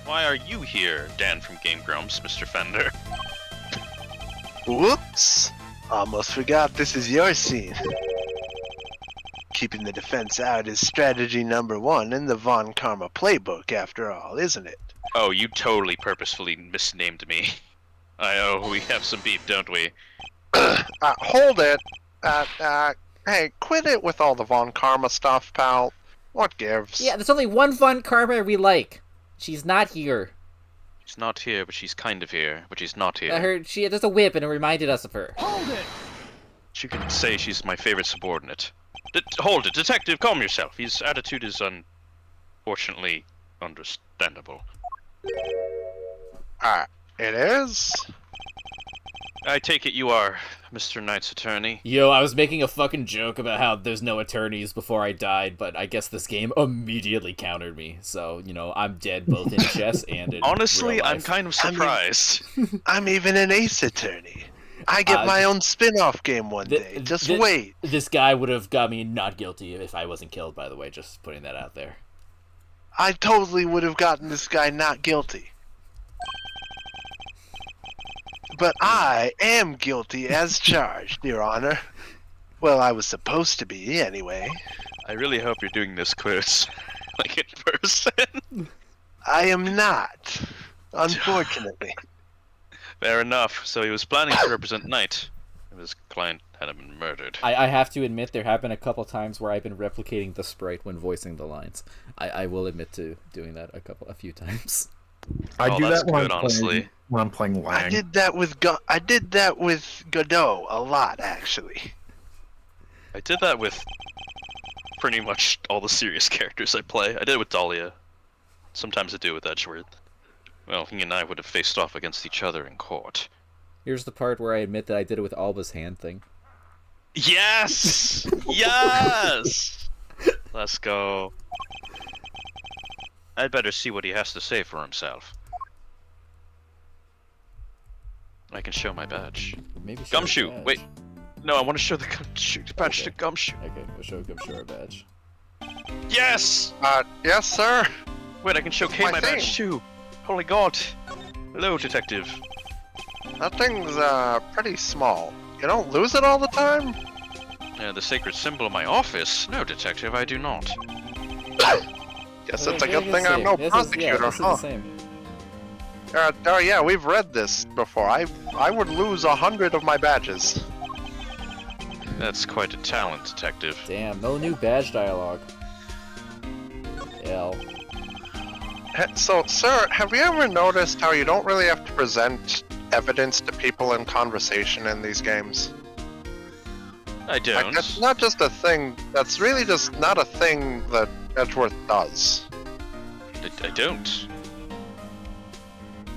Why are you here, Dan from Game Grumps, Mr. Fender? Whoops! Almost forgot this is your scene. Keeping the defense out is strategy number 1 in the Von Karma playbook, after all, isn't it? Oh, you totally purposefully misnamed me. We have some beef, don't we? Hold it! Hey, quit it with all the Von Karma stuff, pal. What gives? Yeah, there's only one Von Karma we like. She's not here. She's not here, but she's kind of here, but she's not here. I heard she does a whip and it reminded us of her. Hold it! You could say she's my favorite subordinate. Hold it, detective, calm yourself. His attitude is unfortunately understandable. It is? I take it you are Mr. Knight's attorney. Yo, I was making a fucking joke about how there's no attorneys before I died, but I guess this game immediately countered me. So, I'm dead both in chess and in Honestly, real life. I'm kind of surprised. I'm even an ace attorney. I get my own spin-off game one day. Just wait. This guy would have got me not guilty if I wasn't killed, by the way, just putting that out there. I totally would have gotten this guy not guilty. But I am guilty as charged, Your Honor. Well, I was supposed to be, anyway. I really hope you're doing this quiz, like in person. I am not, unfortunately. Fair enough. So he was planning to represent Knight. If his client had been murdered. I have to admit, there have been a couple times where I've been replicating the sprite when voicing the lines. I will admit to doing that a few times. I do that's that when good, honestly. I'm playing Lang. I did that with Godot a lot, actually. I did that with pretty much all the serious characters I play. I did it with Dahlia. Sometimes I do it with Edgeworth. Well, he and I would have faced off against each other in court. Here's the part where I admit that I did it with Alba's hand thing. Yes! Yes! Let's go. I'd better see what he has to say for himself. I can show my badge. Maybe show Gumshoe! a badge. Wait. No, I want to show the badge to Gumshoe. Okay, we'll show Gumshoe our badge. Yes! Yes, sir. Wait, I can show Kay my my thing. badge too. Holy God. Hello, detective. That thing's pretty small. You don't lose it all the time? The sacred symbol of my office? No, detective, I do not. Guess it's a good thing I'm no prosecutor, this is huh? the same. Oh yeah, we've read this before. I would lose 100 of my badges. That's quite a talent, detective. Damn, no new badge dialogue. L. So, sir, have you ever noticed how you don't really have to present evidence to people in conversation in these games? I don't. Like, that's not just a thing. That's really just not a thing that Edgeworth does. I don't.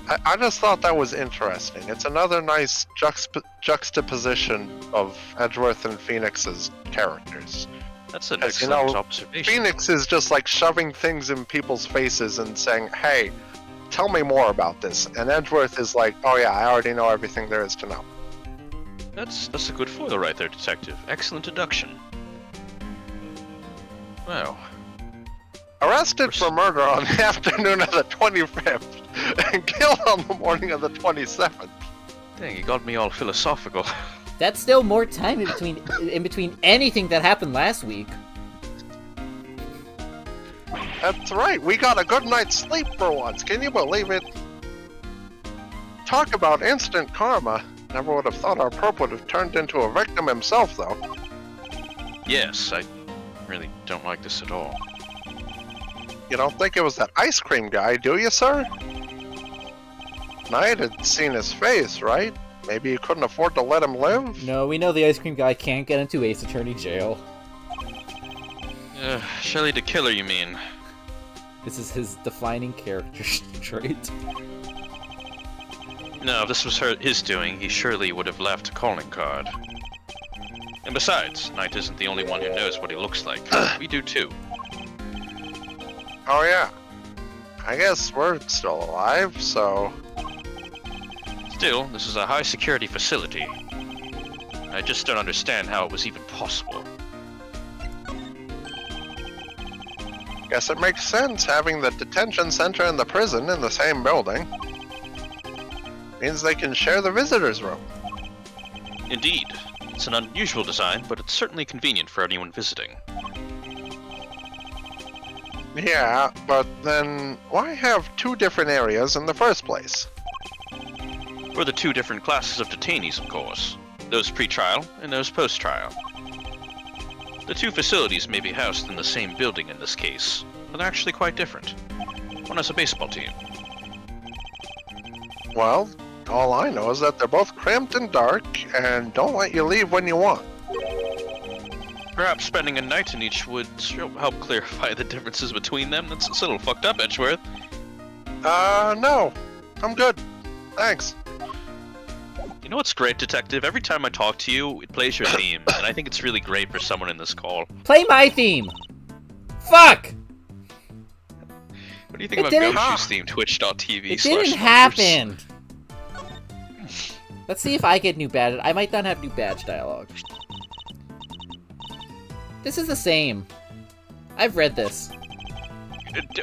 I just thought that was interesting. It's another nice juxtaposition of Edgeworth and Phoenix's characters. That's an As you excellent know, observation. Phoenix is just like shoving things in people's faces and saying, hey, tell me more about this. And Edgeworth is like, oh yeah, I already know everything there is to know. That's a good foil right there, detective. Excellent deduction. Well, Arrested for murder on the afternoon of the 25th and killed on the morning of the 27th. dang, you got me all philosophical. That's still more time in between anything that happened last week. That's right, we got a good night's sleep for once. Can you believe it? Talk about instant karma. Never would have thought our perp would have turned into a victim himself, though. Yes, I really don't like this at all. You don't think it was that ice cream guy, do you, sir? Knight had seen his face, right? Maybe you couldn't afford to let him live? No, we know the ice cream guy can't get into Ace Attorney jail. Shelly the Killer, you mean? This is his defining character trait. No, if this was his doing, he surely would have left a calling card. And besides, Knight isn't the only one who knows what he looks like. We do too. Oh yeah. I guess we're still alive, so... Still, this is a high-security facility. I just don't understand how it was even possible. Guess it makes sense having the detention center and the prison in the same building. Means they can share the visitors' room. Indeed. It's an unusual design, but it's certainly convenient for anyone visiting. Yeah, but then why have two different areas in the first place? For the two different classes of detainees, of course. Those pre-trial and those post-trial. The two facilities may be housed in the same building in this case, but they're actually quite different. One has a baseball team. Well, all I know is that they're both cramped and dark, and don't let you leave when you want. Perhaps spending a night in each would help clarify the differences between them. That's a little fucked up, Edgeworth. No. I'm good. Thanks. You know what's great, Detective? Every time I talk to you, it plays your theme, and I think it's really great for someone in this call. Play my theme! Fuck! What do you think It about didn't- Goshu's theme? Twitch.tv It slash didn't happen! Let's see if I get new badge. I might not have new badge dialogue. This is the same. I've read this.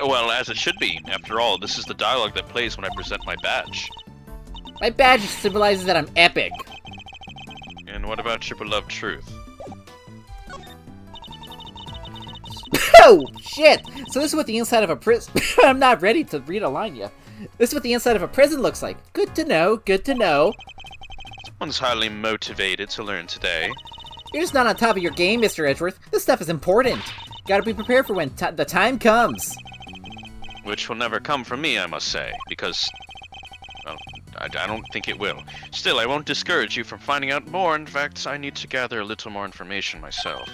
Well, as it should be. After all, this is the dialogue that plays when I present my badge. My badge symbolizes that I'm epic. And what about your beloved truth? Oh, shit! So this is what the inside of a prison... I'm not ready to read a line yet. This is what the inside of a prison looks like. Good to know, good to know. Someone's highly motivated to learn today. You're just not on top of your game, Mr. Edgeworth. This stuff is important. Gotta be prepared for when the time comes. Which will never come from me, I must say, because... well, I don't think it will. Still, I won't discourage you from finding out more. In fact, I need to gather a little more information myself.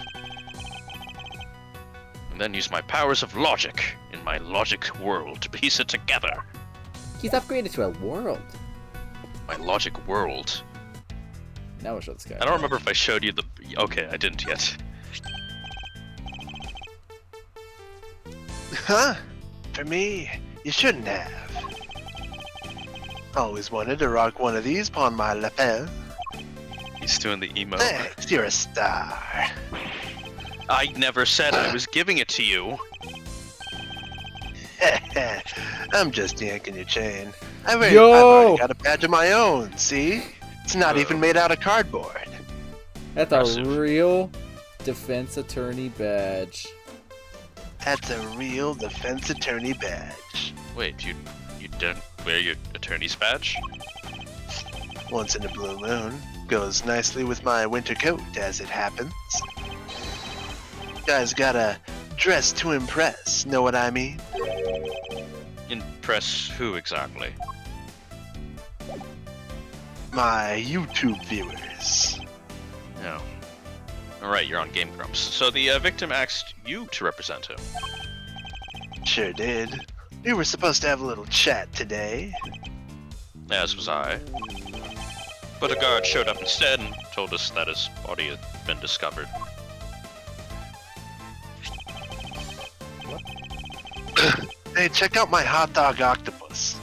And then use my powers of logic in my logic world to piece it together. He's upgraded to a world. My logic world. Now we'll show this guy. I don't remember if I showed you the... Okay, I didn't yet. Huh? For me, you shouldn't have. Always wanted to rock one of these upon my lapel. He's doing the emo. Thanks, you're a star. I never said I was giving it to you. I'm just yanking your chain. I've Yo! already got a badge of my own, see? It's not even made out of cardboard. That's a Impressive. real defense attorney badge. That's a real defense attorney badge. Wait, you don't wear your attorney's badge? Once in a blue moon. Goes nicely with my winter coat, as it happens. Guys gotta dress to impress, know what I mean? Impress who exactly? My YouTube viewers. No. Alright, you're on Game Grumps. So the victim asked you to represent him. Sure did. We were supposed to have a little chat today. As was I. But a guard showed up instead and told us that his body had been discovered. Hey, check out my hot dog octopus.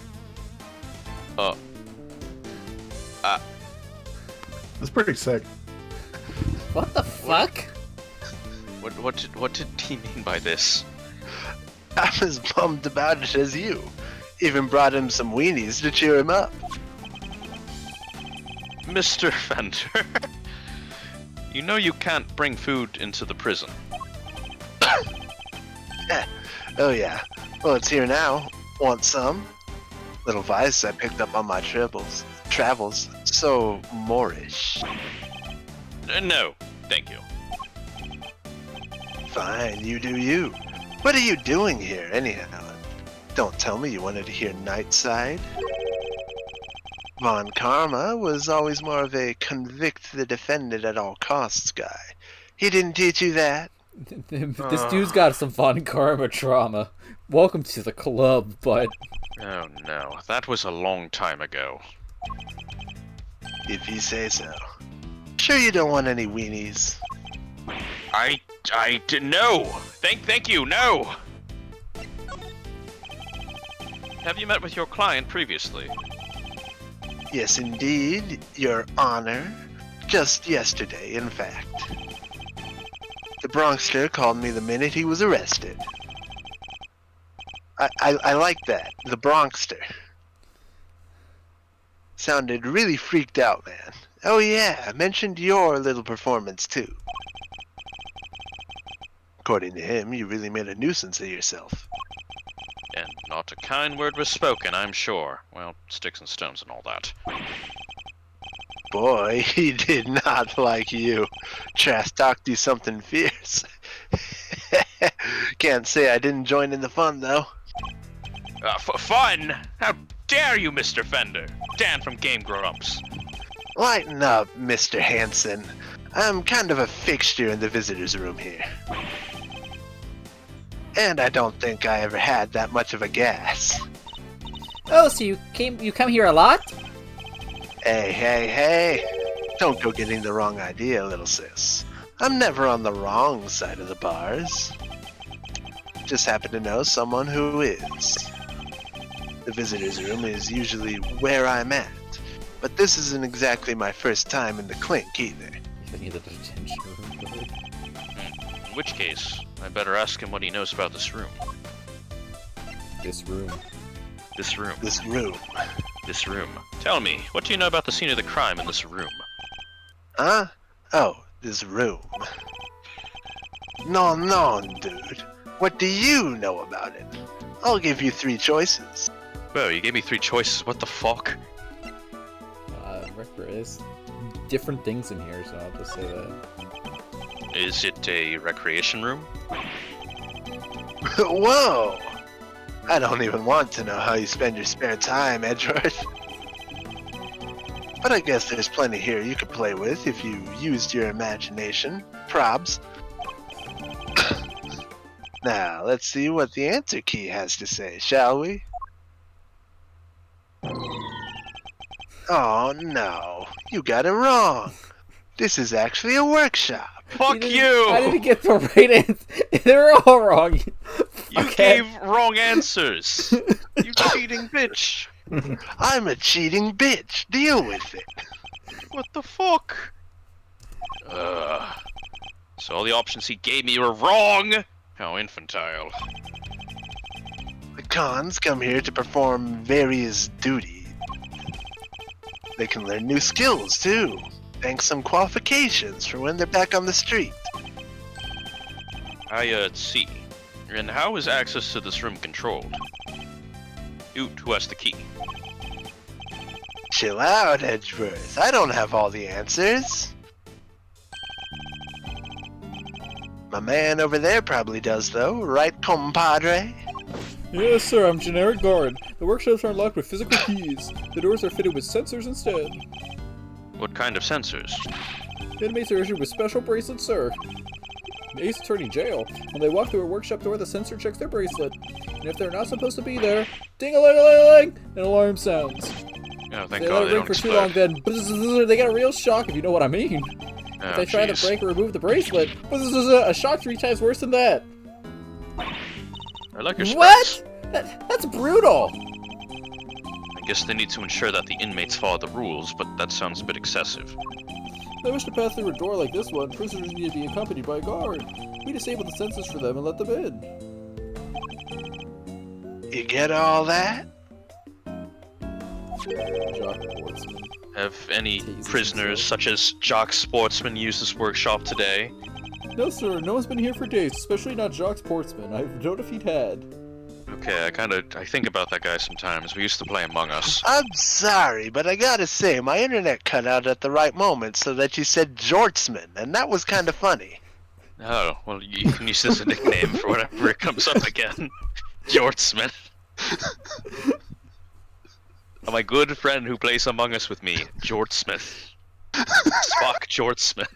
That's pretty sick. What the fuck? What did he mean by this? I'm as bummed about it as you. Even brought him some weenies to cheer him up. Mr. Fender, you know you can't bring food into the prison. Oh yeah. Well, it's here now. Want some? Little vice I picked up on my travels. So Moorish. No, thank you. Fine, you do you. What are you doing here, anyhow? Don't tell me you wanted to hear Nightside. Von Karma was always more of a convict the defendant at all costs guy. He didn't teach you that? This dude's got some Von Karma trauma. Welcome to the club, but... Oh no, that was a long time ago. If you say so. Sure you don't want any weenies? No! Thank you, no! Have you met with your client previously? Yes, indeed, Your Honor. Just yesterday, in fact. The Bronxster called me the minute he was arrested. I like that, the Bronxster. Sounded really freaked out, man. Oh yeah, I mentioned your little performance too. According to him, you really made a nuisance of yourself. And not a kind word was spoken, I'm sure. Well, sticks and stones and all that. Boy, he did not like you. Trash talked you something fierce. Can't say I didn't join in the fun, though. Fun? How dare you, Mr. Fender? Dan from Game Grumps. Lighten up, Mr. Hanson. I'm kind of a fixture in the visitors' room here. And I don't think I ever had that much of a gas. Oh, so you come here a lot? Hey. Don't go getting the wrong idea, little sis. I'm never on the wrong side of the bars. Just happen to know someone who is. The visitors' room is usually where I'm at, but this isn't exactly my first time in the clink either. In which case, I better ask him what he knows about this room. This room. This room. This room. This room. Tell me, what do you know about the scene of the crime in this room? Huh? Oh, this room. No, dude. What do you know about it? I'll give you 3 choices. Whoa, you gave me 3 choices, what the fuck? There's different things in here, so I'll just say that. Is it a recreation room? Whoa! I don't even want to know how you spend your spare time, Edgeworth. But I guess there's plenty here you could play with if you used your imagination. Probs. Now, let's see what the answer key has to say, shall we? Oh no, you got it wrong. This is actually a workshop. Fuck you! I didn't get the right answer. They're all wrong. You gave wrong answers. You cheating bitch. I'm a cheating bitch. Deal with it. What the fuck? So all the options he gave me were wrong? How infantile. The cons come here to perform various duties. They can learn new skills too, and some qualifications for when they're back on the street. I see. And how is access to this room controlled? Oot, who has the key? Chill out, Edgeworth. I don't have all the answers. My man over there probably does, though. Right, compadre? Yes, sir, I'm generic guard. The workshops are unlocked with physical keys. The doors are fitted with sensors instead. What kind of sensors? Inmates are issued with special bracelets, sir. The Ace Attorney jail. When they walk through a workshop door, the sensor checks their bracelet. And if they're not supposed to be there, ding-a-ling-a-ling-a-ling, an alarm sounds. Oh, thank They God let they it ring don't for too explode. long, then bzzz, they get a real shock, if you know what I mean. Oh, If they try to jeez. break or remove the bracelet, bzzz, a shock 3 times worse than that. I like your specs. What? That's brutal. I guess they need to ensure that the inmates follow the rules, but that sounds a bit excessive. If they wish to pass through a door like this one, prisoners need to be accompanied by a guard. We disable the sensors for them and let them in. You get all that? Jock Sportsman. Have any Teases prisoners, himself. such as Jock Sportsman, used this workshop today? No, sir. No one's been here for days, especially not Jacques Portsman. I don't know if he'd had. Okay, I think about that guy sometimes. We used to play Among Us. I'm sorry, but I gotta say, my internet cut out at the right moment so that you said Jortsman, and that was kind of funny. Oh, well, you can use this as a nickname for whatever it comes up again. Jortsman. My good friend who plays Among Us with me, Jortsman. Spock Jortsman.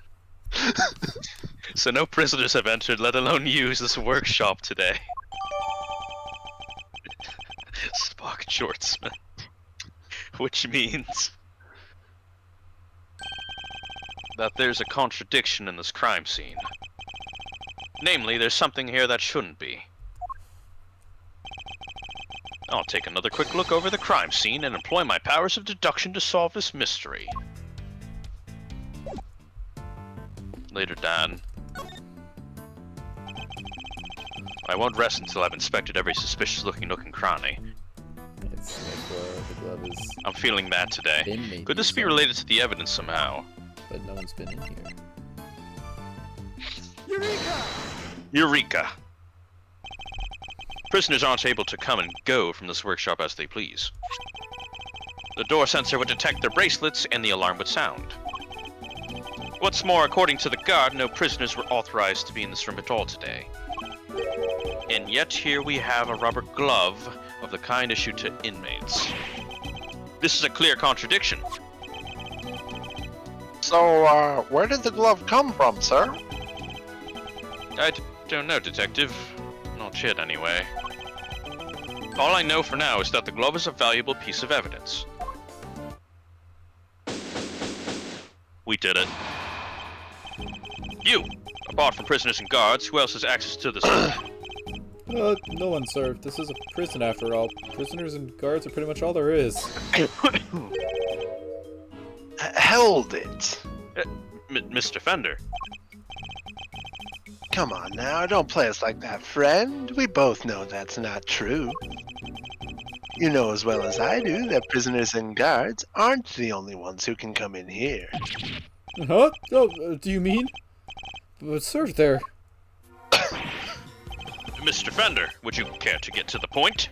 So no prisoners have entered, let alone use this workshop today. Spock Jortsman. Which means that there's a contradiction in this crime scene. Namely, there's something here that shouldn't be. I'll take another quick look over the crime scene and employ my powers of deduction to solve this mystery. Later, Dan. I won't rest until I've inspected every suspicious-looking nook and cranny. It's like the glove is. I'm feeling that today. Been maybe Could this be some, related to the evidence somehow? But no one's been in here. Eureka! Eureka! Prisoners aren't able to come and go from this workshop as they please. The door sensor would detect their bracelets and the alarm would sound. What's more, according to the guard, no prisoners were authorized to be in this room at all today. And yet here we have a rubber glove of the kind issued to inmates. This is a clear contradiction. So, where did the glove come from, sir? I don't know, Detective. Not yet, anyway. All I know for now is that the glove is a valuable piece of evidence. We did it. You! Apart from prisoners and guards, who else has access to this room? No one, sir. This is a prison after all. Prisoners and guards are pretty much all there is. Held it. Mr. Fender. Come on now, don't play us like that, friend. We both know that's not true. You know as well as I do that prisoners and guards aren't the only ones who can come in here. Huh? Oh, do you mean? But sir, there. Mr. Fender, would you care to get to the point?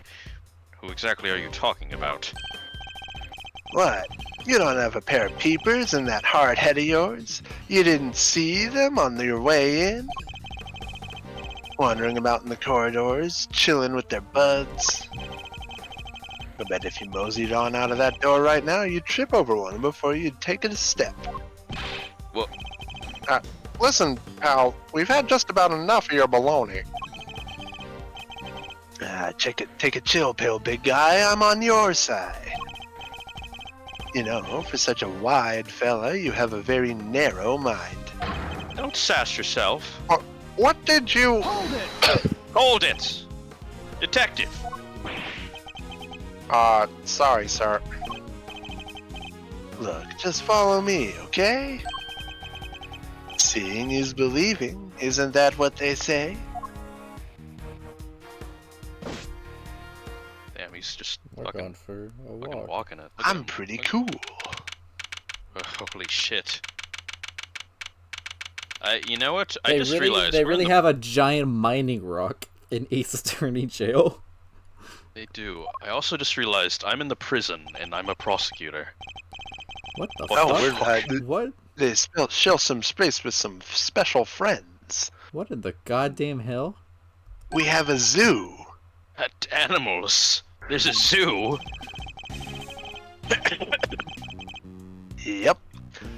Who exactly are you talking about? What? You don't have a pair of peepers in that hard head of yours? You didn't see them on your way in? Wandering about in the corridors, chilling with their buds. I bet if you moseyed on out of that door right now, you'd trip over one before you'd take it a step. What? Listen, pal, we've had just about enough of your baloney. Take a chill pill, big guy. I'm on your side. You know, for such a wide fella, you have a very narrow mind. Don't sass yourself. What did you... Hold it! Hold it! Detective! Sorry, sir. Look, just follow me, okay? Seeing is believing, isn't that what they say? Damn, he's just We're fucking going for a fucking walk. walking it. I'm pretty cool. Holy shit. You know what? I They just really, realized they we're in really the- have a giant mining rock in Ace Attorney Jail. They do. I also just realized I'm in the prison and I'm a prosecutor. What the Oh, fuck? we're- What? They share some space with some special friends. What in the goddamn hell? We have a zoo. Animals. There's a zoo. Yep.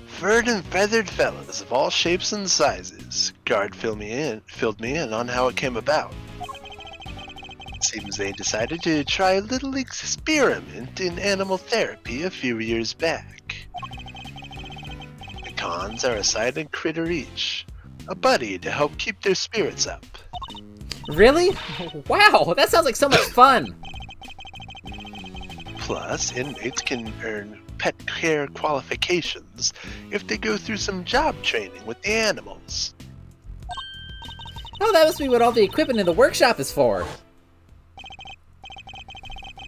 Furred and feathered fellas of all shapes and sizes. Guard filled me in on how it came about. Seems they decided to try a little experiment in animal therapy a few years back. The cons are a silent critter each, a buddy to help keep their spirits up. Really? Wow, that sounds like so much fun. Plus, inmates can earn pet care qualifications if they go through some job training with the animals. Oh, that must be what all the equipment in the workshop is for.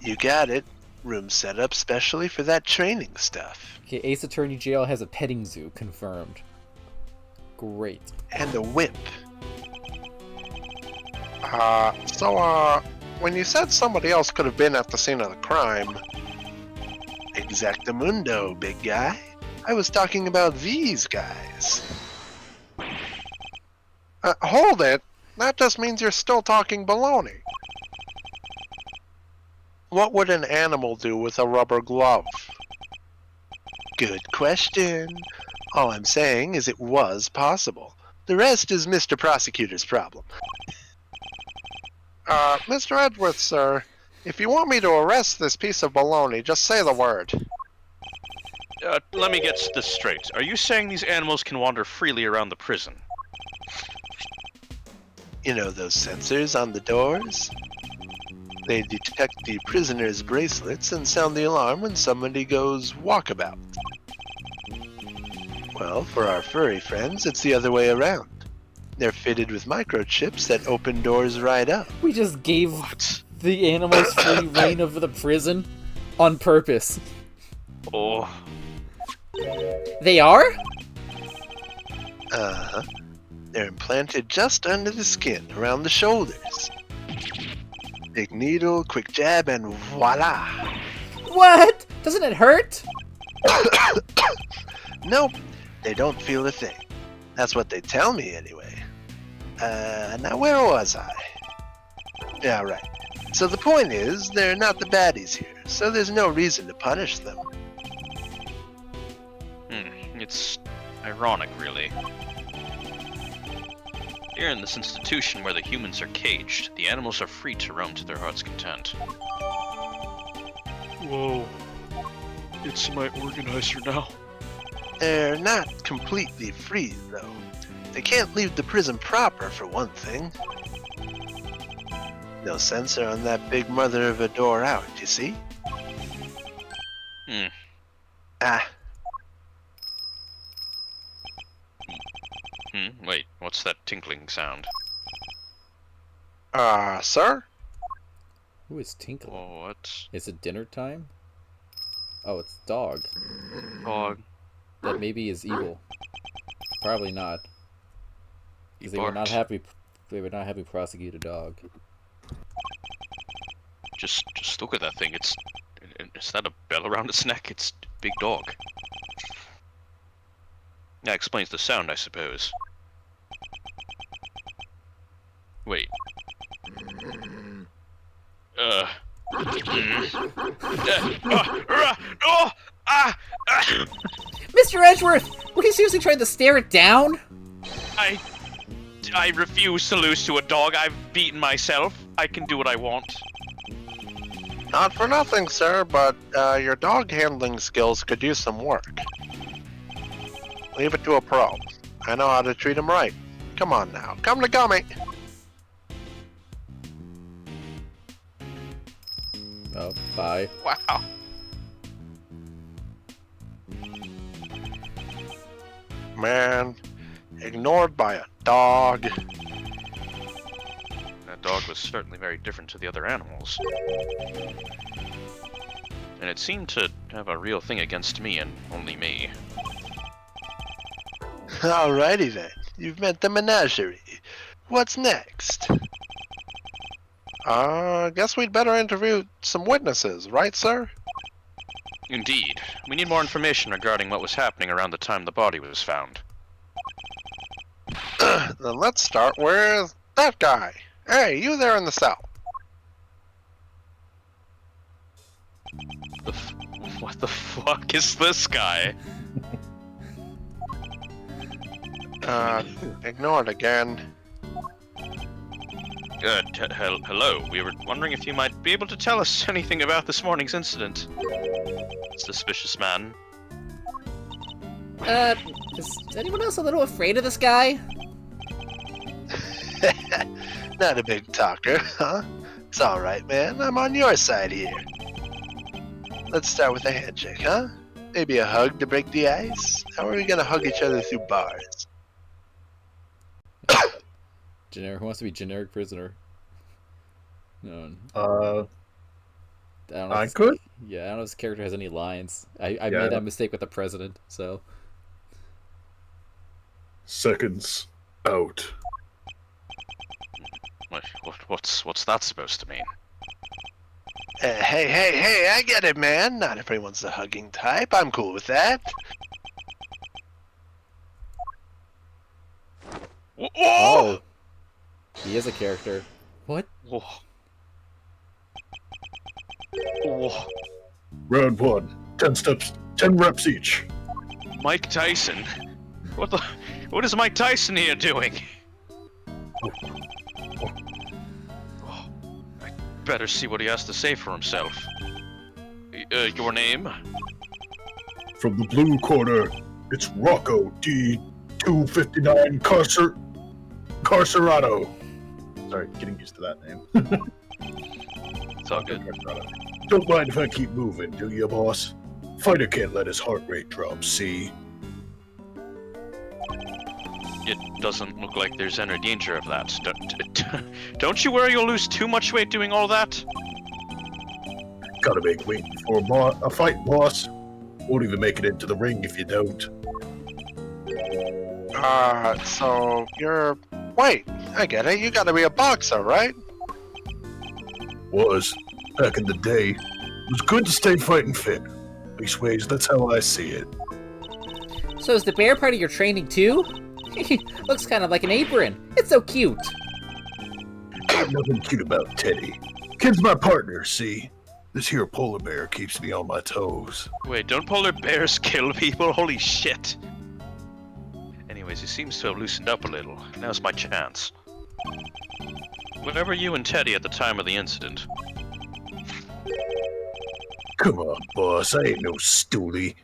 You got it. Room set up specially for that training stuff. Okay, Ace Attorney Jail has a petting zoo, confirmed. Great. And a whip. When you said somebody else could have been at the scene of the crime... Exactamundo, big guy. I was talking about these guys. Hold it! That just means you're still talking baloney. What would an animal do with a rubber glove? Good question. All I'm saying is it was possible. The rest is Mr. Prosecutor's problem. Mr. Edgeworth, sir, if you want me to arrest this piece of baloney, just say the word. Let me get this straight. Are you saying these animals can wander freely around the prison? You know those sensors on the doors? They detect the prisoner's bracelets and sound the alarm when somebody goes walkabout. Well, for our furry friends, it's the other way around. They're fitted with microchips that open doors right up. We just gave the animals free reign over the prison on purpose. Oh. They are? Uh-huh. They're implanted just under the skin, around the shoulders. Big needle, quick jab, and voila! What? Doesn't it hurt? Nope, they don't feel a thing. That's what they tell me anyway. Now where was I? Yeah, right. So the point is, they're not the baddies here, so there's no reason to punish them. It's ironic, really. Here in this institution where the humans are caged, the animals are free to roam to their heart's content. Whoa. It's my organizer now. They're not completely free, though. They can't leave the prison proper, for one thing. No sensor on that big mother of a door out, you see? Wait, what's that tinkling sound? Sir? Who is tinkling? What? Is it dinner time? Oh, it's dog. Dog. That maybe is evil. Probably not. Because they would not have me prosecute a dog. Just look at that thing. Is that a bell around its neck? It's a big dog. That explains the sound, I suppose. Wait. Mr. Edgeworth! Were you seriously trying to stare it down? I refuse to lose to a dog. I've beaten myself. I can do what I want. Not for nothing, sir, but your dog handling skills could use some work. Leave it to a pro. I know how to treat him right. Come on now, come to Gummy! Oh, bye. Wow. Man, ignored by a dog. That dog was certainly very different to the other animals. And it seemed to have a real thing against me and only me. Alrighty then, you've met the menagerie. What's next? Guess we'd better interview some witnesses, right, sir? Indeed. We need more information regarding what was happening around the time the body was found. Then let's start with that guy. Hey, you there in the cell. What the fuck is this guy? Ignore it again. Hello. We were wondering if you might be able to tell us anything about this morning's incident. Suspicious man. Is anyone else a little afraid of this guy? Not a big talker, huh? It's alright, man. I'm on your side here. Let's start with a handshake, huh? Maybe a hug to break the ice? How are we gonna hug each other through bars? Generic. Who wants to be generic prisoner? No. I could. Yeah, I don't know if this character has any lines. I Yeah, made that mistake with the president, so. seconds out. What's that supposed to mean? Hey, I get it, man. Not everyone's the hugging type. I'm cool with that. Oh. He is a character. What? Whoa. Whoa. Round 1. 10 steps, 10 reps each. Mike Tyson? What is Mike Tyson here doing? Oh, I better see what he has to say for himself. Your name? From the blue corner, it's Rocco D259 Carcerado. Sorry, getting used to that name. It's all good. Don't mind if I keep moving, do you, boss? Fighter can't let his heart rate drop, see? It doesn't look like there's any danger of that. Don't you worry you'll lose too much weight doing all that? Gotta make weight before a fight, boss. Won't even make it into the ring if you don't. So you're... Wait, I get it. You gotta be a boxer, right? Was. Back in the day. It was good to stay fighting fit. Leastways, that's how I see it. So is the bear part of your training too? Looks kind of like an apron. It's so cute. Ain't nothing cute about Teddy. Kid's my partner, see? This here polar bear keeps me on my toes. Wait, don't polar bears kill people? Holy shit. Anyways, he seems to have loosened up a little. Now's my chance. Where were you and Teddy at the time of the incident? Come on, boss. I ain't no stoolie.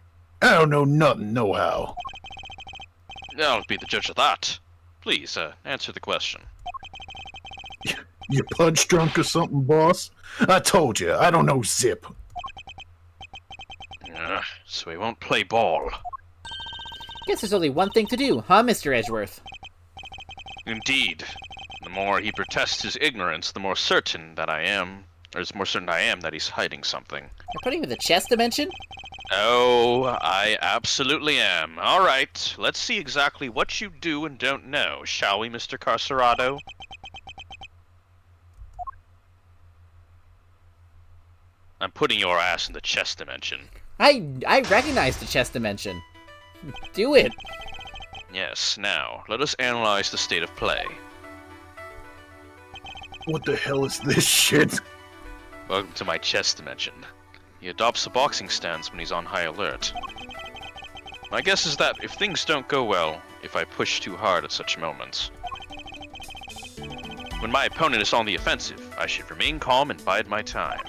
I don't know nothing, no how. I'll be the judge of that. Please, answer the question. You punch drunk or something, boss? I told you, I don't know zip. So he won't play ball. Guess there's only one thing to do, huh, Mr. Edgeworth? Indeed. The more he protests his ignorance, the more certain that I am, that he's hiding something. You're putting him in the chess dimension? Oh, I absolutely am. Alright, let's see exactly what you do and don't know, shall we, Mr. Carcerado? I'm putting your ass in the chess dimension. I recognize the chess dimension. Do it. Yes, now, let us analyze the state of play. What the hell is this shit? Welcome to my chess dimension. He adopts a boxing stance when he's on high alert. My guess is that if things don't go well, if I push too hard at such moments. When my opponent is on the offensive, I should remain calm and bide my time.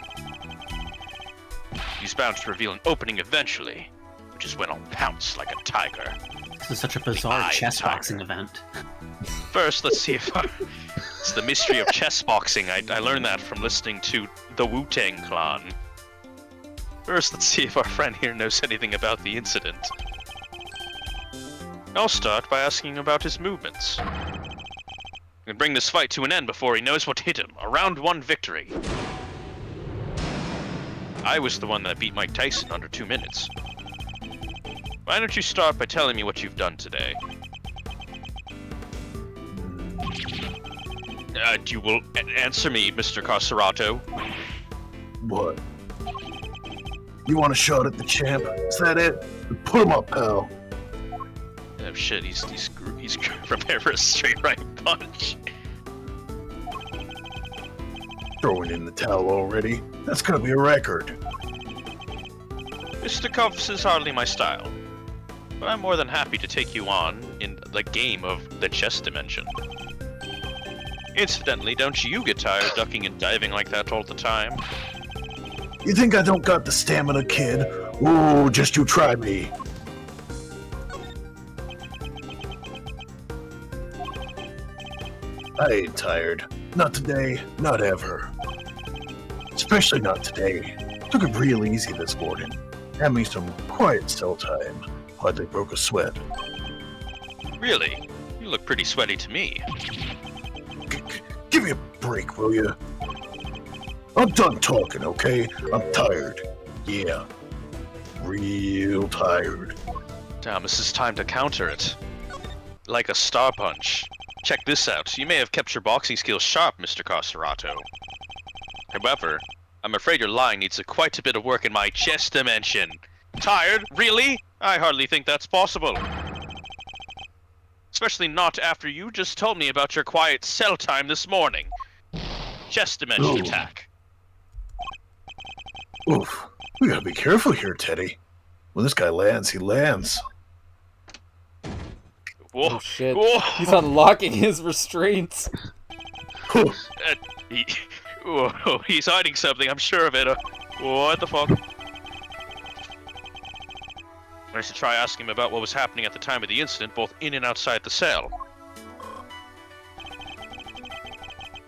He's bound to reveal an opening eventually, which is when I'll pounce like a tiger. This is such a bizarre chess boxing event. First, let's see if it's the mystery of chess boxing. I learned that from listening to the Wu-Tang Clan. First, let's see if our friend here knows anything about the incident. I'll start by asking about his movements. And bring this fight to an end before he knows what hit him. A round 1 victory. I was the one that beat Mike Tyson under 2 minutes. Why don't you start by telling me what you've done today? You will answer me, Mr. Carcerado. What? You want a shot at the champ? Is that it? Put him up, pal. Oh shit, he's prepared for a straight right punch. Throwing in the towel already? That's gonna be a record. Mr. Cuffs is hardly my style, but I'm more than happy to take you on in the game of the chess dimension. Incidentally, don't you get tired ducking and diving like that all the time? You think I don't got the stamina, kid? Ooh, just you try me. I ain't tired. Not today, not ever. Especially not today. Took it real easy this morning. Had me some quiet cell time. Hardly broke a sweat. Really? You look pretty sweaty to me. Give me a break, will you? I'm done talking, okay? I'm tired. Yeah. Real tired. Damn, this is time to counter it. like a star punch. Check this out. You may have kept your boxing skills sharp, Mr. Carcerato. However, I'm afraid your lying needs quite a bit of work in my chess dimension. Tired? Really? I hardly think that's possible. Especially not after you just told me about your quiet cell time this morning. Chest dimension attack. Oof. We gotta be careful here, Teddy. When this guy lands, he lands. Whoa. Oh shit. Whoa. He's unlocking his restraints. Whoa, he's hiding something, I'm sure of it. What the fuck? I should try asking him about what was happening at the time of the incident, both in and outside the cell.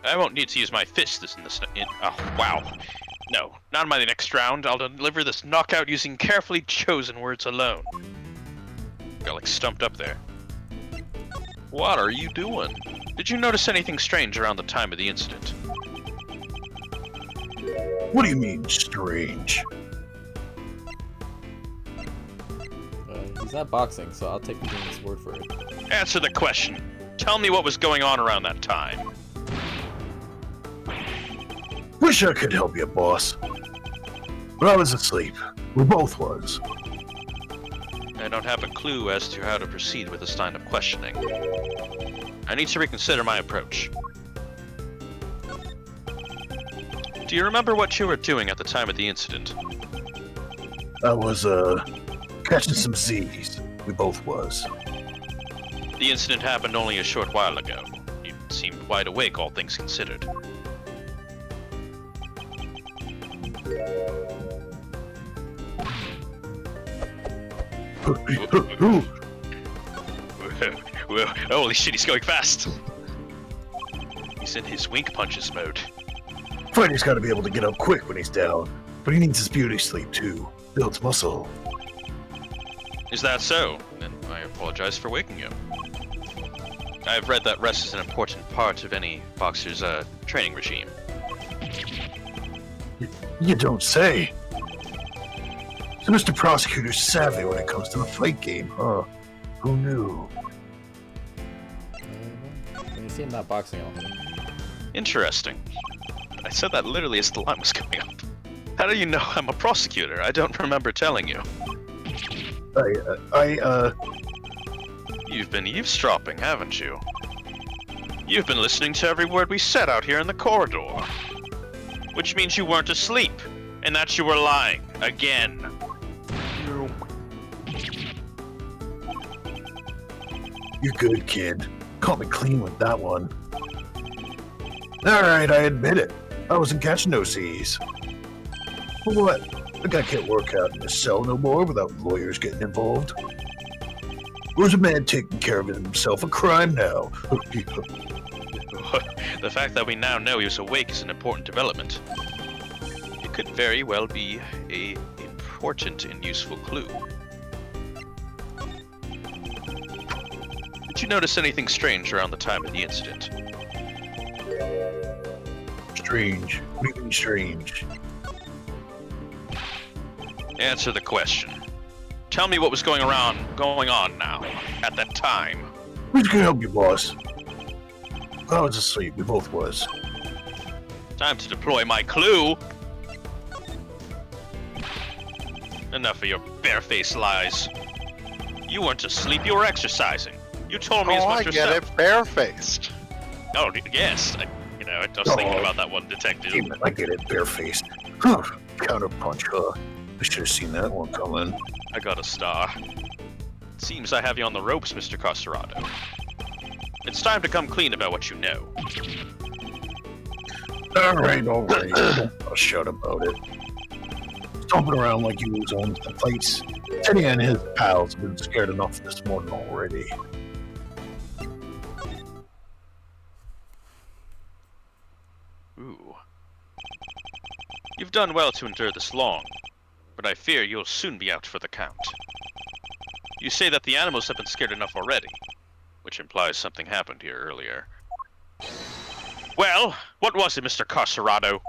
I won't need to use my fist oh, wow. No, not in my next round. I'll deliver this knockout using carefully chosen words alone. Got like stumped up there. What are you doing? Did you notice anything strange around the time of the incident? What do you mean, strange? He's not boxing, so I'll take the game's word for it. Answer the question. Tell me what was going on around that time. Wish I could help you, boss. But I was asleep. We both was. I don't have a clue as to how to proceed with this line of questioning. I need to reconsider my approach. Do you remember what you were doing at the time of the incident? I was, catching some Z's. We both was. The incident happened only a short while ago. You seemed wide awake, all things considered. Well, holy shit, he's going fast! He's in his wink punches mode. Freddy's gotta be able to get up quick when he's down, but he needs his beauty sleep too. Builds muscle. Is that so? Then I apologize for waking you. I've read that rest is an important part of any boxer's training regime. You don't say. So Mr. Prosecutor's savvy when it comes to the fight game, huh? Who knew? You see him not boxing at all. Interesting. I said that literally as the line was coming up. How do you know I'm a prosecutor? I don't remember telling you. You've been eavesdropping, haven't you? You've been listening to every word we said out here in the corridor. Which means you weren't asleep, and that you were lying, again. You're good, kid. Caught me clean with that one. Alright, I admit it. I wasn't catching no C's. But what? A guy can't work out in his cell no more without lawyers getting involved. Or is a man taking care of himself a crime now? The fact that we now know he was awake is an important development. It could very well be an important and useful clue. Did you notice anything strange around the time of the incident? Strange. What do you mean strange? Answer the question. Tell me what was going on now, at that time. Who's gonna help you, boss? I was asleep. We both was. Time to deploy my clue! Enough of your barefaced lies. You weren't asleep, you were exercising. You told me as much yourself. I get it, barefaced. Oh, yes. I was thinking about that one detective. Damn it, I get it, barefaced. Counter punch, huh? I should have seen that one coming. I got a star. Seems I have you on the ropes, Mr. Carcerato. It's time to come clean about what you know. Alright. I'll shut about it. Stomping around like you was on the place. Teddy and his pals have been scared enough this morning already. Ooh. You've done well to endure this long, but I fear you'll soon be out for the count. You say that the animals have been scared enough already, which implies something happened here earlier. Well, what was it, Mr. Carcerato?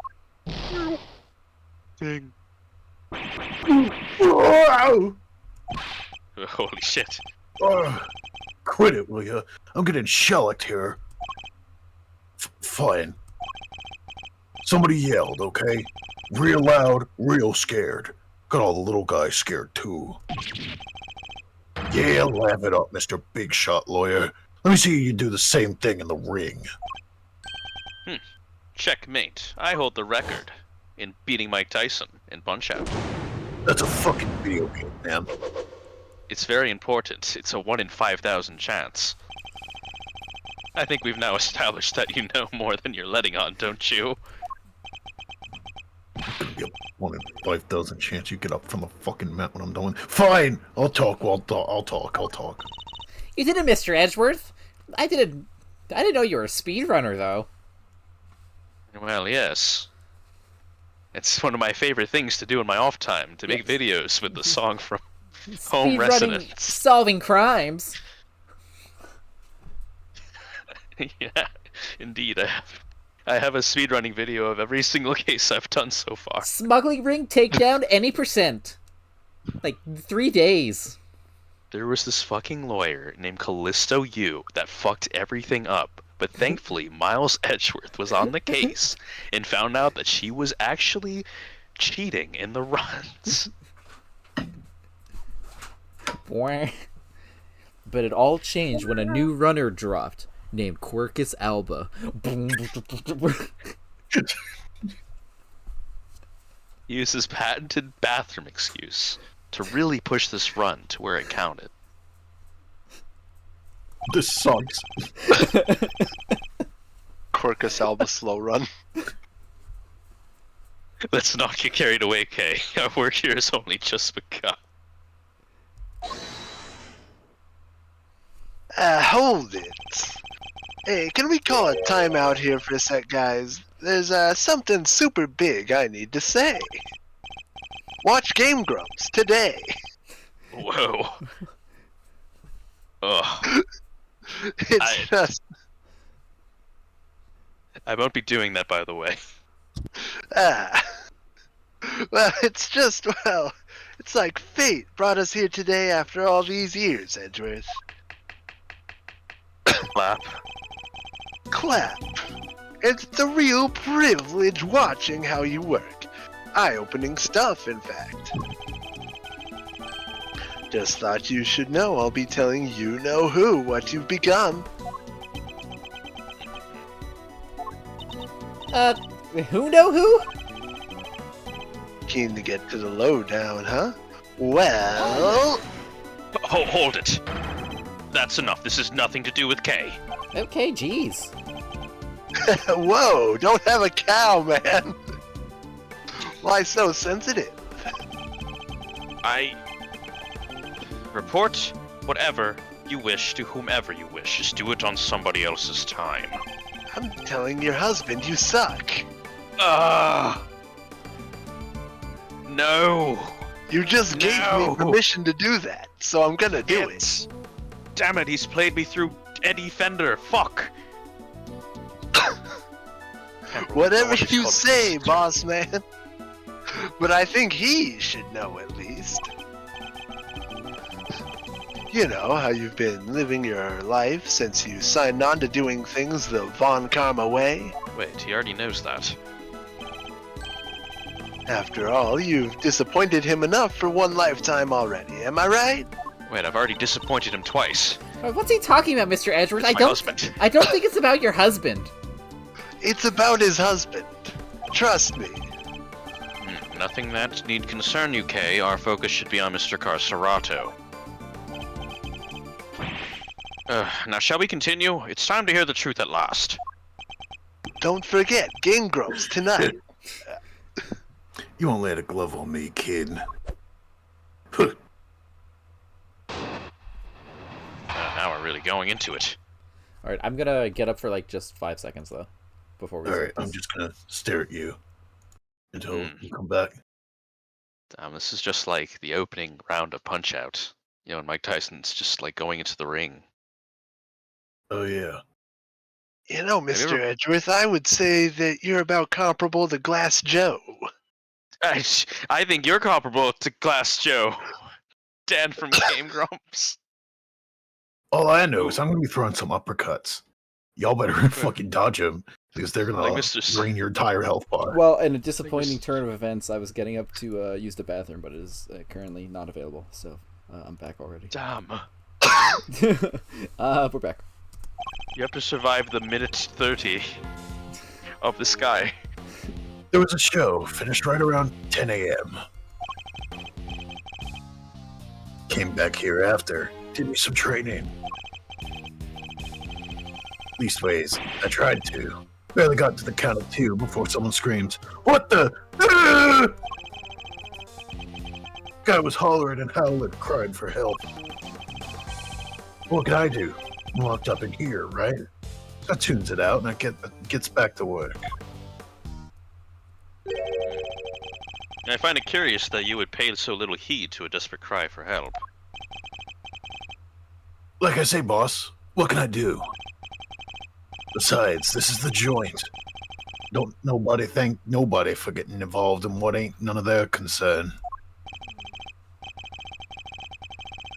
Ding. Holy shit. Quit it, will ya? I'm getting shellacked here. Fine. Somebody yelled, okay? Real loud, real scared. Got all the little guys scared too. Yeah, laugh it up, Mr. Big Shot Lawyer. Let me see you do the same thing in the ring. Checkmate. I hold the record in beating Mike Tyson in Punch-Out. That's a fucking video game, man. It's very important. It's a 1 in 5,000 chance. I think we've now established that you know more than you're letting on, don't you? Yep, 1 in 5,000 chance you get up from the fucking mat when I'm done. Fine! I'll talk, I'll talk. You did it, Mr. Edgeworth. I didn't know you were a speedrunner, though. Well, yes. It's one of my favorite things to do in my off time, to make videos with the song from Home Resonance. Solving crimes. Yeah, indeed. I have a speedrunning video of every single case I've done so far. Smuggling ring takedown any %. Like 3 days. There was this fucking lawyer named Callisto U that fucked everything up. But thankfully, Miles Edgeworth was on the case and found out that she was actually cheating in the runs. Boy. But it all changed when a new runner dropped, named Quercus Alba. He used his patented bathroom excuse to really push this run to where it counted. This sucks. Quercus Alba slow run. Let's not get carried away, Kay. Our work here has only just begun. Hold it. Hey, can we call a timeout here for a sec, guys? There's something super big I need to say. Watch Game Grumps today. Whoa. Ugh. It's just... I won't be doing that, by the way. Well, it's just, well, it's like fate brought us here today after all these years, Edgeworth. Clap. Clap. It's a real privilege watching how you work. Eye-opening stuff, in fact. Just thought you should know I'll be telling you-know-who what you've become. Who know who? Keen to get to the lowdown, huh? Well... Hold it. That's enough. This has nothing to do with Kay. Okay, jeez. Whoa, don't have a cow, man. Why so sensitive? Report whatever you wish to whomever you wish. Just do it on somebody else's time. I'm telling your husband you suck. No. You just gave me permission to do that, so I'm gonna do it. Damn it, he's played me through Eddie Fender. Fuck. Whatever you say, boss man. But I think he should know at least. You know how you've been living your life since you signed on to doing things the Von Karma way? Wait, he already knows that. After all, you've disappointed him enough for one lifetime already, am I right? Wait, I've already disappointed him twice. What's he talking about, Mr. Edgeworth? My husband. I don't think it's about your husband. It's about his husband. Trust me. Nothing that need concern you, Kay. Our focus should be on Mr. Carcerato. Now shall we continue? It's time to hear the truth at last. Don't forget, Game Grumps tonight. You won't lay a glove on me, kid. Now we're really going into it. Alright, I'm gonna get up for like just 5 seconds though. Before we Alright, I'm just gonna stare at you until you come back. This is just like the opening round of Punch-Out. You know, and Mike Tyson's just like going into the ring. Oh yeah. You know, Mr. Edgeworth, I would say that you're about comparable to Glass Joe. I think you're comparable to Glass Joe. Dan from Game Grumps. All I know is I'm gonna be throwing some uppercuts. Y'all better fucking dodge them because they're gonna Like Mr. drain your entire health bar. Well, in a disappointing turn of events, I was getting up to use the bathroom, but it is currently not available. So I'm back already. Damn. We're back. You have to survive the minute 30 of the sky. There was a show, finished right around 10 a.m. Came back here after, did me some training. Leastways, I tried to. Barely got to the count of 2 before someone screams, "What the?" Ah! Guy was hollering and howling, crying for help. What can I do? I'm locked up in here, right? That tunes it out and gets back to work. I find it curious that you would pay so little heed to a desperate cry for help. Like I say, boss, what can I do? Besides, this is the joint. Don't nobody thank nobody for getting involved in what ain't none of their concern.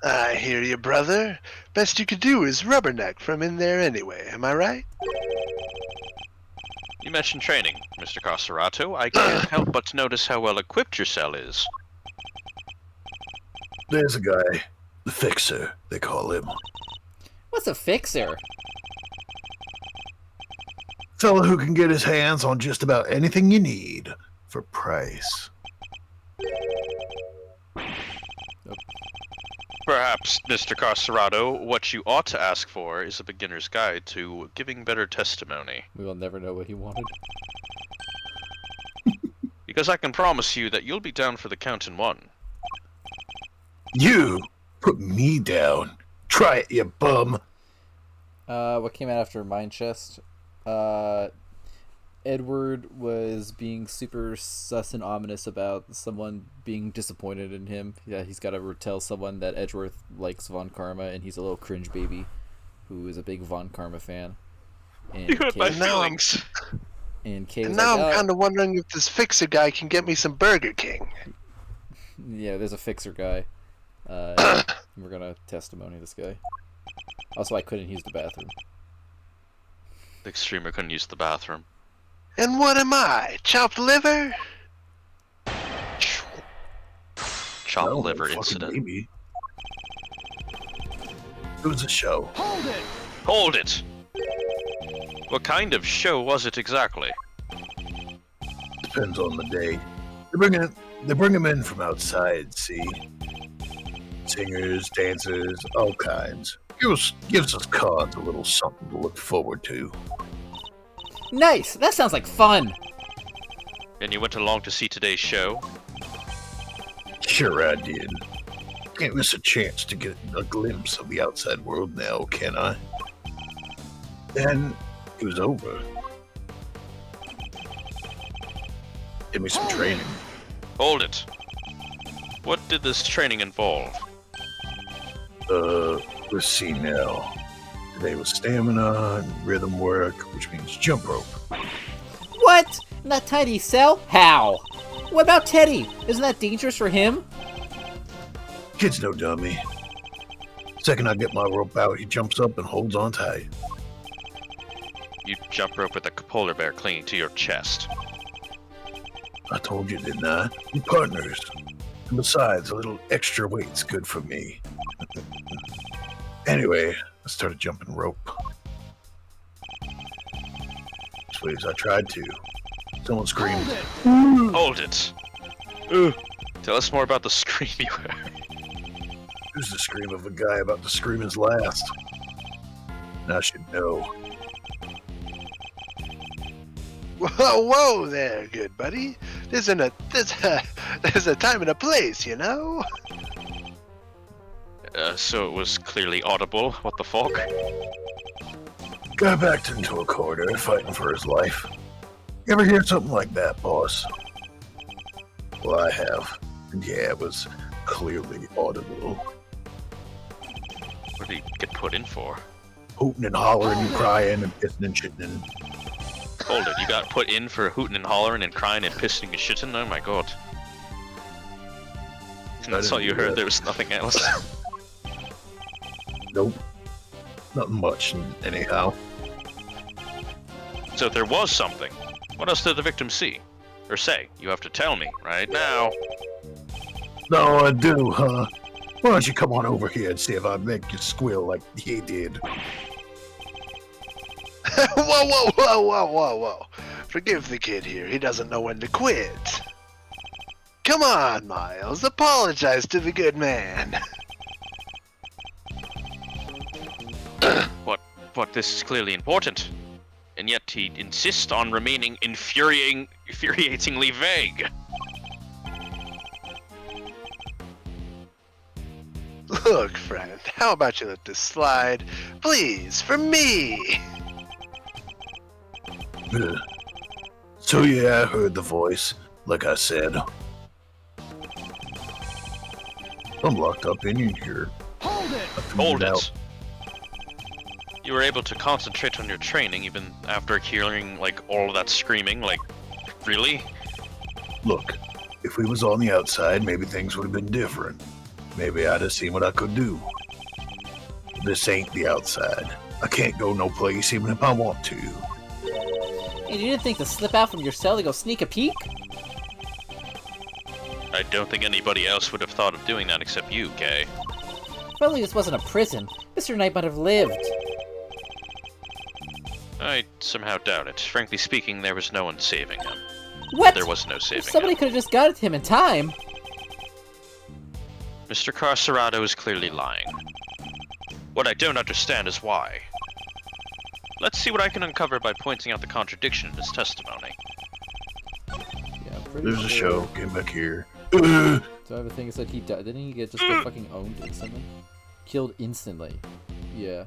I hear you, brother. Best you could do is rubberneck from in there anyway, am I right? You mentioned training, Mr. Costerato. I can't help but notice how well equipped your cell is. There's a guy, the Fixer, they call him. What's a fixer? Fella who can get his hands on just about anything you need for price. Perhaps, Mr. Costerato, what you ought to ask for is a beginner's guide to giving better testimony. We will never know what he wanted. Because I can promise you that you'll be down for the count in 1. You put me down. Try it, you bum. What came out after Mine Chest? Edward was being super sus and ominous about someone being disappointed in him. Yeah, he's got to tell someone that Edgeworth likes Von Karma, and he's a little cringe baby who is a big Von Karma fan. And You hurt my Kay- feelings. And Kay was And now like, I'm kind of wondering if this Fixer guy can get me some Burger King. yeah, there's a fixer guy. We're gonna testimony this guy. Also, I couldn't use the bathroom. The streamer couldn't use the bathroom. And what am I? Chopped liver? Chopped Well, liver fucking incident. maybe. It was a show. Hold it! Hold it! What kind of show was it exactly? Depends on the day. They bring him in from outside, see? Singers, dancers, all kinds. Gives us cards a little something to look forward to. Nice! That sounds like fun! And you went along to see today's show? Sure I did. Can't miss a chance to get a glimpse of the outside world now, can I? Then it was over. Give me some training. Hold it. What did this training involve? Let's see now. Today was stamina and rhythm work, which means jump rope. What? In that tiny cell? How? What about Teddy? Isn't that dangerous for him? Kid's no dummy. Second I get my rope out, he jumps up and holds on tight. You jump rope with a polar bear clinging to your chest. I told you, didn't I? We're partners. And besides, a little extra weight's good for me. Anyway, I started jumping rope. This ways I tried to. Someone screamed. Hold it! Tell us more about the scream you heard. It was the scream of a guy about to scream his last. And I should know. Whoa, whoa there, good buddy. There's a time and a place, you know? So it was clearly audible. What the fuck? Guy backed into a corner, fighting for his life. You ever hear something like that, boss? Well, I have. And yeah, it was clearly audible. What did he get put in for? Hooting and hollering and crying and pissing and shitting and... Hold it, you got put in for hooting and hollering and crying and pissing and shitting? Oh my god. And that's all you heard, there was nothing else. Nope. Nothing much, anyhow. So there was something. What else did the victim see? Or say? You have to tell me, right now. No, I do, huh? Why don't you come on over here and see if I make you squeal like he did? Whoa. Forgive the kid here. He doesn't know when to quit. Come on, Miles. Apologize to the good man. But this is clearly important. And yet he insists on remaining infuriatingly vague. Look, friend, how about you let this slide? Please, for me! So yeah, I heard the voice, like I said. I'm locked up in here. Hold it! You were able to concentrate on your training even after hearing, like, all of that screaming, like, really? Look, if we was on the outside, maybe things would have been different. Maybe I'd have seen what I could do. This ain't the outside. I can't go no place even if I want to. And you didn't think to slip out from your cell to go sneak a peek? I don't think anybody else would have thought of doing that except you, Kay. If only this wasn't a prison, Mr. Knight might have lived. I somehow doubt it. Frankly speaking, there was no one saving him. What? There was no saving Somebody him. could have just got to him in time. Mr. Carcerado is clearly lying. What I don't understand is why. Let's see what I can uncover by pointing out the contradiction in his testimony. Yeah, pretty There's a sure. show. Get back here. So I have a thing that said he died. Didn't he just get fucking owned instantly? Killed instantly. Yeah.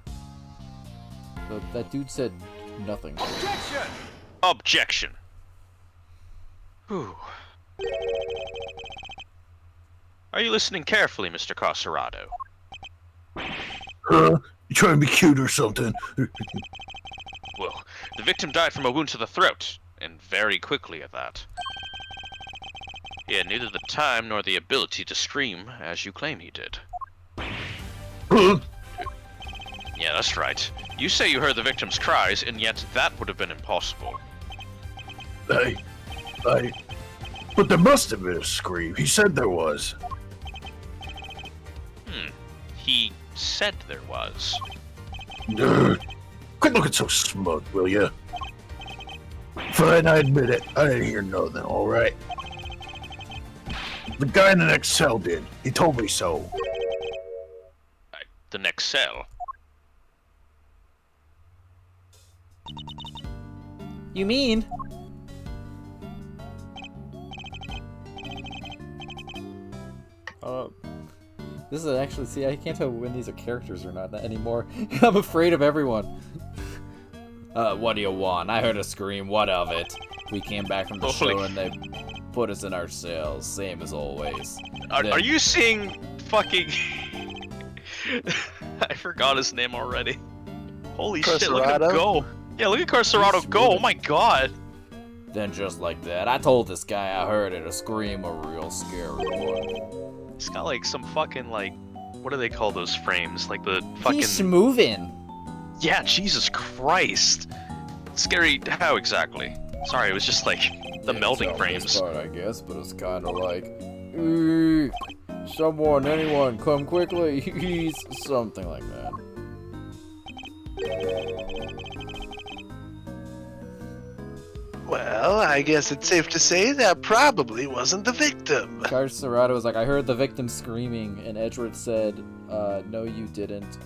But that dude said nothing. Objection! Whew. Are you listening carefully, Mr. Carcerado? Huh? You trying to be cute or something? Well, the victim died from a wound to the throat, and very quickly at that. He had neither the time nor the ability to scream, as you claim he did. Huh? Yeah, that's right. You say you heard the victim's cries, and yet that would have been impossible. But there must have been a scream. He said there was. He said there was. Quit looking so smug, will ya? Fine, I admit it. I didn't hear nothing, alright? The guy in the next cell did. He told me so. The next cell. You mean? This is actually, see, I can't tell when these are characters or not anymore. I'm afraid of everyone. What do you want? I heard a scream, what of it? We came back from the show and they put us in our cells, same as always. Are you seeing fucking... I forgot his name already. Holy shit, look at him go. Yeah, look at Carcerado go, oh my god. Then just like that, I told this guy I heard it, a scream, a real scary one. He's got like some fucking like, what do they call those frames? Like the fucking... He's moving. Yeah, Jesus Christ. Scary how exactly? Sorry, it was just like the melding frames. Part, I guess, but it's kind of like, someone, anyone, come quickly. He's something like that. Well, I guess it's safe to say that probably wasn't the victim. Carcerado was like, I heard the victim screaming, and Edgeworth said, no you didn't,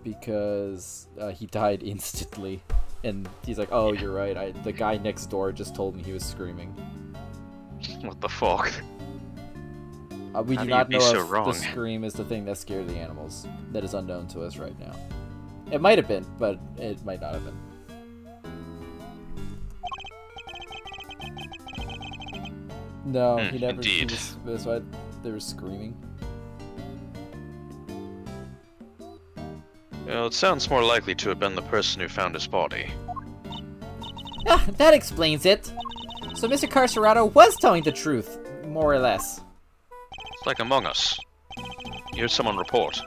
because he died instantly. And he's like, oh, you're right, the guy next door just told me he was screaming. What the fuck? We How do do you not be know so if wrong? the scream is the thing that scared the animals. That is unknown to us right now. It might have been, but it might not have been. No, he never. Indeed. That's why they were screaming. Well, it sounds more likely to have been the person who found his body. Ah, that explains it. So Mr. Carcerado was telling the truth, more or less. It's like Among Us. You heard someone report.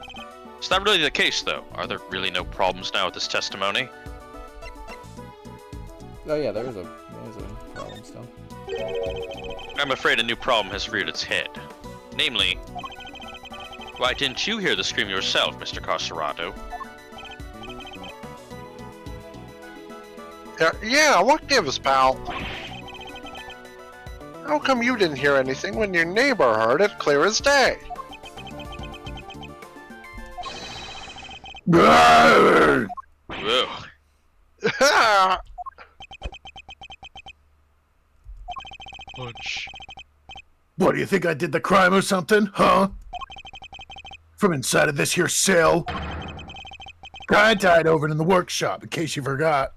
Is that really the case, though? Are there really no problems now with this testimony? Oh yeah, there is a problem still. I'm afraid a new problem has reared its head. Namely, why didn't you hear the scream yourself, Mr. Carcerado? Yeah, what gives, pal? How come you didn't hear anything when your neighbor heard it clear as day? Whoa. Punch. What, do you think I did the crime or something, huh? From inside of this here cell? I died over in the workshop, in case you forgot.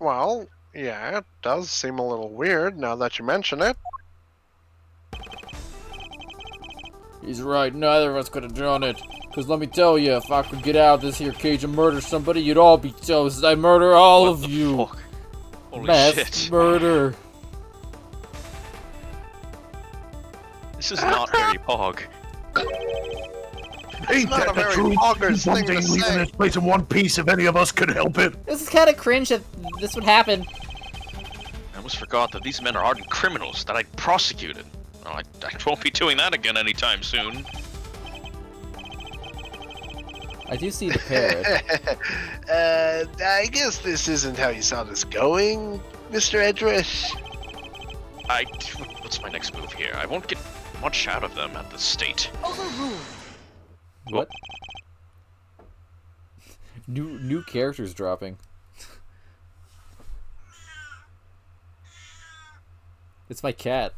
Well, yeah, it does seem a little weird now that you mention it. He's right, neither of us could have done it. Cause let me tell you, if I could get out of this here cage and murder somebody, you'd all be toast. I murder all What of the you. fuck? Holy Mass shit. murder. This is not very Pog. Ain't not that a the very truth? boggers One thing day to leaving say. this place in one piece if any of us could help it. This is kind of cringe that this would happen. I almost forgot that these men are hardened criminals that I prosecuted. Well, I won't be doing that again anytime soon. I do see the parrot. I guess this isn't how you saw this going, Mr. Edrish. What's my next move here? I won't get much out of them at this state. What? New characters dropping. It's my cat.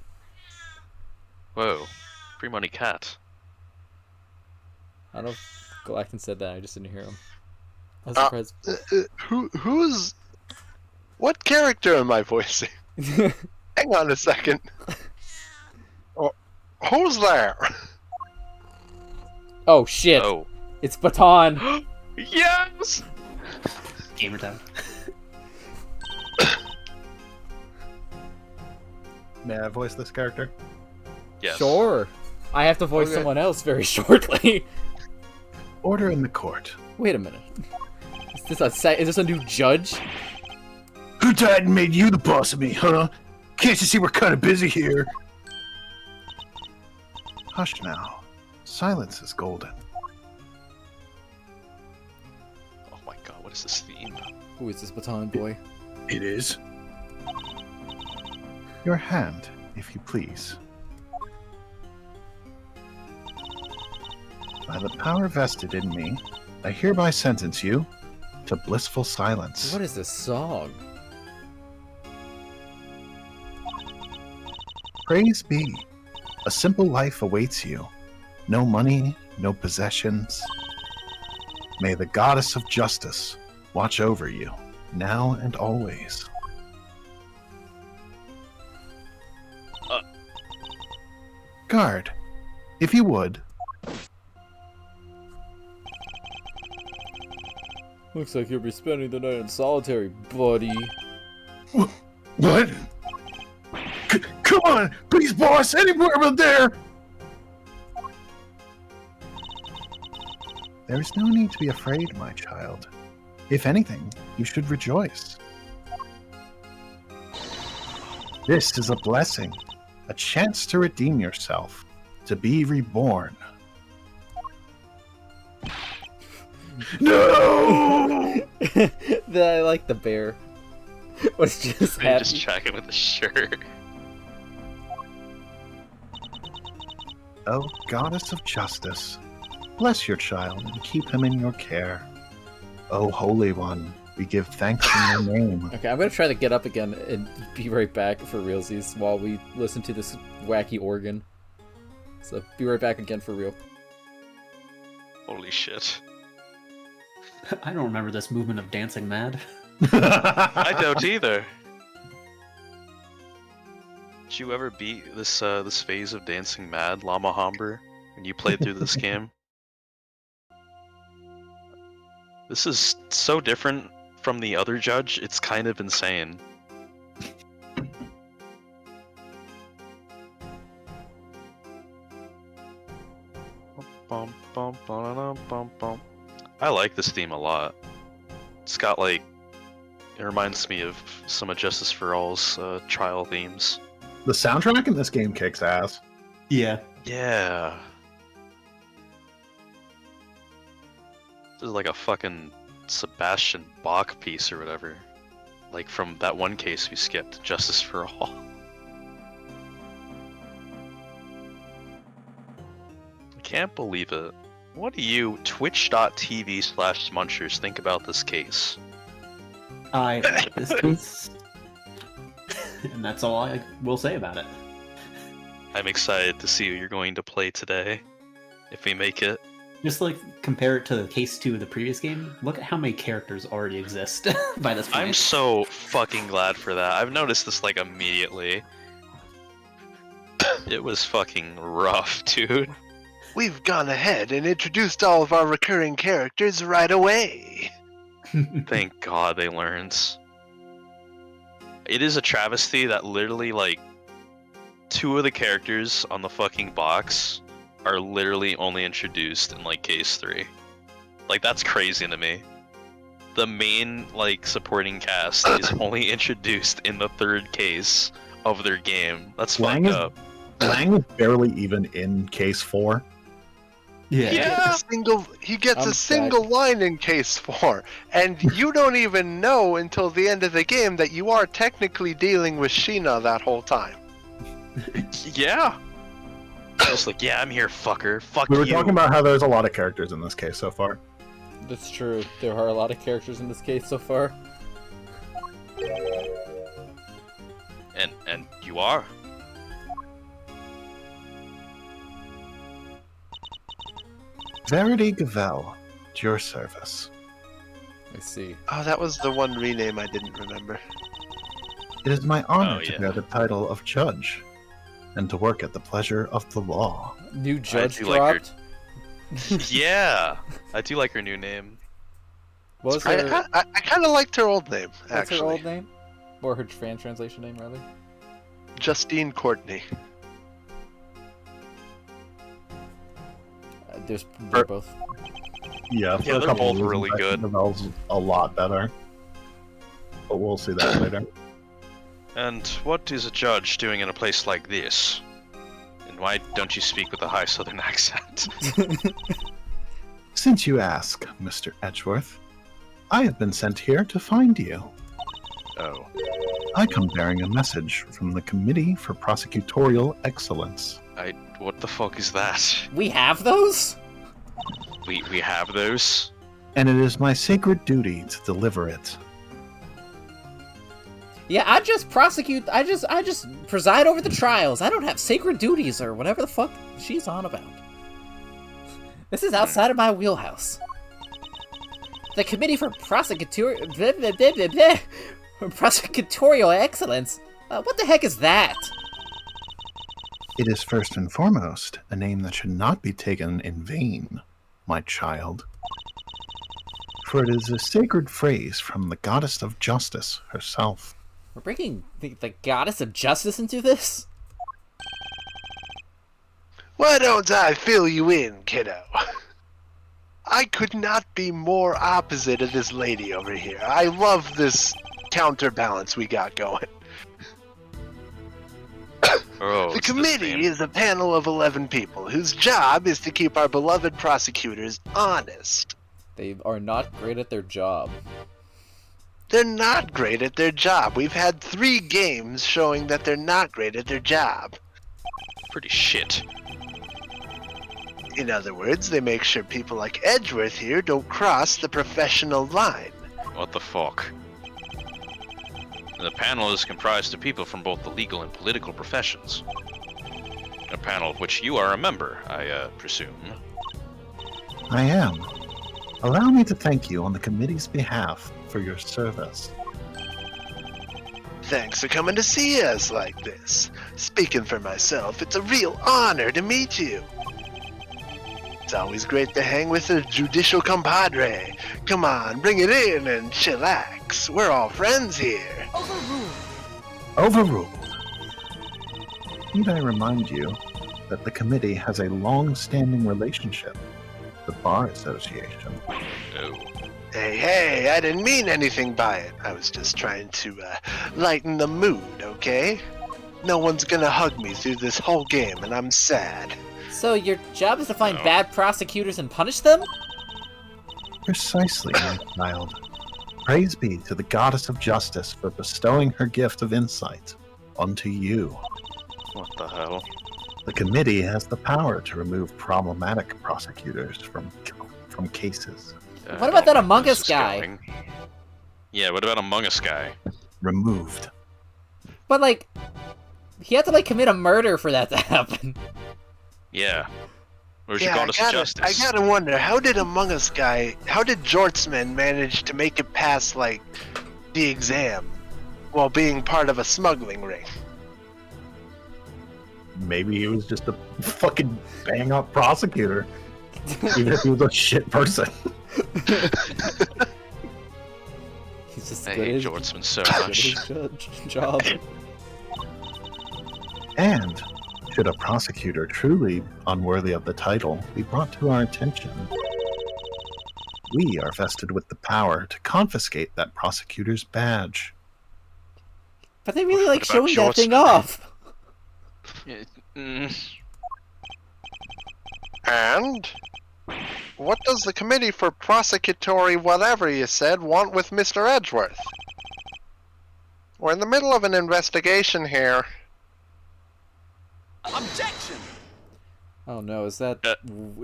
Whoa. Free money cat. I don't know if Galactan said that, I just didn't hear him. I was surprised. Who's... What character am I voicing? Hang on a second. Oh, who's there? Oh shit! Oh. It's Baton! Yes! Gamer time. May I voice this character? Yes. Sure! I have to voice Okay. someone else very shortly. Order in the court. Wait a minute. Is this a new judge? Who died and made you the boss of me, huh? Can't you see we're kind of busy here? Hush now. Silence is golden. Oh my god, what is this theme? Who is this Baton boy? It is. Your hand, if you please. By the power vested in me, I hereby sentence you to blissful silence. What is this song? Praise be. A simple life awaits you. No money, no possessions. May the goddess of justice watch over you, now and always. Guard, if you would. Looks like you'll be spending the night in solitary, buddy. What? Come on, please, boss, anywhere but there. There is no need to be afraid, my child. If anything, you should rejoice. This is a blessing, a chance to redeem yourself, to be reborn. No! I like the bear. What's just They're happening? just tracking with a shirt. Oh, goddess of justice, bless your child and keep him in your care. Oh, Holy One, we give thanks in your name. Okay, I'm gonna try to get up again and be right back for realsies while we listen to this wacky organ. So, be right back again for real. Holy shit. I don't remember this movement of dancing mad. I don't either. Did you ever beat this this phase of Dancing Mad, Llama Humber, when you played through this game? This is so different from the other judge, it's kind of insane. bum, bum, ba-da-dum, bum, bum. I like this theme a lot. It's got like, it reminds me of some of Justice for All's trial themes. The soundtrack in this game kicks ass. Yeah. Yeah. This is like a fucking Sebastian Bach piece or whatever. Like from that one case we skipped, Justice for All. I can't believe it. What do you, twitch.tv/Munchers, think about this case? This case, and that's all I will say about it. I'm excited to see who you're going to play today, if we make it. Just like compare it to case 2 of the previous game. Look at how many characters already exist by this point. I'm so fucking glad for that. I've noticed this like immediately. It was fucking rough, dude. We've gone ahead and introduced all of our recurring characters right away. Thank God they learned. It is a travesty that literally, like, 2 of the characters on the fucking box are literally only introduced in, like, case 3. Like, that's crazy to me. The main, like, supporting cast is only introduced in the 3rd case of their game. That's fucked up. Lang is barely even in case 4. Yeah. He gets I'm a single line in case 4, and you don't even know until the end of the game that you are technically dealing with Sheena that whole time. Yeah. I was like, yeah, I'm here, fucker. Fuck We were you. talking about how there's a lot of characters in this case so far. That's true. There are a lot of characters in this case so far. And you are. Verity Gavel, at your service. I see. Oh, that was the one rename I didn't remember. It is my honor Oh, to yeah. bear the title of judge, and to work at the pleasure of the law. New judge do like her- dropped. Yeah. I do like her new name. What was her, I kind of liked her old name, what's actually. her old name? Or her fan translation name, rather? Justine Courtney. They're both. Yeah, for Yeah, a they're couple both of really reasons, I good. think Gavel's a lot better. But we'll see that later. And what is a judge doing in a place like this? And why don't you speak with a high southern accent? Since you ask, Mr. Edgeworth, I have been sent here to find you. Oh. I come bearing a message from the Committee for Prosecutorial Excellence. What the fuck is that? We have those? We have those? And it is my sacred duty to deliver it. Yeah, I just prosecute. I just preside over the trials. I don't have sacred duties or whatever the fuck she's on about. This is outside of my wheelhouse. The Committee for Prosecutorial Excellence? What the heck is that? It is first and foremost a name that should not be taken in vain, my child. For it is a sacred phrase from the goddess of justice herself. We're bringing the goddess of justice into this? Why don't I fill you in, kiddo? I could not be more opposite of this lady over here. I love this counterbalance we got going. Oh, The it's committee name. is a panel of 11 people whose job is to keep our beloved prosecutors honest. They are not great at their job. They're not great at their job. We've had 3 games showing that they're not great at their job. Pretty shit. In other words, they make sure people like Edgeworth here don't cross the professional line. What the fuck? The panel is comprised of people from both the legal and political professions. A panel of which you are a member, I presume. I am. Allow me to thank you on the committee's behalf for your service. Thanks for coming to see us like this. Speaking for myself, it's a real honor to meet you. It's always great to hang with a judicial compadre. Come on, bring it in and chillax. We're all friends here. Overruled. Need I remind you that the committee has a long-standing relationship with the Bar Association. No. Hey, I didn't mean anything by it. I was just trying to lighten the mood, okay? No one's gonna hug me through this whole game, and I'm sad. So your job is to find No. bad prosecutors and punish them? Precisely, my child. Praise be to the goddess of justice for bestowing her gift of insight unto you. What the hell? The committee has the power to remove problematic prosecutors from cases. What about that Among Us guy? Going. Yeah, what about Among Us guy? Removed. But like, he had to like commit a murder for that to happen. Yeah. Where's your Yeah, goddess of justice? I gotta wonder, how did Jortsman manage to make it past, like, the exam while being part of a smuggling ring? Maybe he was just a fucking bang-up prosecutor. Even if he was a shit person. He's just I good hate at Jortsman so good at much. his job. And should a prosecutor truly unworthy of the title be brought to our attention, we are vested with the power to confiscate that prosecutor's badge. But they really like What about showing that thing Jortsman? off. Yeah, mm, And what does the Committee for Prosecutory whatever you said want with Mr. Edgeworth? We're in the middle of an investigation here. Objection! Oh no, is that? Uh,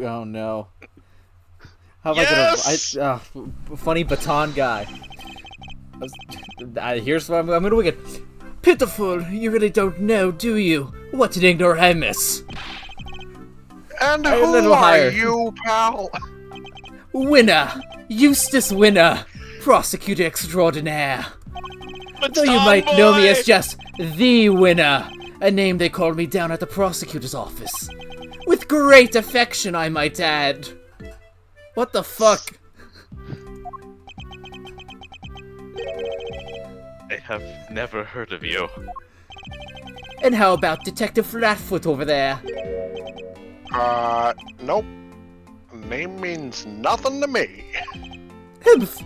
Oh no. How am Yes! I gonna? Funny baton guy. Here's what I'm gonna get. Pitiful! You really don't know, do you? What an ignoramus! And A who little are higher. you, pal? Winner! Eustace Winner! Prosecutor extraordinaire! Though you might know me as just the Winner, a name they called me down at the prosecutor's office. With great affection, I might add. What the fuck? I have never heard of you. And how about Detective Flatfoot over there? Nope. Name means nothing to me. Humph.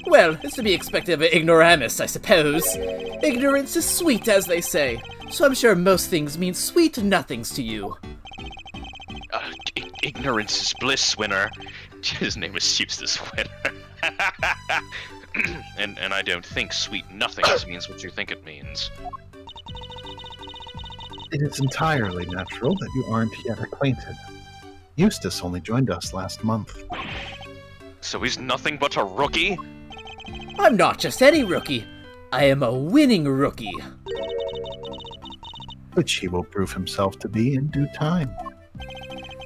Well, it's to be expected of an ignoramus, I suppose. Ignorance is sweet, as they say, so I'm sure most things mean sweet nothings to you. Ignorance is bliss, Winner. His name is Eustace Winner. and I don't think sweet nothings means what you think it means. It is entirely natural that you aren't yet acquainted. Eustace only joined us last month. So he's nothing but a rookie? I'm not just any rookie. I am a winning rookie. Which he will prove himself to be in due time.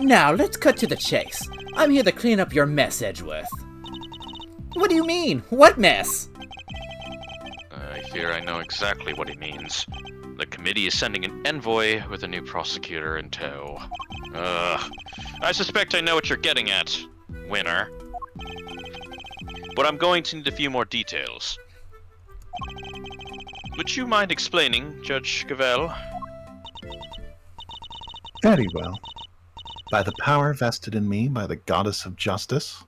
Now, let's cut to the chase. I'm here to clean up your mess, Edgeworth. What do you mean? What mess? I fear I know exactly what he means. The committee is sending an envoy with a new prosecutor in tow. I suspect I know what you're getting at, Winner. But I'm going to need a few more details. Would you mind explaining, Judge Gavel? Very well. By the power vested in me by the Goddess of Justice,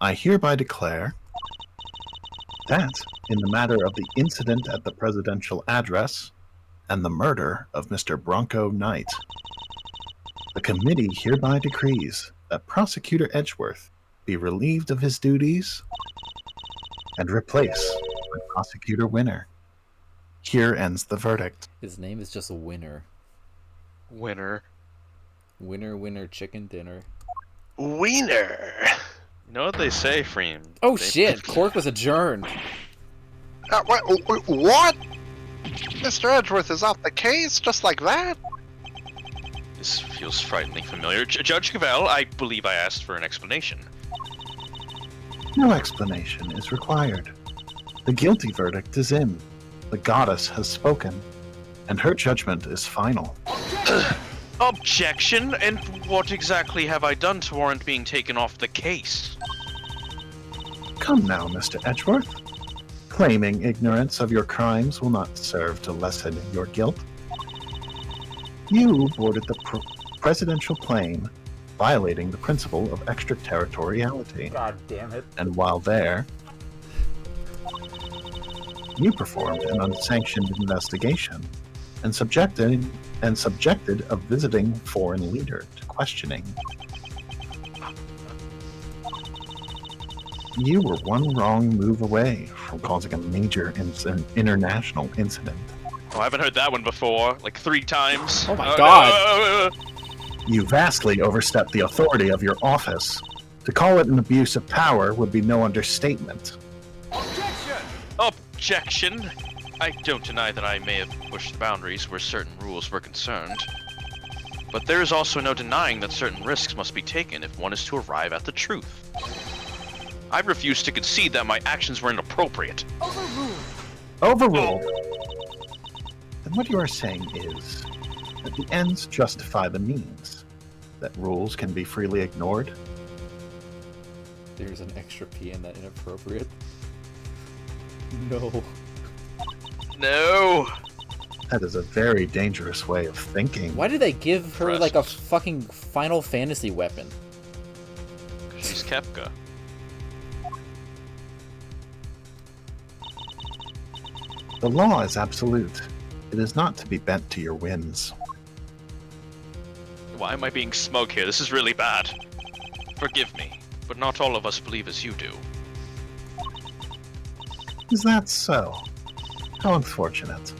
I hereby declare that, in the matter of the incident at the presidential address and the murder of Mr. Bronco Knight, the committee hereby decrees that Prosecutor Edgeworth be relieved of his duties and replaced by Prosecutor Winner. Here ends the verdict. His name is just a winner. Winner. Winner, winner, chicken dinner. Wiener. You know what they say, Freem? Oh They- shit! Cork was adjourned. What? Mr. Edgeworth is off the case just like that? This feels frighteningly familiar. Judge Gavel, I believe I asked for an explanation. No explanation is required. The guilty verdict is in. The goddess has spoken, and her judgment is final. Objection? And what exactly have I done to warrant being taken off the case? Come now, Mr. Edgeworth. Claiming ignorance of your crimes will not serve to lessen your guilt. You boarded the presidential plane, violating the principle of extraterritoriality. God damn it. And while there, you performed an unsanctioned investigation and subjected a visiting foreign leader to questioning. You were one wrong move away from causing a major international incident. Oh, I haven't heard that one before. Like 3 times. Oh my god. You vastly overstepped the authority of your office. To call it an abuse of power would be no understatement. Objection! I don't deny that I may have pushed boundaries where certain rules were concerned. But there is also no denying that certain risks must be taken if one is to arrive at the truth. I refuse to concede that my actions were inappropriate. Overruled. Then what you are saying is that the ends justify the means, that rules can be freely ignored. There's an extra P in that inappropriate. No. No! That is a very dangerous way of thinking. Why did they give her like a Impressive. fucking Final Fantasy weapon? She's Kepka. The law is absolute. It is not to be bent to your whims. Why am I being smug here? This is really bad. Forgive me, but not all of us believe as you do. Is that so? How unfortunate.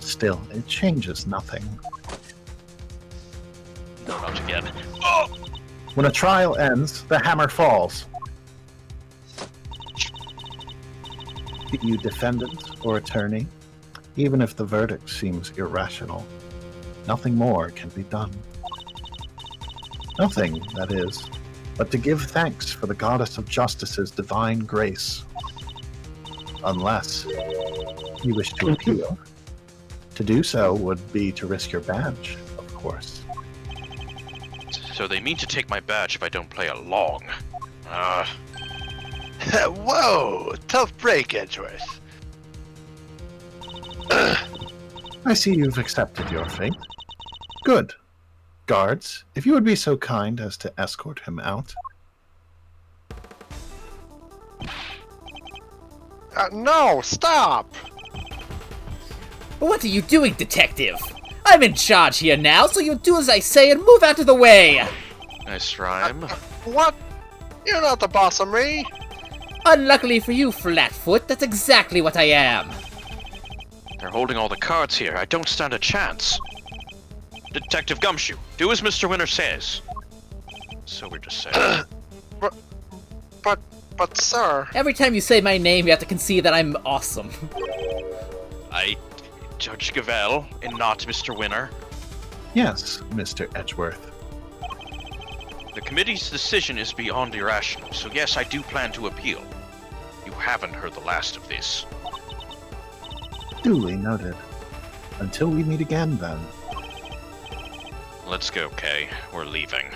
Still, it changes nothing. No, not again. Oh! When a trial ends, the hammer falls. Be you defendant or attorney, even if the verdict seems irrational, nothing more can be done. Nothing, that is, but to give thanks for the Goddess of Justice's divine grace. Unless you wish to appeal. To do so would be to risk your badge, of course. So they mean to take my badge if I don't play along. Whoa! Tough break, Edgeworth. I see you've accepted your fate. Good. Guards, if you would be so kind as to escort him out. No, stop! What are you doing, detective? I'm in charge here now, so you do as I say and move out of the way! Nice rhyme. What? You're not the boss of me! Unluckily for you, Flatfoot, that's exactly what I am. They're holding all the cards here. I don't stand a chance. Detective Gumshoe, do as Mr. Winter says. So we're just saying. But sir... Every time you say my name, you have to concede that I'm awesome. Judge Gavelle, and not Mr. Winter. Yes, Mr. Edgeworth. The committee's decision is beyond irrational, so yes, I do plan to appeal. You haven't heard the last of this. Duly noted. Until we meet again, then. Let's go, Kay. We're leaving.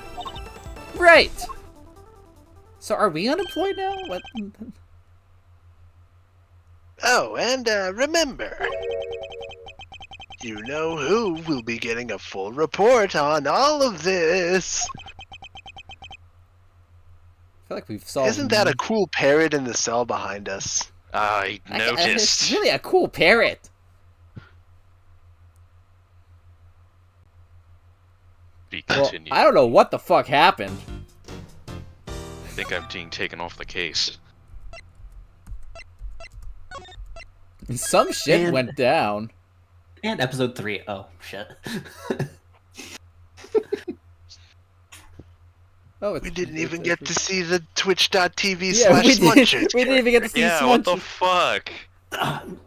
Right! So are we unemployed now? What? Oh, and remember, you know who will be getting a full report on all of this. I feel like we've solved. Isn't that a cool parrot in the cell behind us? I It's noticed. really a cool parrot. Be Well, continued. I don't know what the fuck happened. I think I'm being taken off the case. Some shit And- went down. And episode 3. Oh, shit. Oh, We didn't even get to see the twitch.tv Yeah, we /Munchers. we didn't even get to see Yeah, what the Smudge. fuck?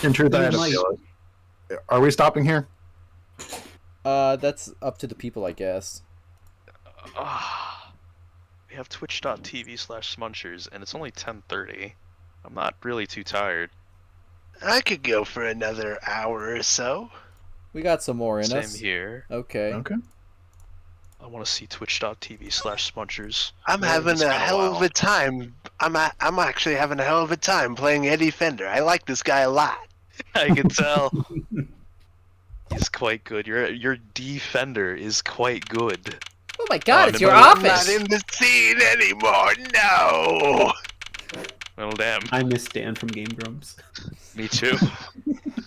In truth, I had a Like- feeling. Are we stopping here? That's up to the people, I guess. We have twitch.tv/Smunchers, and it's only 10:30. I'm not really too tired. I could go for another hour or so. We got some more in Same us. here. Okay. Okay. I want to see twitch.tv/Smunchers. I'm Well, having it's a been hell of while. a time. I'm actually having a hell of a time playing Eddie Fender. I like this guy a lot. I can tell. is quite good. Your defender is quite good. Oh my god, it's your I'm not office! in the scene anymore. No. Well, damn. I miss Dan from Game Grumps. Me too.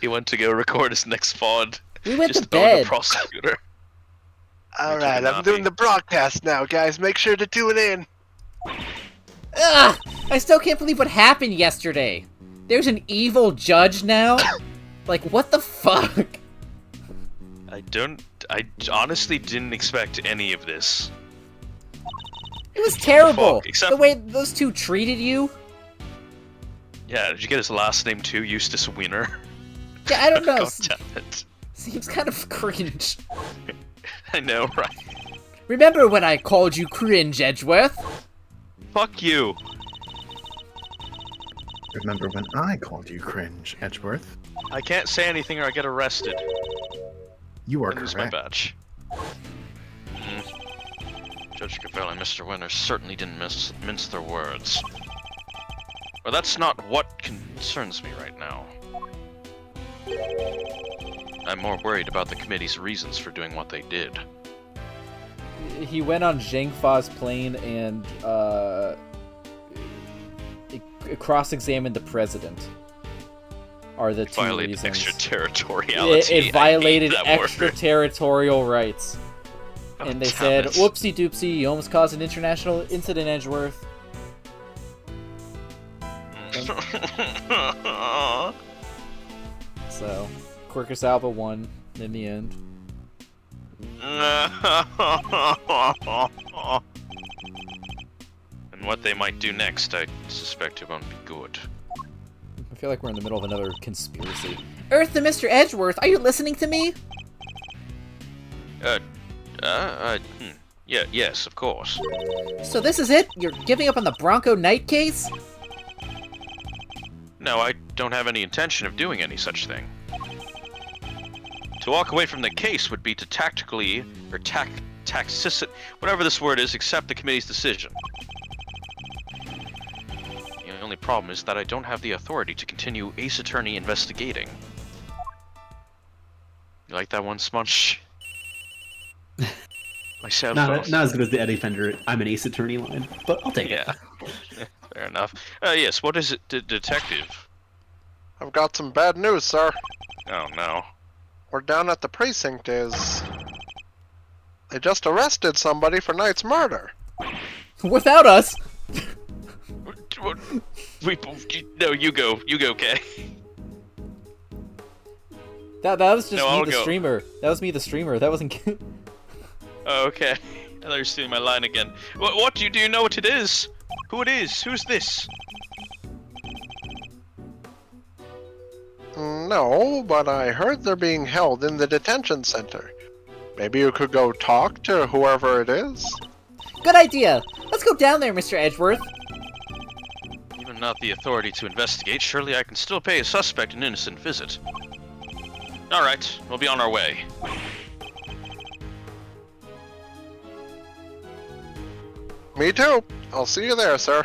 He went to go record his next pod. We went Just to owned a bed. prosecutor. All took right, a I'm doing nappy. the broadcast now, guys. Make sure to tune in. Ugh! I still can't believe what happened yesterday. There's an evil judge now? Like, what the fuck? I honestly didn't expect any of this. It was terrible. Fuck, except- The way those two treated you. Yeah, did you get his last name too? Eustace Wiener. Yeah, I don't know. God damn it. Seems kind of cringe. I know, right? Remember when I called you cringe, Edgeworth? Fuck you. Remember when I called you cringe, Edgeworth? I can't say anything or I get arrested. You are I lose my correct. badge. Judge Cavell and Mr. Winner certainly didn't mince their words. But that's not what concerns me right now. I'm more worried about the committee's reasons for doing what they did. He went on Zhang Fa's plane and cross-examined the president. Are the two Violated reasons. extraterritoriality. It violated I hate that word. extraterritorial rights. Oh, And they damn said, it. whoopsie doopsie, you almost caused an international incident, Edgeworth. So, Quercus Alba won in the end. And what they might do next, I suspect it won't be good. I feel like we're in the middle of another conspiracy. Earth to Mr. Edgeworth, are you listening to me? Yeah, yes, of course. So this is it? You're giving up on the Bronco Knight case? No, I don't have any intention of doing any such thing. To walk away from the case would be to tactically, or whatever this word is, accept the committee's decision. The only problem is that I don't have the authority to continue Ace Attorney investigating. You like that one, Smudge? My cell phone. Not as good as the Eddie Fender I'm an Ace Attorney line, but I'll take Yeah, it. fair enough. Yes, what is it, detective? I've got some bad news, sir. Oh no. We're down at the precinct is... They just arrested somebody for Knight's murder. Without us! No, you go, Kay. That was just No, me, I'll the go. streamer. That was me, the streamer. That wasn't... Oh, okay. I thought you were stealing my line again. What do you know what it is? Who it is? Who's this? No, but I heard they're being held in the detention center. Maybe you could go talk to whoever it is? Good idea. Let's go down there, Mr. Edgeworth. Even not the authority to investigate, surely I can still pay a suspect an innocent visit. Alright, we'll be on our way. Me too. I'll see you there, sir.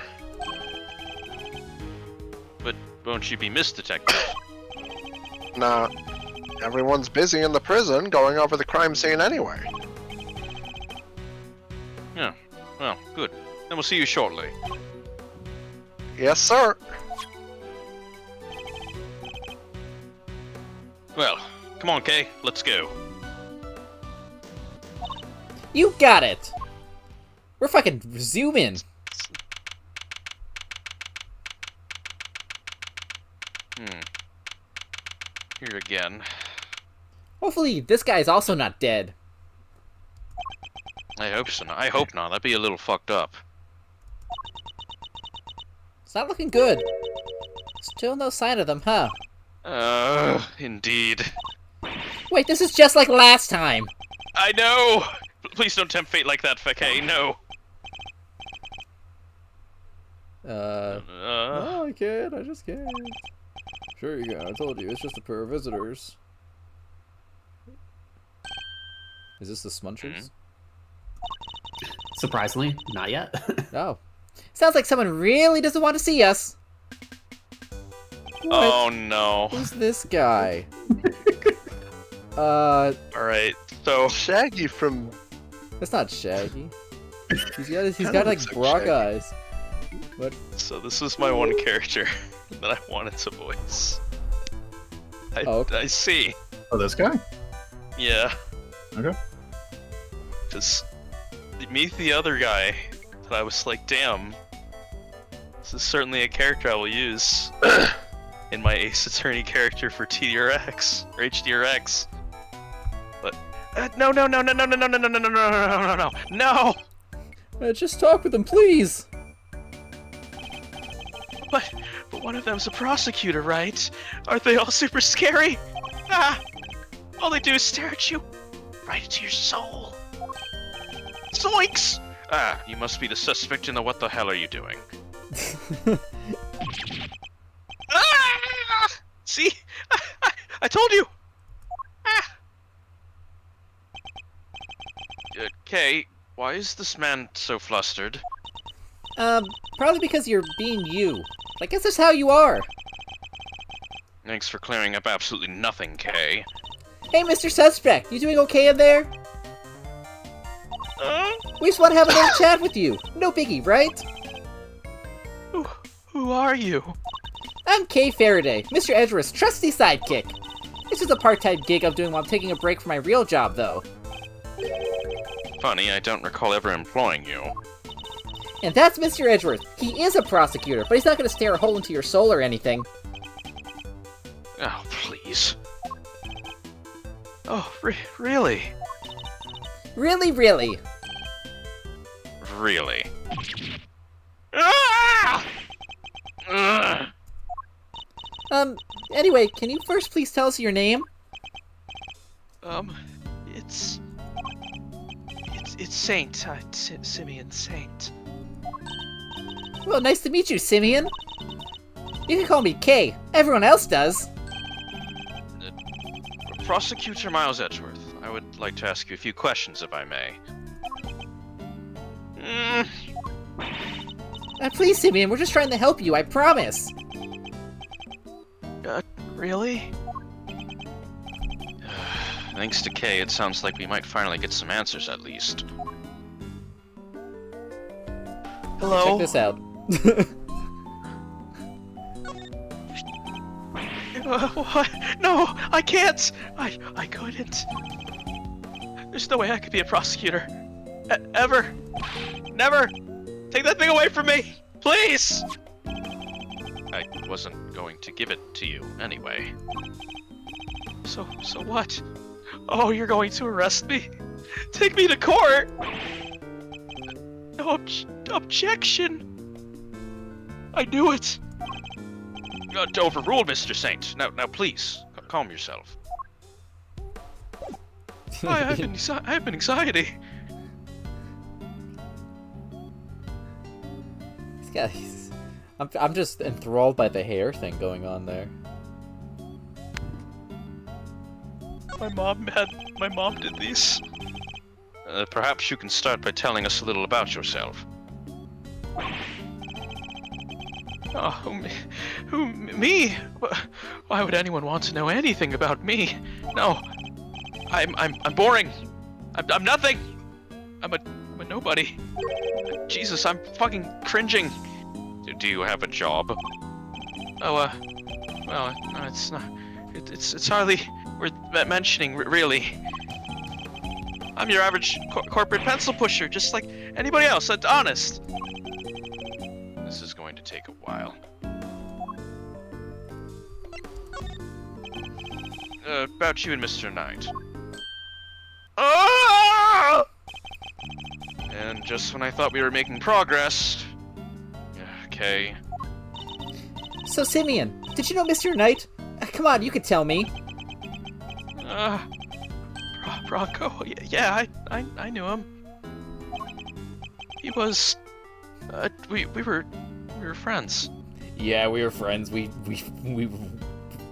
But won't you be missed, Detective? Nah. Everyone's busy in the prison going over the crime scene anyway. Yeah, well, good. Then we'll see you shortly. Yes, sir. Well, come on, Kay, let's go. You got it. We're fucking zooming. Here again. Hopefully, this guy's also not dead. I hope so. I hope not. That'd be a little fucked up. It's not looking good. Still no sign of them, huh? Indeed. Wait, this is just like last time. I know! Please don't tempt fate like that, Kay. No. No, I can't. I just can't. Sure you can. I told you. It's just a pair of visitors. Is this the Smunchers? Surprisingly, not yet. Oh. Sounds like someone really doesn't want to see us. Oh no. Who's this guy? Alright, so Shaggy from. That's not Shaggy. He's Kinda got like looks like Brock Shaggy. eyes. What? So this is my one character that I wanted to voice. I see. Oh, this guy? Yeah. Okay. Because meet the other guy that I was like, damn, this is certainly a character I will use in my Ace Attorney character for TDRX or HDRX. But no. Just talk with him, please. But one of them's a prosecutor, right? Aren't they all super scary? Ah! All they do is stare at you, right into your soul. Zoinks! Ah, you must be the suspect in the what the hell are you doing? Ah! See? I told you! Ah! Okay, why is this man so flustered? Probably because you're being you. I guess that's how you are. Thanks for clearing up absolutely nothing, Kay. Hey, Mr. Suspect, you doing okay in there? We just want to have a little chat with you. No biggie, right? Who are you? I'm Kay Faraday, Mr. Edgeworth's trusty sidekick. This is a part-time gig I'm doing while I'm taking a break from my real job, though. Funny, I don't recall ever employing you. And that's Mr. Edgeworth. He is a prosecutor, but he's not going to stare a hole into your soul or anything. Oh, please. Oh, really? Really, really. Really? Ah! Ugh. Anyway, can you first please tell us your name? It's Saint, Simeon Saint. Well, nice to meet you, Simeon. You can call me Kay. Everyone else does. Prosecutor Miles Edgeworth, I would like to ask you a few questions, if I may. Please, Simeon, we're just trying to help you, I promise. Really? Thanks to Kay, it sounds like we might finally get some answers, at least. Hello? Check this out. What? No, I can't! I couldn't. There's no way I could be a prosecutor. Ever. Never! Take that thing away from me! Please! I wasn't going to give it to you anyway. So what? Oh, you're going to arrest me? Take me to court! No objection! I knew it! Overruled, Mr. Saint. Now please, calm yourself. I have anxiety. Guys, I'm just enthralled by the hair thing going on there. My mom did these. Perhaps you can start by telling us a little about yourself. Oh, me? Why would anyone want to know anything about me? No, I'm boring. I'm nothing. I'm a nobody. Jesus, I'm fucking cringing. Do you have a job? Oh, well, no, it's not. It's hardly worth mentioning, really. I'm your average corporate pencil pusher, just like anybody else. That's honest. This is going to take a while. About you and Mr. Knight. Ah! And just when I thought we were making progress... Okay. So, Simeon, did you know Mr. Knight? Come on, you could tell me. Bronco? Yeah, I knew him. He was... we were friends. Yeah, we were friends.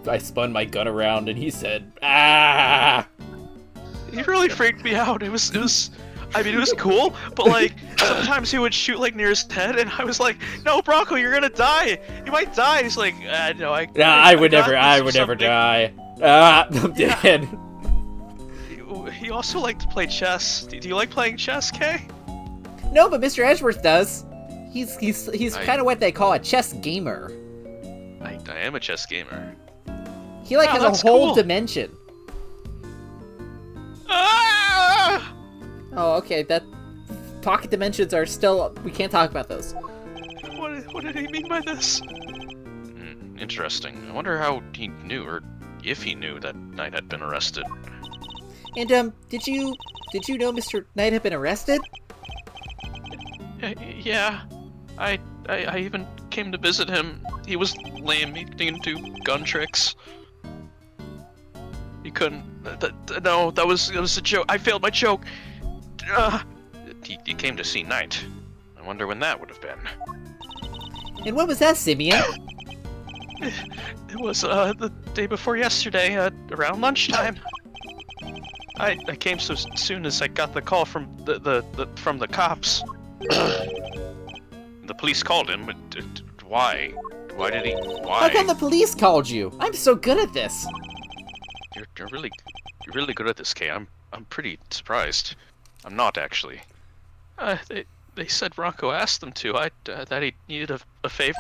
I spun my gun around and he said, "Ah!" He really freaked me out. It was cool, but like sometimes he would shoot like near his head, and I was like, "No, Bronco, you're gonna die. You might die." He's like, "No, I would never die. Ah, I'm dead." he also liked to play chess. Do you like playing chess, Kay? No, but Mr. Edgeworth does. He's kind of what they call a chess gamer. I am a chess gamer. He like Oh, has that's a whole cool. dimension. Ah! Oh, okay. That pocket dimensions are still. We can't talk about those. What did he mean by this? Interesting. I wonder how he knew, or if he knew that Knight had been arrested. And did you know Mr. Knight had been arrested? Yeah. I even came to visit him. He was lame. He didn't do gun tricks. He couldn't. No, that was a joke. I failed my joke. He came to see Knight. I wonder when that would have been. And when was that, Simeon? It was the day before yesterday, around lunchtime. I came so soon as I got the call from the cops. The police called him. Why? Why did he? Why? How come the police called you? I'm so good at this. You're really good at this, Kay. I'm pretty surprised. I'm not actually. They said Bronco asked them to. That he needed a favor.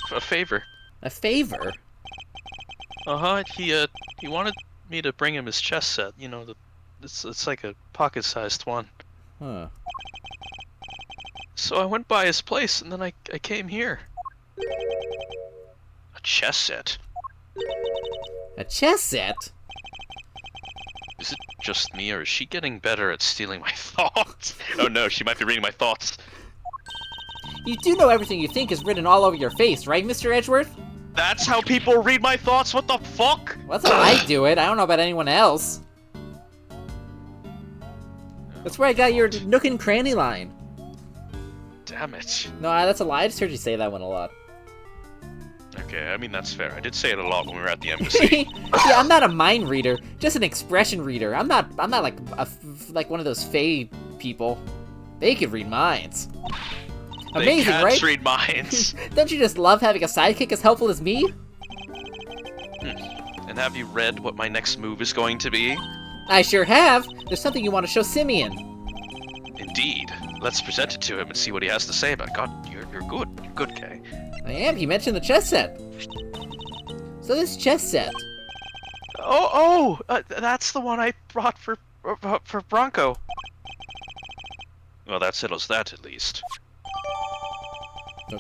A favor? He wanted me to bring him his chess set. You know, it's like a pocket-sized one. Huh. So I went by his place, and then I came here. A chess set? A chess set? Is it just me, or is she getting better at stealing my thoughts? Oh no, she might be reading my thoughts. You do know everything you think is written all over your face, right, Mr. Edgeworth? That's how people read my thoughts? What the fuck? Well, that's how I do it. I don't know about anyone else. That's where I got your nook and cranny line. Damn it. No, that's a lie. I just heard you say that one a lot. Okay, I mean, that's fair. I did say it a lot when we were at the embassy. Yeah, I'm not a mind reader, just an expression reader. I'm not like one of those Fae people. They could read minds. Amazing, They can't right? read minds. Don't you just love having a sidekick as helpful as me? And have you read what my next move is going to be? I sure have. There's something you want to show Simeon. Indeed. Let's present it to him and see what he has to say about it. God, you're good. You're good, Kay. I am. He mentioned the chess set. So this chess set. That's the one I brought for Bronco. Well, that settles that at least.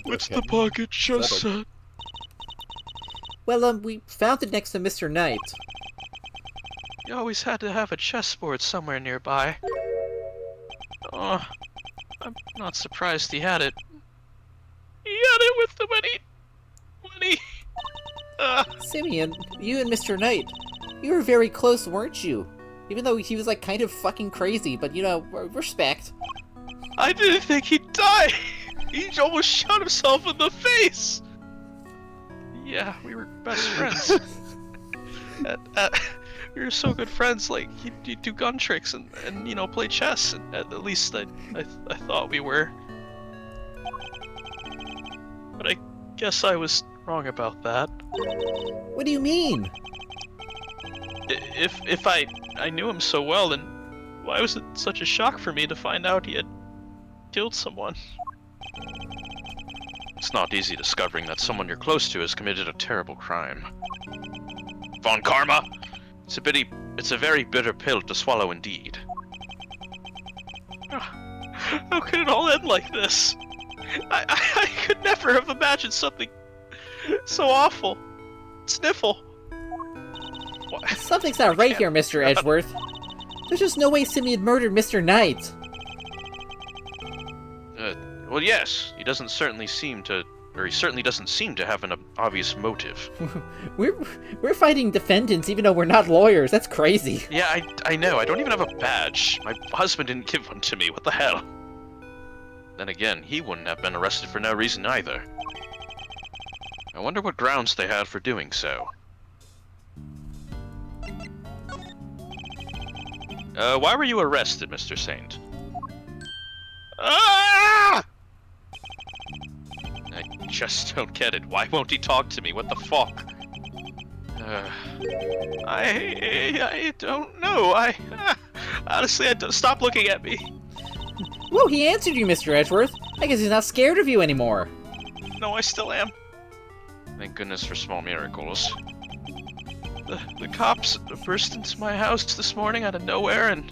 What's the pocket chess set? Well, we found it next to Mr. Knight. You always had to have a chessboard somewhere nearby. Oh, I'm not surprised he had it. He had it with him when he... Simeon, you and Mr. Knight, you were very close, weren't you? Even though he was like kind of fucking crazy, but you know, respect. I didn't think he'd die. He almost shot himself in the face. Yeah, we were best friends. We were so good friends. Like he'd do gun tricks and you know play chess. And at least I thought we were. But I guess I was wrong about that. What do you mean? If I knew him so well, then why was it such a shock for me to find out he had killed someone? It's not easy discovering that someone you're close to has committed a terrible crime. Von Karma! It's a very bitter pill to swallow indeed. How could it all end like this? I could never have imagined something so awful. Sniffle. What? Something's not right here, Mr. Edgeworth. There's just no way Simeon murdered Mr. Knight. Well, yes, he certainly doesn't seem to have an obvious motive. We're fighting defendants even though we're not lawyers. That's crazy. Yeah, I know. I don't even have a badge. My husband didn't give one to me. What the hell? Then again, he wouldn't have been arrested for no reason either. I wonder what grounds they had for doing so. Why were you arrested, Mr. Saint? Ah! I just don't get it. Why won't he talk to me? What the fuck? I don't know. Honestly, stop looking at me. Whoa, he answered you, Mr. Edgeworth. I guess he's not scared of you anymore. No, I still am. Thank goodness for small miracles. The cops burst into my house this morning out of nowhere, and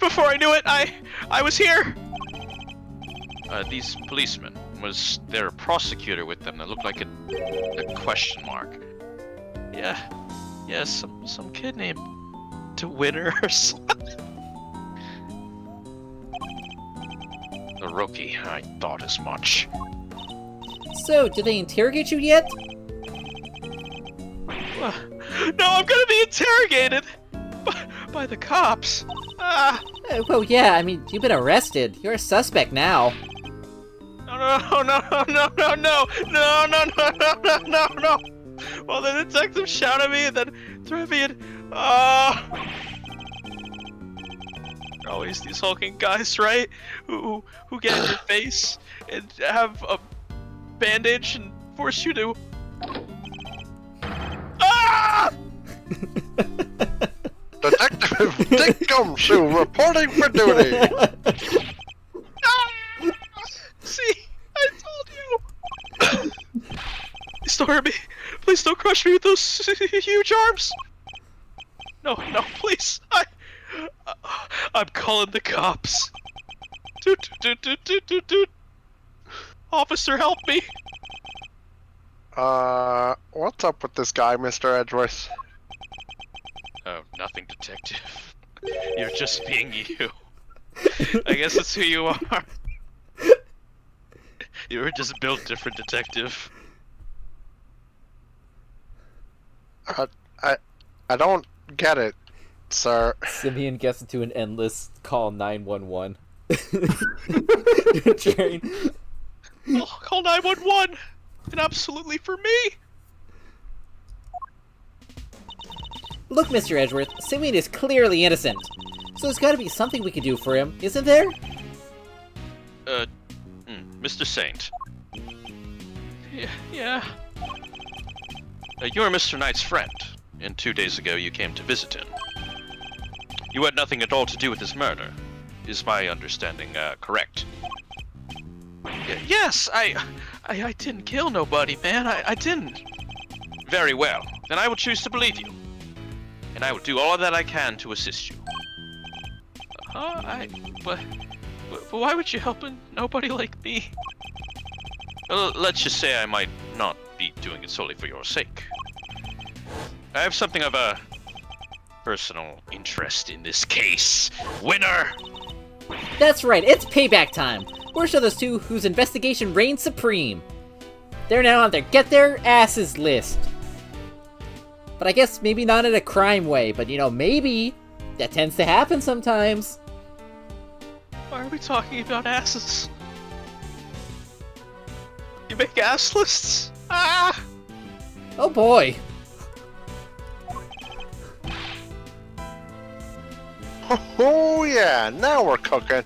before I knew it, I was here. These policemen, was there a prosecutor with them that looked like a question mark? Yeah, some kid named DeWinter or something. A rookie, I thought as much. So, did they interrogate you yet? No, I'm gonna be interrogated by the cops. Well, yeah, I mean, you've been arrested. You're a suspect now. No. Well, the detective shout at me and then threw me and always these hulking guys, right? Who get in your face and have a bandage and force you to Detective Dick Gumshoe reporting for duty. See, I told you. Please don't hurt me. Please don't crush me with those huge arms. No, please. I'm calling the cops. Dude. Officer, help me. What's up with this guy, Mr. Edgeworth? Oh, nothing, detective. You're just being you. I guess that's who you are. You were just built different, detective. I don't get it, sir. Simeon gets into an endless call 911. Train. I'll call 911, and absolutely for me. Look, Mr. Edgeworth, Simeon is clearly innocent. So there's gotta be something we can do for him, isn't there? Mr. Saint. Yeah. You're Mr. Knight's friend, and 2 days ago you came to visit him. You had nothing at all to do with his murder. Is my understanding, correct? Yes, I didn't kill nobody, man. I didn't. Very well. Then I will choose to believe you. And I will do all that I can to assist you. But why would you help nobody like me? Well, let's just say I might not be doing it solely for your sake. I have something of a personal interest in this case. Winner! That's right, it's payback time. We're those two whose investigation reigns supreme. They're now on their get their asses list. But I guess maybe not in a crime way, but maybe. That tends to happen sometimes. Why are we talking about asses? You make ass lists? Ah! Oh boy. Oh yeah, now we're cooking.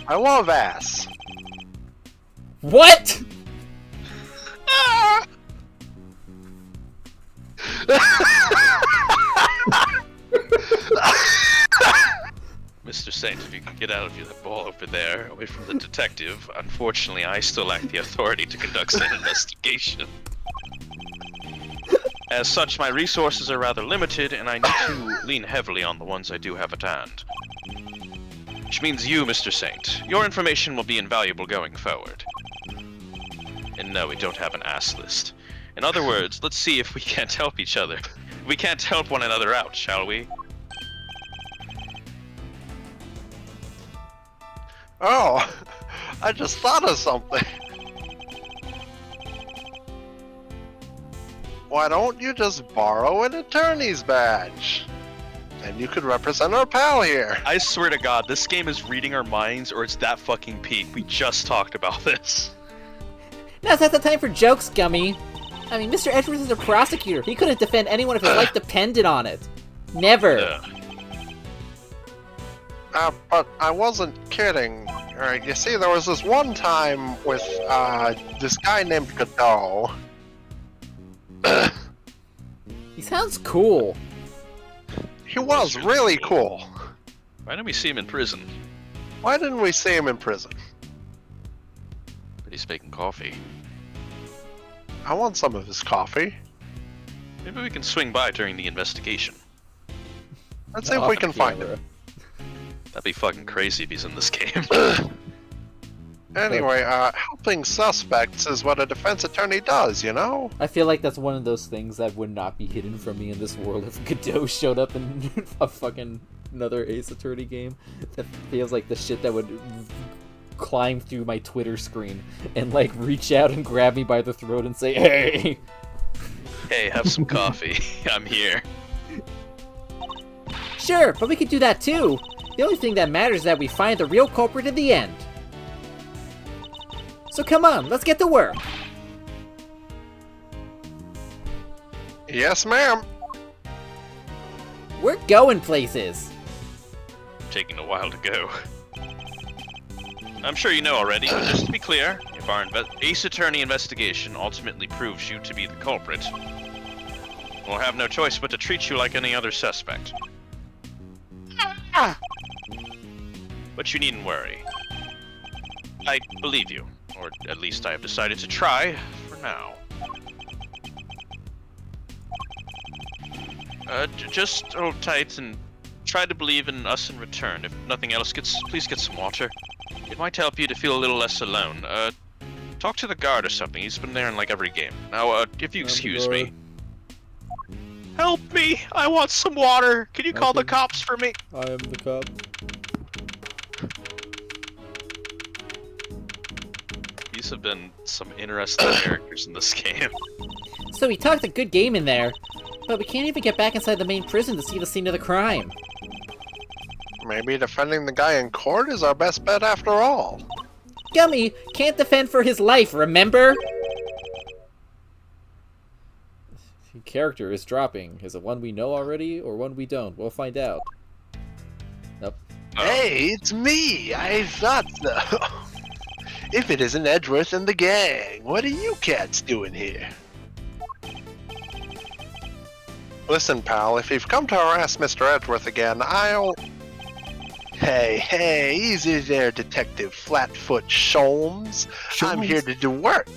I love ass. What? Ah! Mr. Saint, if you could get out of that ball over there, away from the detective, unfortunately I still lack the authority to conduct an investigation. As such, my resources are rather limited, and I need to lean heavily on the ones I do have at hand. Which means you, Mr. Saint. Your information will be invaluable going forward. And no, we don't have an ass list. In other words, let's see if we can't help each other. We can't help one another out, shall we? Oh, I just thought of something. Why don't you just borrow an attorney's badge? And you could represent our pal here. I swear to God, this game is reading our minds, or it's that fucking peak. We just talked about this. Now's not the time for jokes, Gummy. I mean, Mr. Edgeworth is a prosecutor. He couldn't defend anyone if his life depended on it. Never. But I wasn't kidding. You see, there was this one time with, this guy named Godot. He sounds cool. He was really cool. Why didn't we see him in prison? Why didn't we see him in prison? But he's making coffee. I want some of his coffee. Maybe we can swing by during the investigation. Let's see if we can find him. That'd be fucking crazy if he's in this game. Anyway, helping suspects is what a defense attorney does, you know? I feel like that's one of those things that would not be hidden from me in this world if Godot showed up in a fucking another Ace Attorney game. That feels like the shit that would climb through my Twitter screen and like reach out and grab me by the throat and say, "Hey, Hey, have some coffee. I'm here. Sure, but we could do that too. The only thing that matters is that we find the real culprit in the end. So come on, let's get to work. Yes, ma'am. We're going places. Taking a while to go. I'm sure you know already, but just to be clear, if our Ace Attorney investigation ultimately proves you to be the culprit, we'll have no choice but to treat you like any other suspect. But you needn't worry. I believe you, or at least I have decided to try, for now. Just hold tight and try to believe in us in return. If nothing else, please get some water. It might help you to feel a little less alone. Talk to the guard or something. He's been there in like every game. Now, if you excuse me. Help me! I want some water! Can you call the cops for me? I am the cop." These have been some interesting characters in this game. So we talked a good game in there, but we can't even get back inside the main prison to see the scene of the crime. Maybe defending the guy in court is our best bet after all. Gummy can't defend for his life, remember? Character is dropping. Is it one we know already or one we don't? We'll find out. Nope. Hey, it's me! I thought so. If it isn't Edgeworth and the gang, what are you cats doing here? Listen, pal, if you've come to harass Mr. Edgeworth again, I'll... Hey, easy there, Detective Flatfoot Sholmes. I'm here to do work.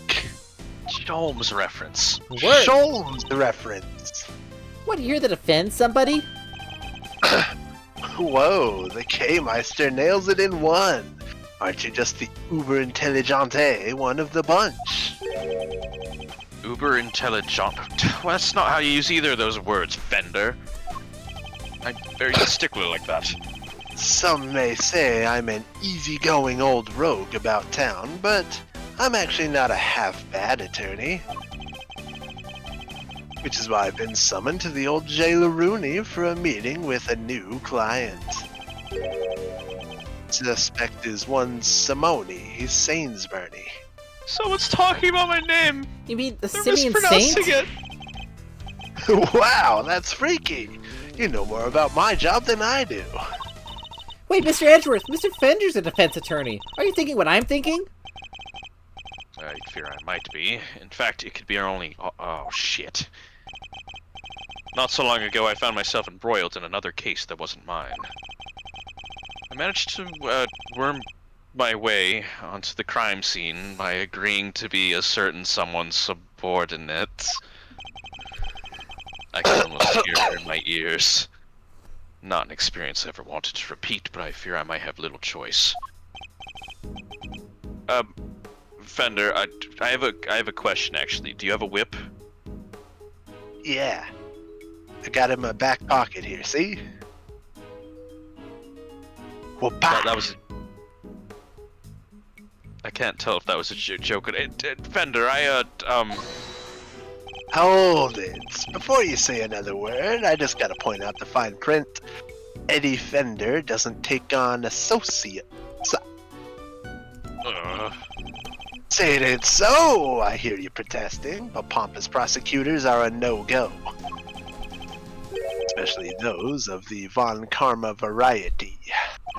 Holmes reference. Work. Sholmes reference. What, you here to defend somebody? Whoa, the K-Meister nails it in one. Aren't you just the uber intelligente one of the bunch? Uber intelligent. Well, that's not how you use either of those words, Fender. I'm very stickler like that. Some may say I'm an easygoing old rogue about town, but I'm actually not a half-bad attorney. Which is why I've been summoned to the old jailer Rooney for a meeting with a new client. Suspect is one Simone Sainsbury. Someone's talking about my name. You mean the They're Simeon mispronouncing Saint? it. Wow, that's freaky. You know more about my job than I do. Wait, Mr. Edgeworth, Mr. Fender's a defense attorney. Are you thinking what I'm thinking? I fear I might be. In fact, it could be our only... Oh, shit. Not so long ago, I found myself embroiled in another case that wasn't mine. I managed to worm my way onto the crime scene by agreeing to be a certain someone's subordinate. I can almost hear her in my ears. Not an experience I ever wanted to repeat, but I fear I might have little choice. Fender, I have a question actually. Do you have a whip? Yeah. I got it in my back pocket here, see? Well, That was. I can't tell if that was a joke. Fender, Hold it. Before you say another word, I just gotta point out the fine print. Eddie Fender doesn't take on associates. Say it ain't so, I hear you protesting, but pompous prosecutors are a no-go. Especially those of the Von Karma variety.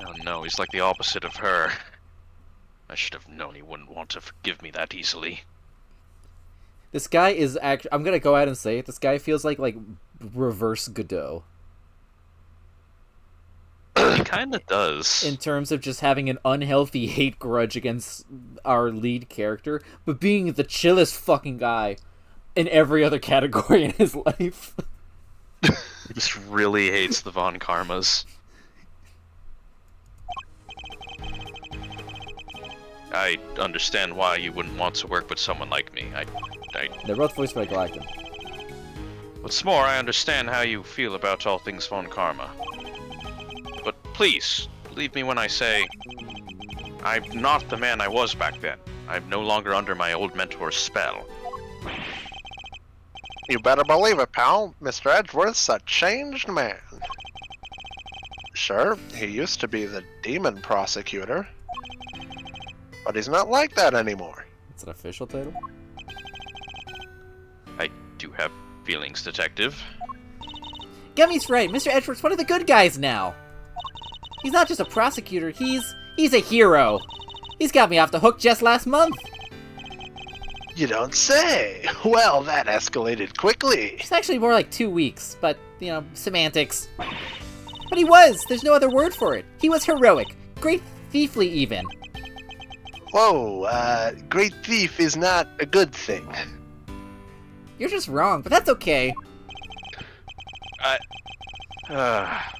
Oh no, he's like the opposite of her. I should have known he wouldn't want to forgive me that easily. This guy is actually... I'm gonna go out and say it. This guy feels like reverse Godot. He kind of does. in terms of just having an unhealthy hate grudge against our lead character, but being the chillest fucking guy in every other category in his life. He just really hates the Von Karmas. I understand why you wouldn't want to work with someone like me. They're both voiced by Galactic. What's more, I understand how you feel about all things Von Karma. But please, believe me when I say, I'm not the man I was back then. I'm no longer under my old mentor's spell. You better believe it, pal. Mr. Edgeworth's a changed man. Sure, he used to be the demon prosecutor. But he's not like that anymore. It's an official title? I do have feelings, Detective. Gummy's right. Mr. Edgeworth's one of the good guys now. He's not just a prosecutor. He's a hero. He's got me off the hook just last month. You don't say. Well, that escalated quickly. It's actually more like 2 weeks, but, semantics. But he was. There's no other word for it. He was heroic. Great thiefly, even. Whoa, great thief is not a good thing. You're just wrong, but that's okay.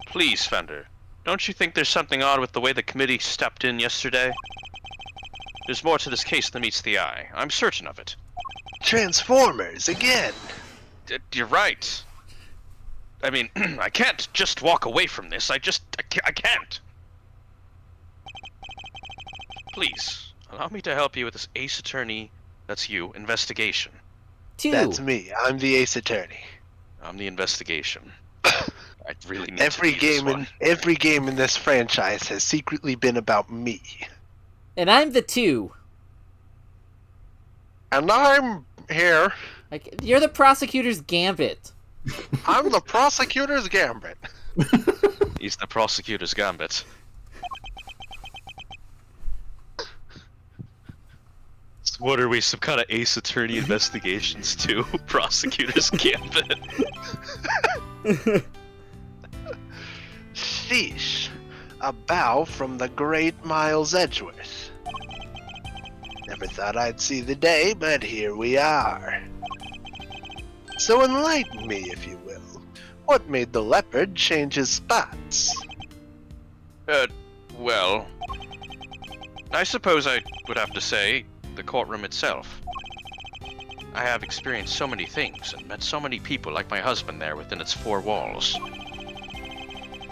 Please, Fender. Don't you think there's something odd with the way the committee stepped in yesterday? There's more to this case than meets the eye. I'm certain of it. Transformers, again. You're right. I mean, I can't just walk away from this. I can't. Please, allow me to help you with this Ace Attorney, that's you, investigation. 2. That's me. I'm the Ace Attorney. I'm the investigation. I really need Every to be this one. game in this franchise has secretly been about me. And I'm the 2. And I'm here. You're the prosecutor's gambit. I'm the prosecutor's gambit. He's the prosecutor's gambit. So what are we, some kind of Ace Attorney investigations too? Prosecutor's gambit. Sheesh. A bow from the great Miles Edgeworth. Never thought I'd see the day, but here we are. So enlighten me, if you will. What made the leopard change his spots? Well, I suppose I would have to say the courtroom itself. I have experienced so many things and met so many people like my husband there within its 4 walls.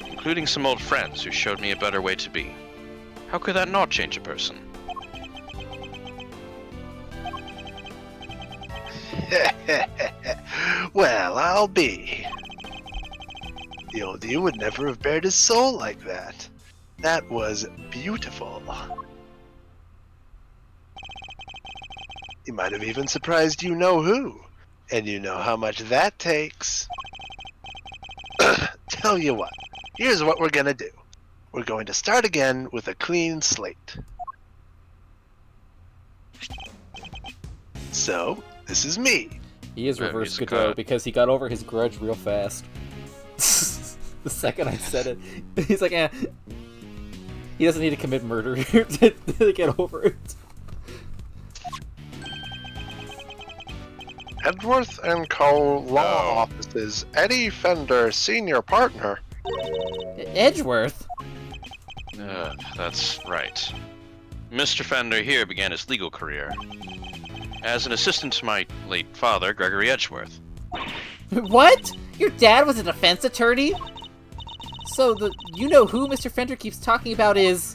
Including some old friends who showed me a better way to be. How could that not change a person? Well, I'll be. The old you would never have bared his soul like that. That was beautiful. He might have even surprised you-know-who. And you know how much that takes. Tell you what, here's what we're gonna do. We're going to start again with a clean slate. So, this is me. He is Yeah, reverse he's Godot got- because he got over his grudge real fast. The second I said it, he's like, eh. He doesn't need to commit murder to get over it. Edgeworth and Co. Law Offices, Eddie Fender, senior partner. Edgeworth? That's right. Mr. Fender here began his legal career as an assistant to my late father, Gregory Edgeworth. What? Your dad was a defense attorney? So the you-know-who Mr. Fender keeps talking about is...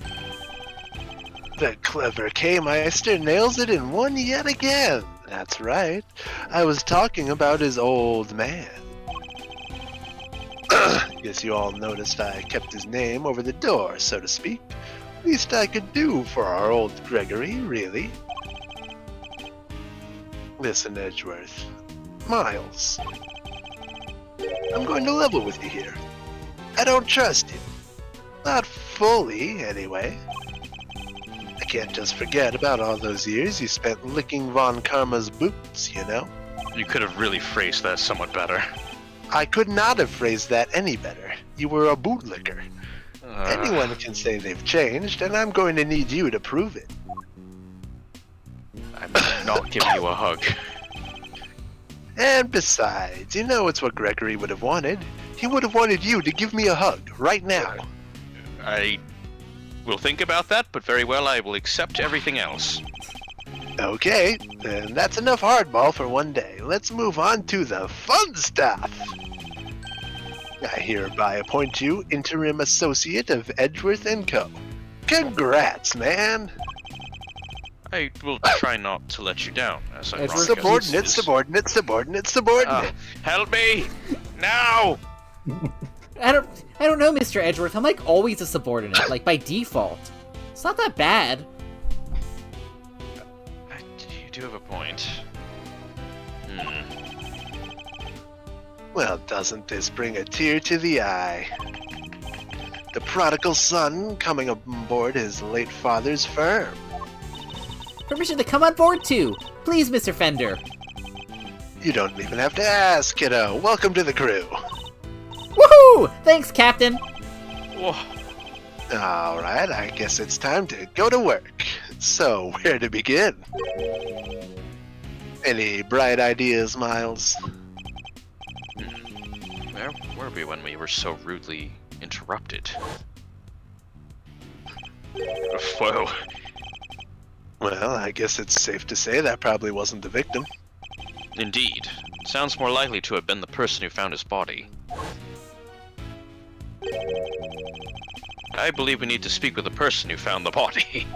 The clever K-Meister nails it in one yet again. That's right. I was talking about his old man. Guess you all noticed I kept his name over the door, so to speak. Least I could do for our old Gregory, really. Listen, Edgeworth. Miles. I'm going to level with you here. I don't trust you. Not fully, anyway. I can't just forget about all those years you spent licking Von Karma's boots, you know? You could have really phrased that somewhat better. I could not have phrased that any better. You were a bootlicker. Anyone can say they've changed, and I'm going to need you to prove it. I'm not giving you a hug. And besides, you know it's what Gregory would have wanted. He would have wanted you to give me a hug, right now. I will think about that, but very well, I will accept everything else. Okay, then that's enough hardball for one day. Let's move on to the fun stuff. I hereby appoint you interim associate of Edgeworth & Co. Congrats, man! I will try not to let you down, as I Subordinate. Help me! Now! I don't know, Mr. Edgeworth. I'm like always a subordinate, like by default. It's not that bad. You do have a point. Well, doesn't this bring a tear to the eye? The prodigal son coming aboard his late father's firm. Permission to come on board too. Please, Mr. Fender. You don't even have to ask, kiddo. Welcome to the crew. Woohoo! Thanks, Captain. Whoa. Alright, I guess it's time to go to work. So, where to begin? Any bright ideas, Miles? Where were we when we were so rudely interrupted? Whoa. Well, I guess it's safe to say that probably wasn't the victim. Indeed. Sounds more likely to have been the person who found his body. I believe we need to speak with the person who found the body.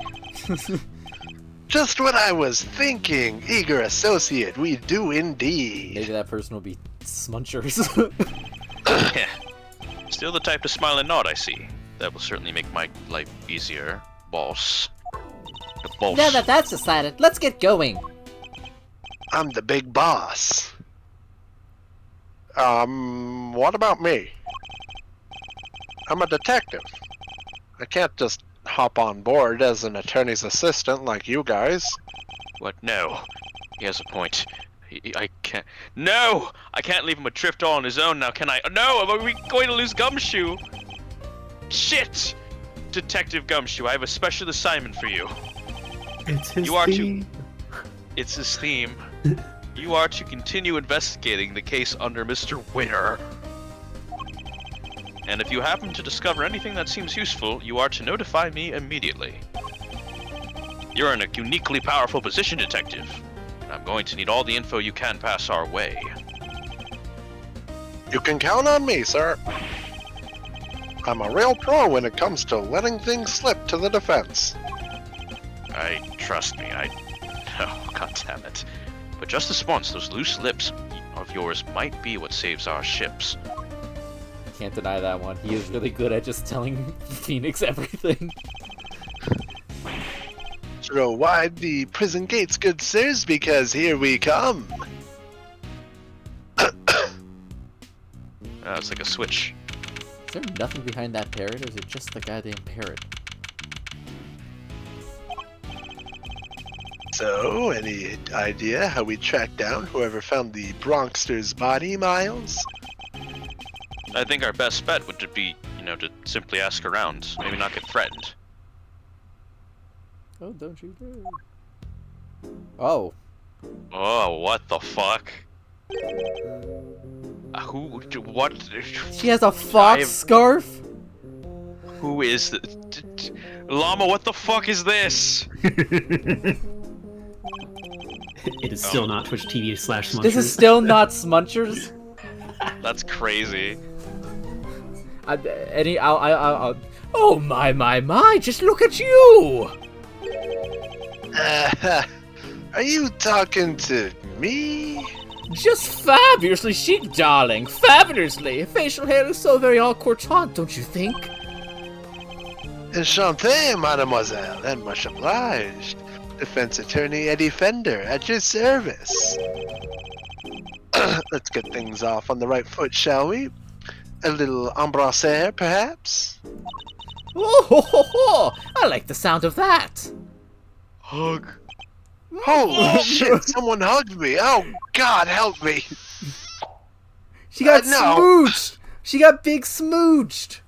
Just what I was thinking, eager associate, we do indeed. Maybe that person will be Smunchers. Yeah. Still the type to smile and nod, I see. That will certainly make my life easier, boss. Boss. Now that that's decided, let's get going. I'm the big boss. What about me? I'm a detective. I can't just hop on board as an attorney's assistant like you guys. What? No. He has a point. I can't. No! I can't leave him adrift all on his own now, can I? No! Are we going to lose Gumshoe? Shit! Detective Gumshoe, I have a special assignment for you. It's his You are theme. It's his theme. You are to continue investigating the case under Mr. Winter. And if you happen to discover anything that seems useful, you are to notify me immediately. You're in a uniquely powerful position, Detective. I'm going to need all the info you can pass our way. You can count on me, sir. I'm a real pro when it comes to letting things slip to the defense. Trust me, Oh, god damn it. But just this once, those loose lips of yours might be what saves our ships. Can't deny that one. He is really good at just telling Phoenix everything. Throw wide the prison gates, good sirs, because here we come. It's like a switch. Is there nothing behind that parrot, or is it just the goddamn parrot? So, any idea how we track down whoever found the Bronxter's body, Miles? I think our best bet would be, to simply ask around. Maybe not get threatened. Oh, don't you dare. Oh. Oh, what the fuck? What? She has a fox scarf? Who is the... Llama, what the fuck is this? It is still not Twitch TV /Smunchers. This is still not Smunchers? That's crazy. Oh my, just look at you! Are you talking to me? Just fabulously chic, darling. Fabulously. Facial hair is so very au courtant, don't you think? Enchanté, mademoiselle, and much obliged. Defense attorney Eddie Fender at your service. Let's get things off on the right foot, shall we? A little embrasser, perhaps? Oh, ho, ho, ho. I like the sound of that. Hug. Holy shit, someone hugged me. Oh, God, help me. She got No. smooched. She got big smooched.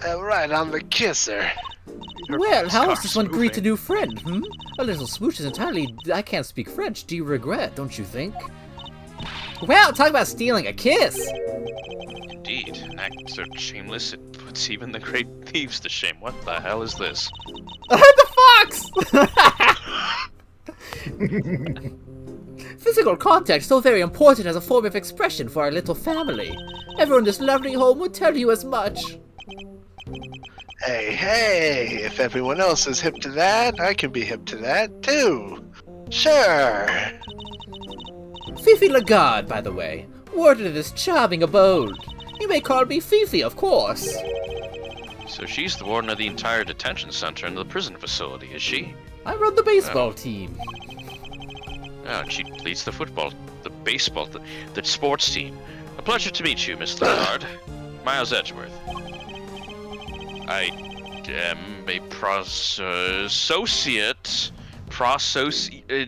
Right on the kisser. Well, how else Scarf's does one greet a moving. new friend, hmm? A little smooch is entirely... I can't speak French. Do you regret, don't you think? Well, talk about stealing a kiss! Indeed, an act so shameless it puts even the great thieves to shame. What the hell is this? The fox! Physical contact is so very important as a form of expression for our little family. Everyone in this lovely home would tell you as much. Hey, if everyone else is hip to that, I can be hip to that too. Sure. Fifi Lagarde, by the way, warden of this charming abode. You may call me Fifi, of course. So she's the warden of the entire detention center and the prison facility, is she? I run the baseball team. Oh, and she leads the football, the baseball, the sports team. A pleasure to meet you, Miss Lagarde. Miles Edgeworth. I am a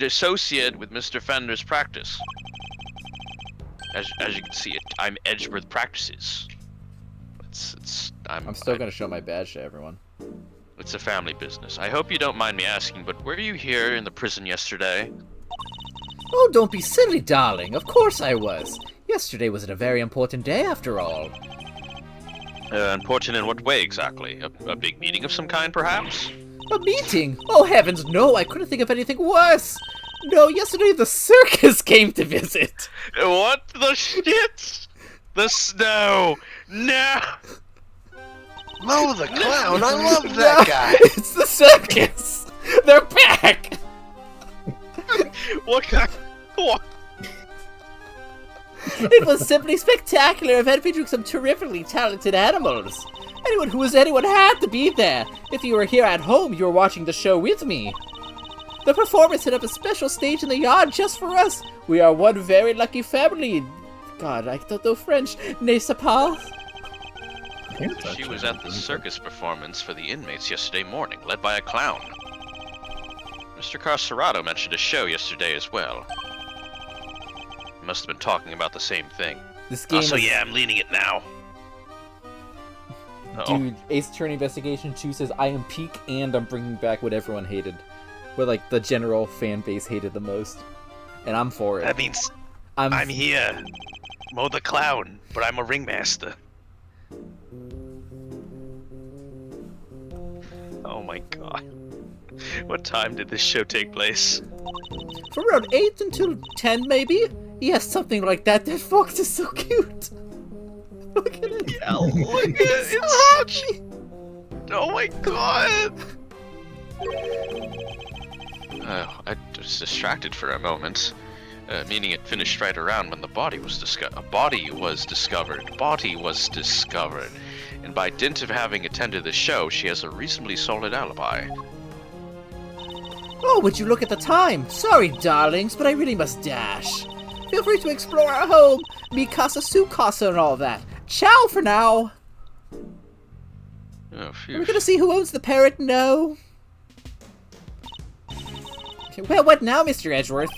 associate with Mr. Fender's practice. As you can see, I'm Edgeworth Practices. I'm still gonna show my badge to everyone. It's a family business. I hope you don't mind me asking, but were you here in the prison yesterday? Oh, don't be silly, darling. Of course I was. Yesterday was a very important day, after all. Important in what way exactly? A big meeting of some kind, perhaps? A meeting? Oh, heavens, no. I couldn't think of anything worse. No, yesterday the circus came to visit. What the shit? The snow! No! Mo the clown, I love that guy. It's the circus. They're back. What kind? What? It was simply spectacular event featuring some terrifically talented animals. Anyone had to be there. If you were here at home, you were watching the show with me. The performers set up a special stage in the yard just for us. We are one very lucky family. God, I don't know French. N'est-ce pas? She was at the circus performance for the inmates yesterday morning, led by a clown. Mr. Carcerado mentioned a show yesterday as well. Must have been talking about the same thing. This game So is... yeah, I'm leading it now. Uh-oh. Dude, Ace Attorney Investigation 2 says, I am peak and I'm bringing back what everyone hated. What, like, the general fan base hated the most. And I'm for it. That means I'm here. Mo the clown, but I'm a ringmaster. Oh my god. What time did this show take place? From around 8 until 10, maybe? Yes, something like that. That fox is so cute. Look at it. Yeah, look at it. So It's happy. Oh my god! I was distracted for a moment, meaning it finished right around when the body was discovered. A body was discovered. Body was discovered. And by dint of having attended the show, she has a reasonably solid alibi. Oh, would you look at the time? Sorry, darlings, but I really must dash. Feel free to explore our home, mi casa, su casa, and all that. Ciao for now. Oh, phew. We're gonna see who owns the parrot. No. Well, what now, Mr. Edgeworth?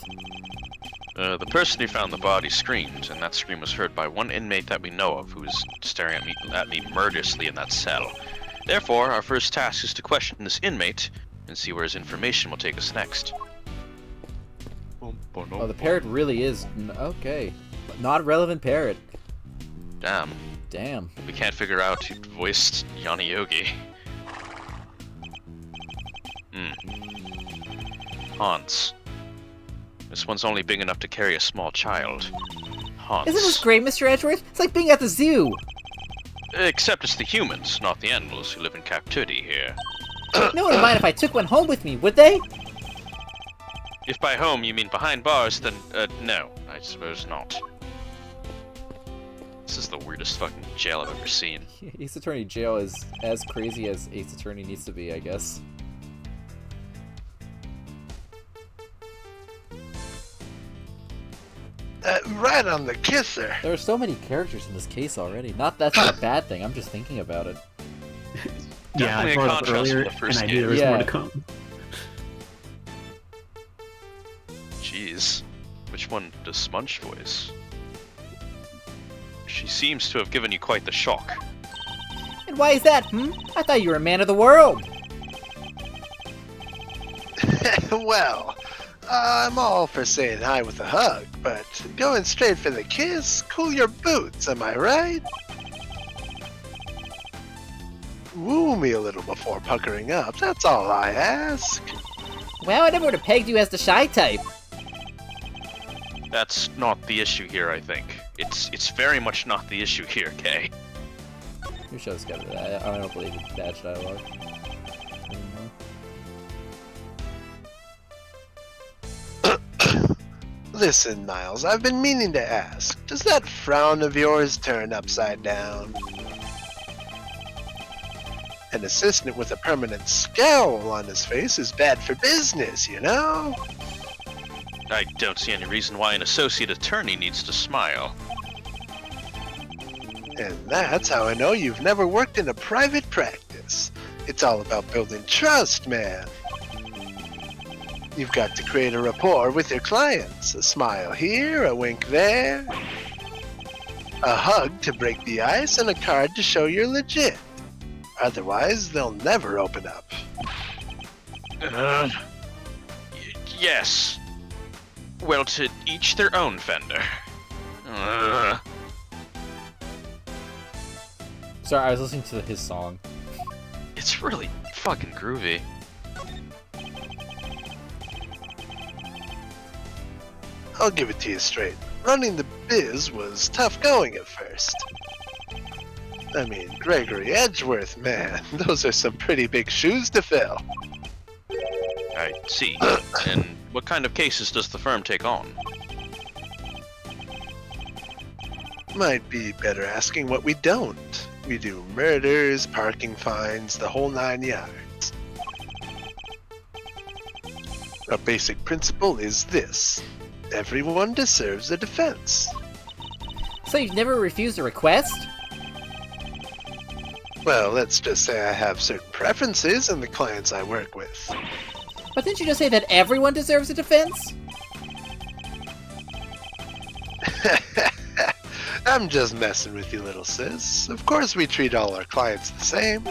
The person who found the body screamed, and that scream was heard by one inmate that we know of who was staring at me murderously in that cell. Therefore, our first task is to question this inmate and see where his information will take us next. Oh, the parrot really is... Okay. Not relevant parrot. Damn. Damn. We can't figure out who voiced Yanni Yogi. Hans. This one's only big enough to carry a small child. Hans. Isn't this great, Mr. Edgeworth? It's like being at the zoo. Except it's the humans, not the animals, who live in captivity here. No one would mind if I took one home with me, would they? If by home you mean behind bars, then, no, I suppose not. This is the weirdest fucking jail I've ever seen. Ace Attorney jail is as crazy as Ace Attorney needs to be, I guess. Right on the kisser. There are so many characters in this case already. That's not a bad thing, I'm just thinking about it. Yeah, I Definitely a brought it up contrast earlier, from the first and I knew there game. was more to Yeah. come. Jeez. Which one does Sponge voice? She seems to have given you quite the shock. And Why is that, I thought you were a man of the world. Well, I'm all for saying hi with a hug, but going straight for the kiss? Cool your boots, am I right? Woo me a little before puckering up, that's all I ask. Well, I never would have pegged you as the shy type. That's not the issue here, I think. It's very much not the issue here, Kay. Your show's got it. I don't believe it's badge dialogue. Listen, Niles, I've been meaning to ask. Does that frown of yours turn upside down? An assistant with a permanent scowl on his face is bad for business, you know? I don't see any reason why an associate attorney needs to smile. And that's how I know you've never worked in a private practice. It's all about building trust, man. You've got to create a rapport with your clients. A smile here, a wink there. A hug to break the ice, and a card to show you're legit. Otherwise, they'll never open up. Yes. Well, to each their own, Fender. Sorry, I was listening to his song. It's really fucking groovy. I'll give it to you straight. Running the biz was tough going at first. I mean, Gregory Edgeworth, man, those are some pretty big shoes to fill. I see. And what kind of cases does the firm take on? Might be better asking what we don't. We do murders, parking fines, the whole 9 yards. Our basic principle is this. Everyone deserves a defense. So you've never refused a request? Well, let's just say I have certain preferences in the clients I work with. But didn't you just say that everyone deserves a defense? I'm just messing with you, little sis. Of course we treat all our clients the same.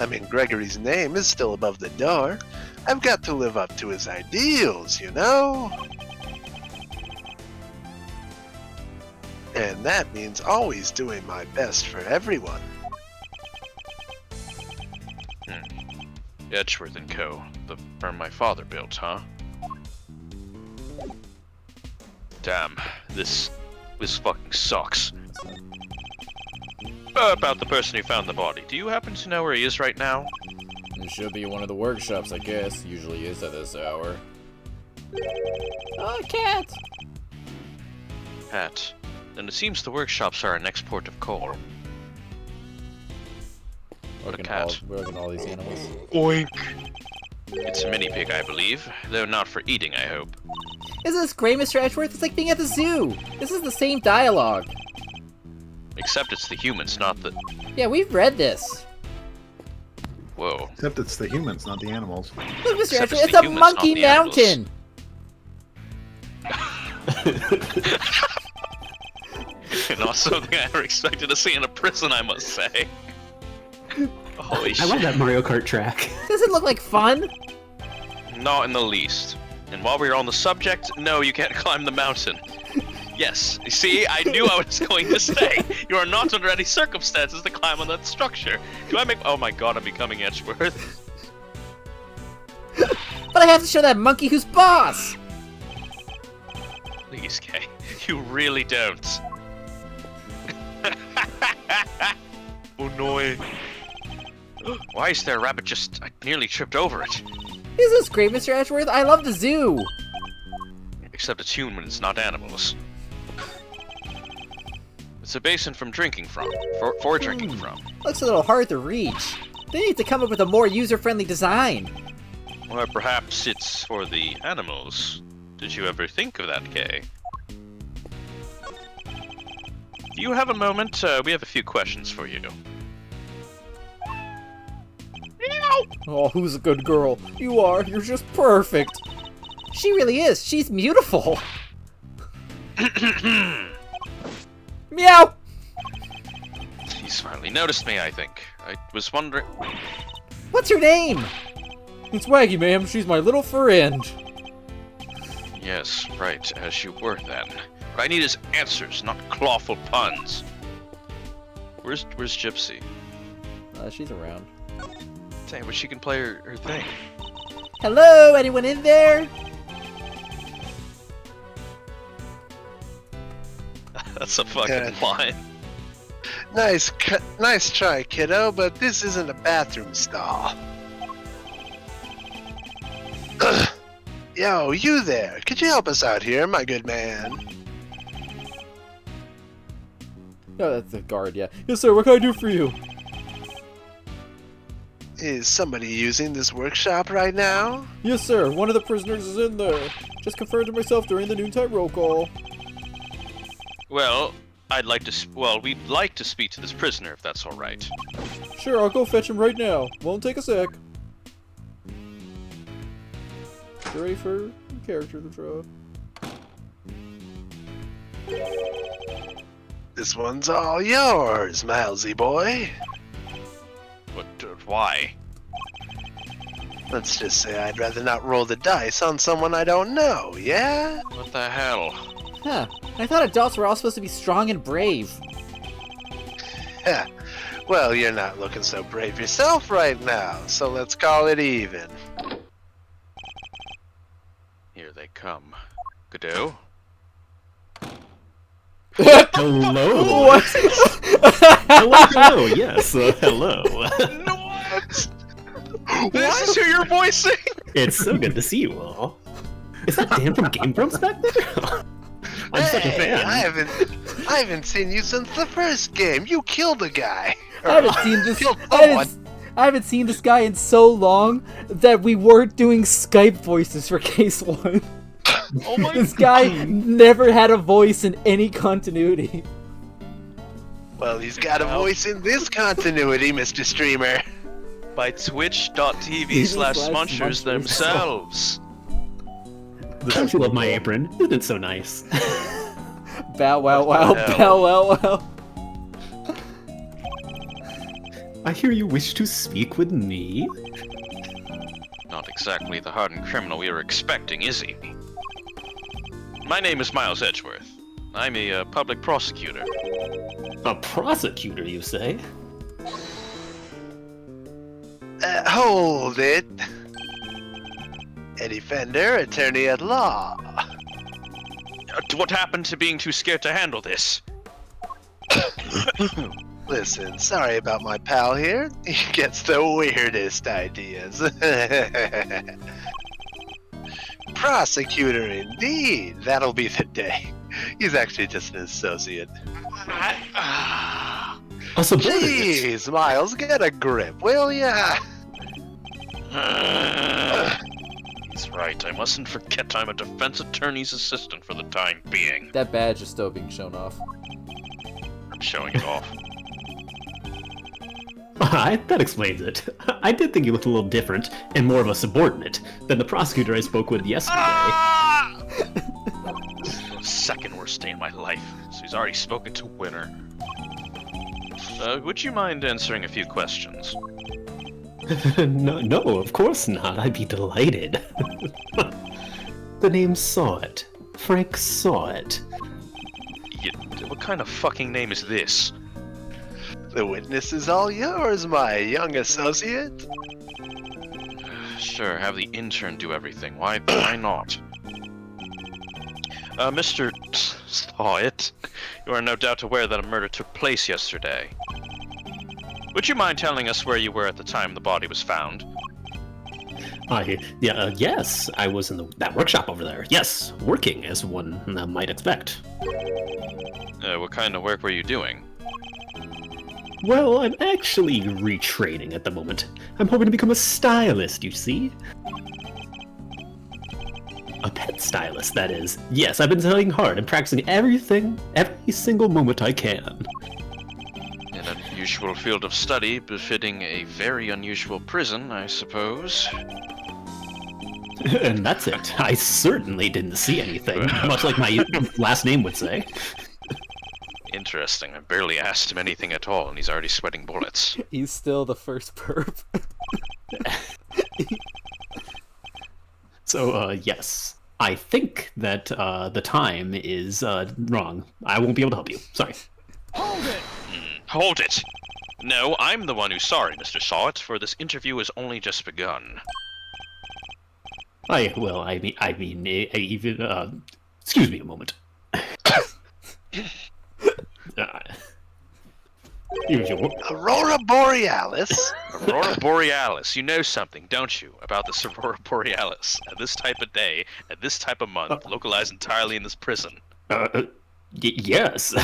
I mean, Gregory's name is still above the door. I've got to live up to his ideals, you know? And that means always doing my best for everyone. Edgeworth & Co., the firm my father built, huh? Damn, this fucking sucks. About the person who found the body, do you happen to know where he is right now? It should be one of the workshops, I guess. Usually is at this hour. Oh, cat! Pat. Then it seems the workshops are our next port of call. What a cat. We're looking at all these animals. Oink! It's a mini pig, I believe, though not for eating, I hope. Isn't this great, Mr. Edgeworth? It's like being at the zoo! This is the same dialogue. Except it's the humans, not the... Yeah, we've read this. Whoa. Except it's the humans, not the animals. Look, Mr. Except Edgeworth, it's it's the a humans, monkey not the animals. mountain! Not something I ever expected to see in a prison, I must say. Holy I shit. love that Mario Kart track. Does it look like fun? Not in the least. And while we are on the subject, no, you can't climb the mountain. Yes, you see, I knew I was going to say, you are not under any circumstances to climb on that structure. Do I make... Oh my god, I'm becoming Edgeworth. But I have to show that monkey who's boss! Please, Kay, you really don't. Oh no. Why is there a rabbit just... I nearly tripped over it. This is great, Mr. Edgeworth. I love the zoo. Except it's humans, not animals. It's a basin from drinking from. For drinking from. Looks a little hard to reach. They need to come up with a more user-friendly design. Or perhaps it's for the animals. Did you ever think of that, Kay? Do you have a moment? We have a few questions for you. Oh, who's a good girl? You are. You're just perfect. She really is. She's beautiful. Meow! He's finally noticed me, I think. I was wondering... What's your name? It's Waggy, ma'am. She's my little friend. Yes, right, as you were then. What I need is answers, not clawful puns. Where's Gypsy? She's around. Dang, but she can play her thing. Hello, anyone in there? That's a fucking Yeah. line. Nice try, kiddo, but this isn't a bathroom stall. Yo, you there. Could you help us out here, my good man? Oh, that's the guard, yeah. Yes, sir. What can I do for you? Is somebody using this workshop right now? Yes, sir. One of the prisoners is in there. Just confirmed to myself during the noontime roll call. Well, we'd like to speak to this prisoner, if that's alright. Sure, I'll go fetch him right now. Won't take a sec. You ready for character to draw? This one's all yours, Milesy boy. But, why? Let's just say I'd rather not roll the dice on someone I don't know, yeah? What the hell? Huh. I thought adults were all supposed to be strong and brave. Heh. Well, you're not looking so brave yourself right now, so let's call it even. Here they come. Godot? Hello. What? Hello. Yes. Hello. What? This is who you're voicing? It's so good to see you all. Is that Dan from Game Grumps back there? I'm such a fan. I haven't seen you since the first game. You killed a guy. I haven't seen this. Killed I haven't seen this guy in so long that we weren't doing Skype voices for Case 1. Oh my This guy never had a voice in any continuity. Well, he's got a voice in this continuity, Mr. Streamer. By twitch.tv/munchers themselves. Don't you love my apron? Isn't it so nice? Bow wow wow, the hell? bow wow wow. I hear you wish to speak with me. Not exactly the hardened criminal we were expecting, is he? My name is Miles Edgeworth. I'm a public prosecutor. A prosecutor, you say? Hold it. A defender, attorney at law. What happened to being too scared to handle this? Listen, sorry about my pal here. He gets the weirdest ideas. Prosecutor, indeed. That'll be the day. He's actually just an associate. A subordinate. Jeez, Miles, get a grip, will ya? He's right. I mustn't forget I'm a defense attorney's assistant for the time being. That badge is still being shown off. I'm showing it off. That explains it. I did think you looked a little different and more of a subordinate than the prosecutor I spoke with yesterday. This is the second worst day in my life, so he's already spoken to Winner. Would you mind answering a few questions? No, of course not. I'd be delighted. The name saw it. Frank saw it. What kind of fucking name is this? The witness is all yours, my young associate. Sure, have the intern do everything. Why not? Mr. Saw It, you are no doubt aware that a murder took place yesterday. Would you mind telling us where you were at the time the body was found? Yes, I was in that workshop over there. Yes, working, as one might expect. What kind of work were you doing? Well, I'm actually retraining at the moment. I'm hoping to become a stylist, you see? A pet stylist, that is. Yes, I've been studying hard and practicing every single moment I can. An unusual field of study befitting a very unusual prison, I suppose. And that's it. I certainly didn't see anything, much like my last name would say. Interesting. I barely asked him anything at all, and he's already sweating bullets. He's still the first perp. So, yes. I think that the time is wrong. I won't be able to help you. Sorry. Hold it! Hold it! No, I'm the one who's sorry, Mr. Sawit, for this interview has only just begun. Excuse me a moment. Aurora Borealis? Aurora Borealis, you know something, don't you, about this Aurora Borealis? At this type of day, at this type of month, localized entirely in this prison. Yes.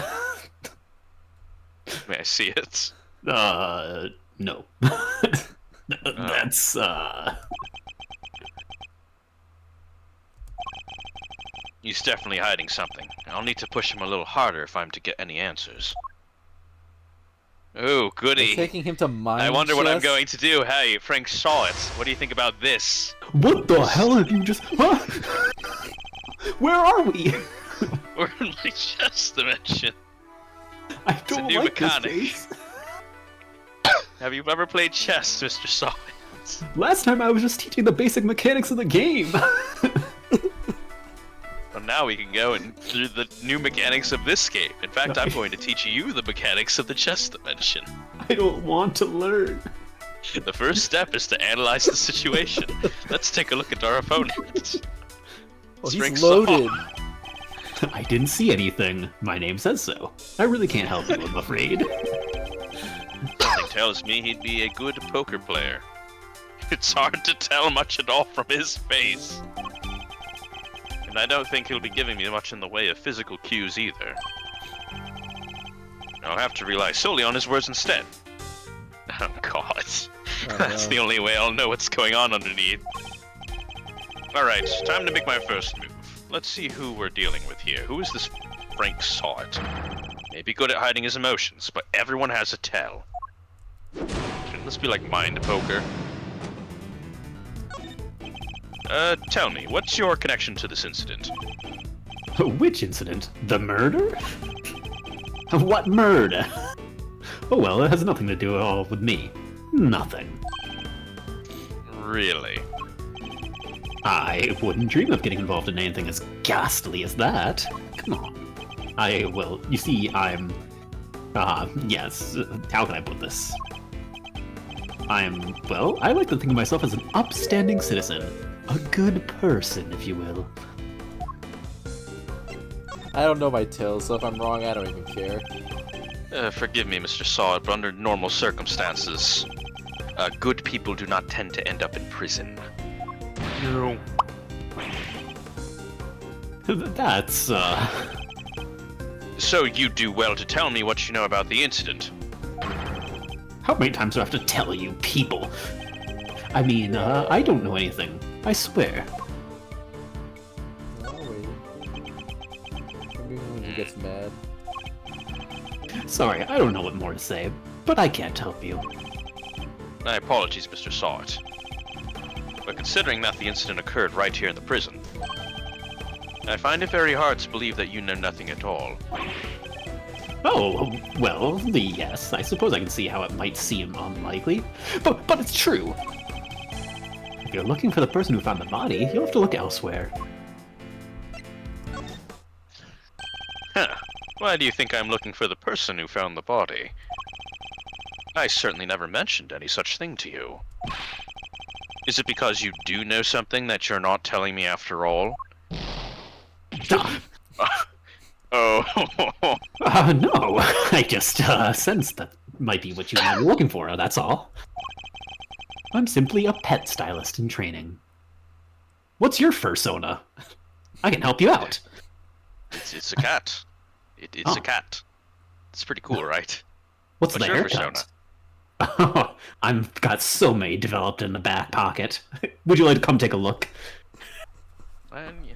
May I see it? No. That's, He's definitely hiding something. I'll need to push him a little harder if I'm to get any answers. Oh, goody. They're taking him to mine I wonder what I'm chest? going to do. Hey, Frank saw it. What do you think about this? What the hell have you just... Huh? Where are we? We're in my chess dimension. I don't new like mechanic. this face. Have you ever played chess, Mr. Sawit? Last time I was just teaching the basic mechanics of the game. Well, now we can go and through the new mechanics of this game. In fact, I'm going to teach you the mechanics of the chess dimension. I don't want to learn. The first step is to analyze the situation. Let's take a look at our opponent. Oh, Frank he's loaded. Saw. I didn't see anything. My name says so. I really can't help you, I'm afraid. Something tells me he'd be a good poker player. It's hard to tell much at all from his face. And I don't think he'll be giving me much in the way of physical cues either. I'll have to rely solely on his words instead. Oh god. That's the only way I'll know what's going on underneath. Alright, time to make my first move. Let's see who we're dealing with here. Who is this Frank Sawit? Maybe good at hiding his emotions, but everyone has a tell. Shouldn't this be like mind poker? Tell me, what's your connection to this incident? Which incident? The murder? What murder? Oh well, it has nothing to do at all with me. Nothing. Really? I wouldn't dream of getting involved in anything as ghastly as that. Come on. Well, you see, yes, how can I put this? I like to think of myself as an upstanding citizen. A good person, if you will. I don't know my tail, so if I'm wrong, I don't even care. Forgive me, Mr. Sawit, but under normal circumstances, good people do not tend to end up in prison. No. That's, So you do well to tell me what you know about the incident. How many times do I have to tell you, people? I mean, I don't know anything. I swear. Oh, wait. Maybe when he gets mad. Sorry, I don't know what more to say, but I can't help you. My apologies, Mr. Sawit. But considering that the incident occurred right here in the prison, I find it very hard to believe that you know nothing at all. Oh, well, yes, I suppose I can see how it might seem unlikely. But it's true! If you're looking for the person who found the body, you'll have to look elsewhere. Huh. Why do you think I'm looking for the person who found the body? I certainly never mentioned any such thing to you. Is it because you do know something that you're not telling me after all? Oh. No, I just sensed that might be what you were looking for, that's all. I'm simply a pet stylist in training. What's your fursona? I can help you out. It's a cat. It's a cat. It's pretty cool, right? What's the your haircut? Oh, I've got so many developed in the back pocket. Would you like to come take a look? And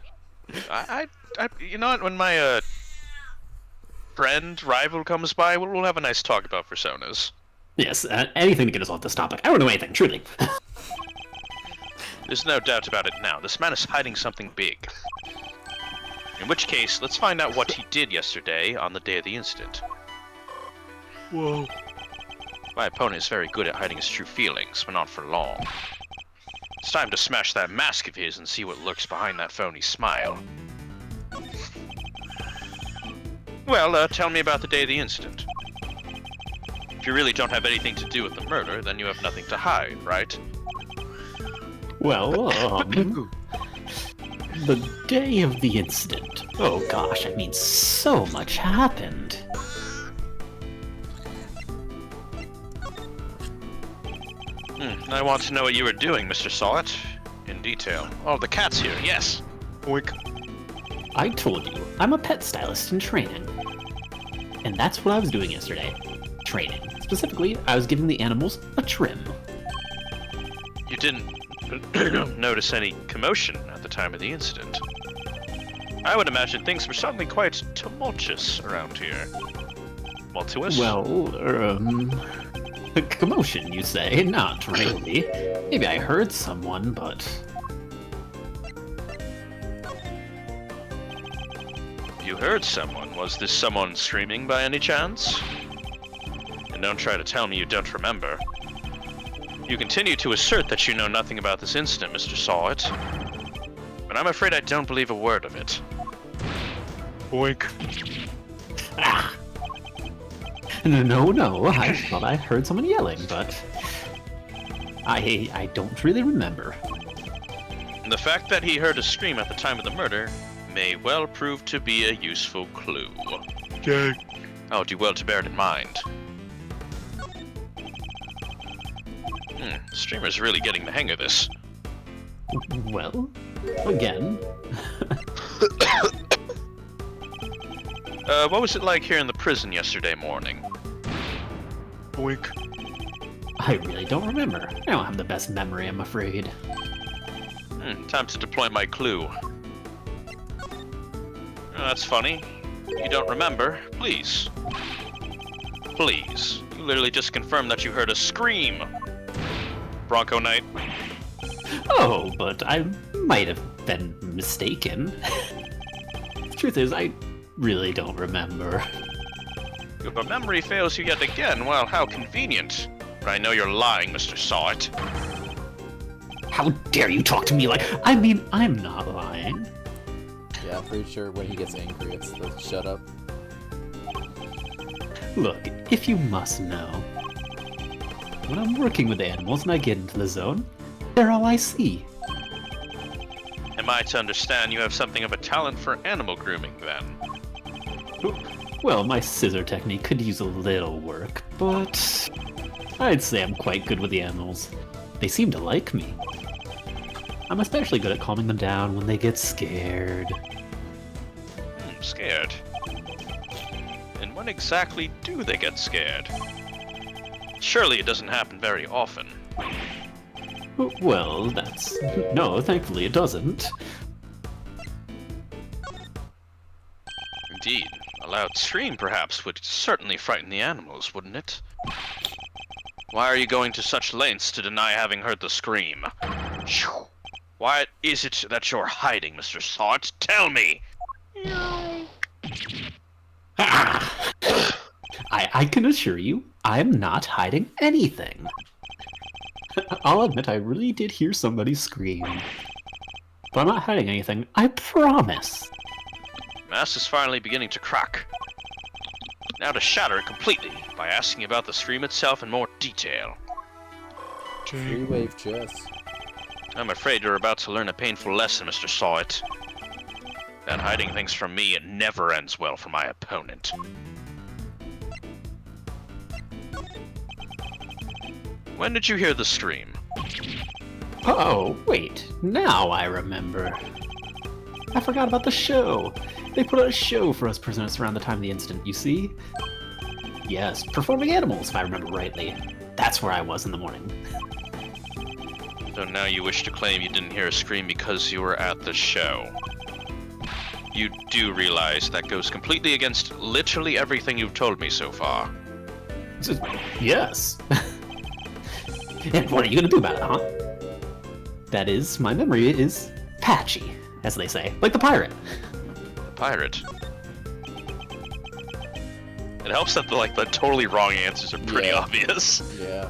you know what? When my rival comes by, we'll have a nice talk about personas. Yes, anything to get us off this topic. I don't know anything, truly. There's no doubt about it now. This man is hiding something big. In which case, let's find out what he did yesterday on the day of the incident. Whoa. My opponent is very good at hiding his true feelings, but not for long. It's time to smash that mask of his and see what lurks behind that phony smile. Well, tell me about the day of the incident. If you really don't have anything to do with the murder, then you have nothing to hide, right? Well, the day of the incident. Oh gosh, I mean, so much happened. I want to know what you were doing, Mr. Sawit. In detail. Oh, the cat's here, yes! Oink. I told you, I'm a pet stylist in training. And that's what I was doing yesterday. Training. Specifically, I was giving the animals a trim. You didn't notice any commotion at the time of the incident. I would imagine things were suddenly quite tumultuous around here. Tumultuous? Well, a commotion, you say? Not really. Maybe I heard someone, but... You heard someone. Was this someone screaming by any chance? And don't try to tell me you don't remember. You continue to assert that you know nothing about this incident, Mr. Sawit. But I'm afraid I don't believe a word of it. Boink. Ah! No, I thought I heard someone yelling, but... I don't really remember. The fact that he heard a scream at the time of the murder may well prove to be a useful clue. Okay. I'll do well to bear it in mind. The streamer's really getting the hang of this. Well, again... What was it like here in the prison yesterday morning? Boink. I really don't remember. I don't have the best memory, I'm afraid. Time to deploy my clue. That's funny. You don't remember? Please. Please. You literally just confirmed that you heard a scream. Bronco Knight. Oh, but I might have been mistaken. The truth is, I really don't remember. If a memory fails you yet again, well, how convenient. But I know you're lying, Mr. Sawit. How dare you talk to me like... I mean, I'm not lying. Yeah, I'm pretty sure when he gets angry, it's the shut up. Look, if you must know, when I'm working with animals and I get into the zone, they're all I see. Am I to understand you have something of a talent for animal grooming, then? Well, my scissor technique could use a little work, but I'd say I'm quite good with the animals. They seem to like me. I'm especially good at calming them down when they get scared. Scared? And when exactly do they get scared? Surely it doesn't happen very often. Well, that's... No, thankfully it doesn't. Indeed. A loud scream, perhaps, would certainly frighten the animals, wouldn't it? Why are you going to such lengths to deny having heard the scream? What is it that you're hiding, Mr. Sawit? Tell me! I can assure you, I'm not hiding anything. I'll admit I really did hear somebody scream. But I'm not hiding anything, I promise. Mass is finally beginning to crack. Now to shatter it completely by asking about the scream itself in more detail. Free wave chess. I'm afraid you're about to learn a painful lesson, Mr. Sawit. That hiding things from me, it never ends well for my opponent. When did you hear the scream? Oh, wait, now I remember. I forgot about the show. They put on a show for us prisoners around the time of the incident, you see? Yes, performing animals, if I remember rightly. That's where I was in the morning. So now you wish to claim you didn't hear a scream because you were at the show. You do realize that goes completely against literally everything you've told me so far. Yes. And what are you gonna do about it, huh? That is, my memory is patchy, as they say, like the pirate. The pirate. It helps that the totally wrong answers are pretty obvious. Yeah.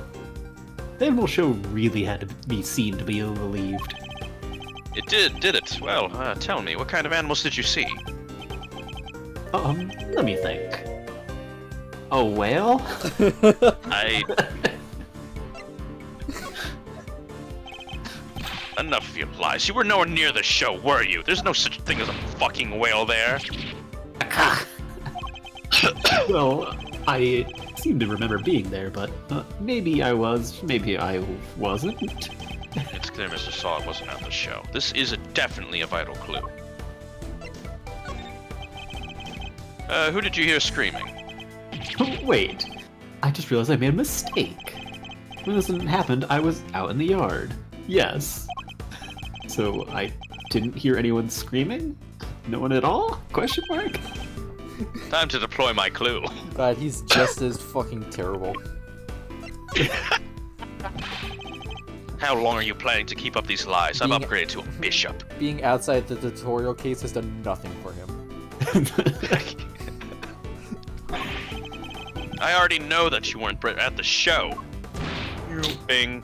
The animal show really had to be seen to be believed. It did it? Well, tell me, what kind of animals did you see? Let me think. A whale? Enough of your lies. You were nowhere near the show, were you? There's no such thing as a fucking whale there. Well, I seem to remember being there, but maybe I was, maybe I wasn't. It's clear Mr. Saw wasn't at the show. This is definitely a vital clue. Who did you hear screaming? Wait, I just realized I made a mistake. When this happened, I was out in the yard. Yes. So I didn't hear anyone screaming? No one at all? Question mark? Time to deploy my clue. God, he's just as fucking terrible. How long are you planning to keep up these lies? I'm Being- upgraded to a bishop. Being outside the tutorial case has done nothing for him. I already know that you weren't at the show. You Bing.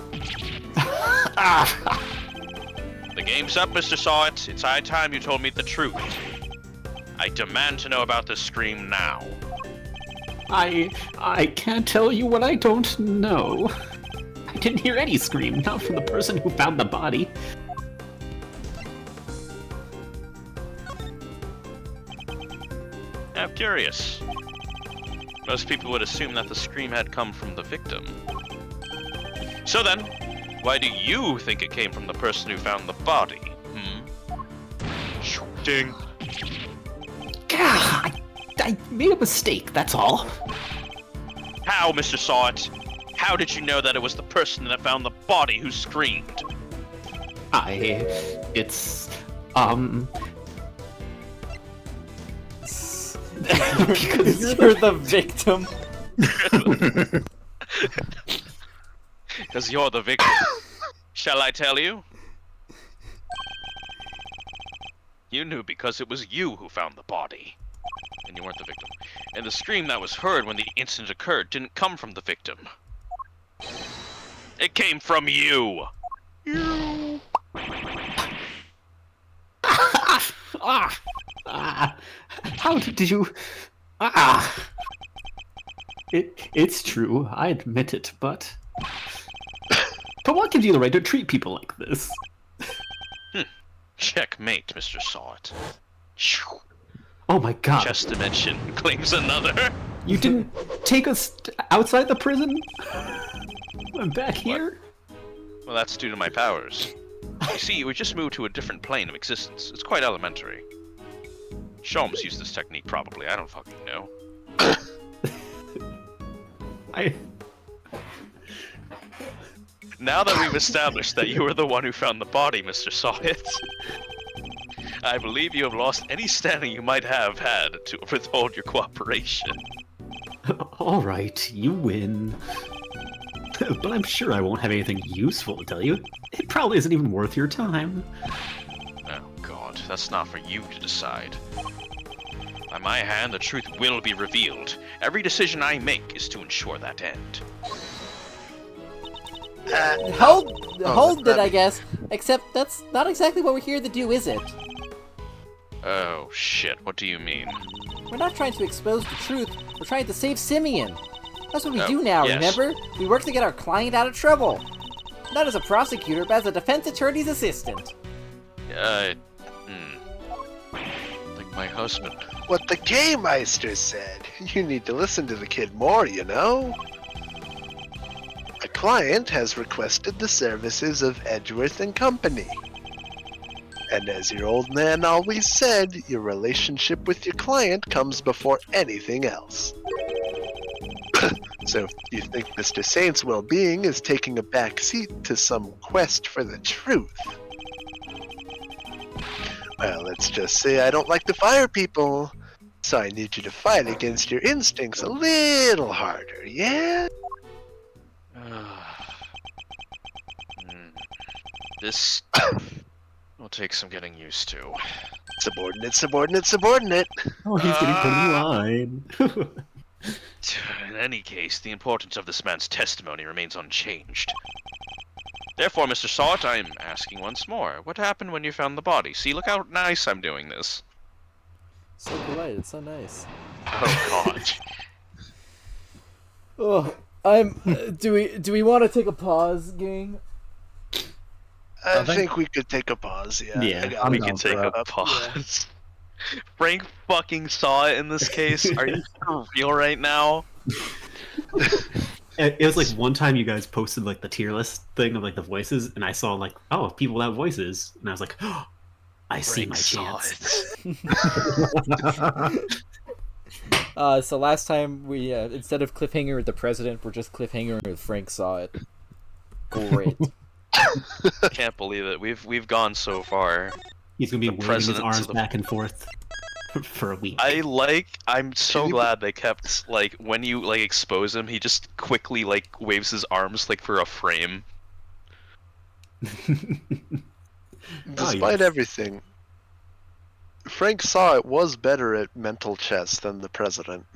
The game's up, Mr. Sawit. It's high time you told me the truth. I demand to know about this scream now. I can't tell you what I don't know. I didn't hear any scream, not from the person who found the body. I'm curious. Most people would assume that the scream had come from the victim. So then, why do you think it came from the person who found the body? Ding. God, I made a mistake, that's all. How, Mr. Sawit? How did you know that it was the person that found the body who screamed? It's, Because you're the victim. Because you're the victim. Shall I tell you? You knew because it was you who found the body. And you weren't the victim. And the scream that was heard when the incident occurred didn't come from the victim. It came from you! You! How did you... It's true, I admit it, but... But what gives you the right to treat people like this? Checkmate, Mr. Sawit. Oh my god. Chess dimension claims another. You didn't take us outside the prison? I'm back here? Well, that's due to my powers. You see, we just moved to a different plane of existence. It's quite elementary. Sholmes used this technique, probably. I don't fucking know. Now that we've established that you were the one who found the body, Mr. Sawit, I believe you have lost any standing you might have had to withhold your cooperation. Alright, you win. But I'm sure I won't have anything useful to tell you. It probably isn't even worth your time. Oh god, that's not for you to decide. By my hand, the truth will be revealed. Every decision I make is to ensure that end. Hold it, I guess. Except that's not exactly what we're here to do, is it? Oh shit, what do you mean? We're not trying to expose the truth, we're trying to save Simeon. That's what we Oh, do now, yes. remember? We work to get our client out of trouble. Not as a prosecutor, but as a defense attorney's assistant. Like my husband. What the Game Meister said. You need to listen to the kid more, you know? A client has requested the services of Edgeworth and Company. And as your old man always said, your relationship with your client comes before anything else. So if you think Mr. Saint's well-being is taking a back seat to some quest for the truth, well, let's just say I don't like to fire people, so I need you to fight against your instincts a little harder, yeah? This will take some getting used to. Subordinate, subordinate, subordinate. Oh, he's getting put in line. In any case, the importance of this man's testimony remains unchanged. Therefore, Mr. Salt, I'm asking once more, what happened when you found the body? See, look how nice I'm doing this. So polite. It's so nice. Oh god. Oh, do we want to take a pause, gang? I think we could take a pause, yeah. Yeah, We can take a pause. Frank fucking saw it in this case. Are you for real right now? It was like one time you guys posted like the tier list thing of like the voices, and I saw like, oh, people have voices, and I was like, oh, I see my chance. So last time we instead of cliffhanger with the president, we're just cliffhanger with Frank saw it. Great. I can't believe it. We've gone so far. He's gonna be The waving his presidents arms of the- back and forth for a week. I'm so glad they kept like when you like expose him, he just quickly like waves his arms like for a frame. Despite everything, Frank saw it was better at mental chess than the president.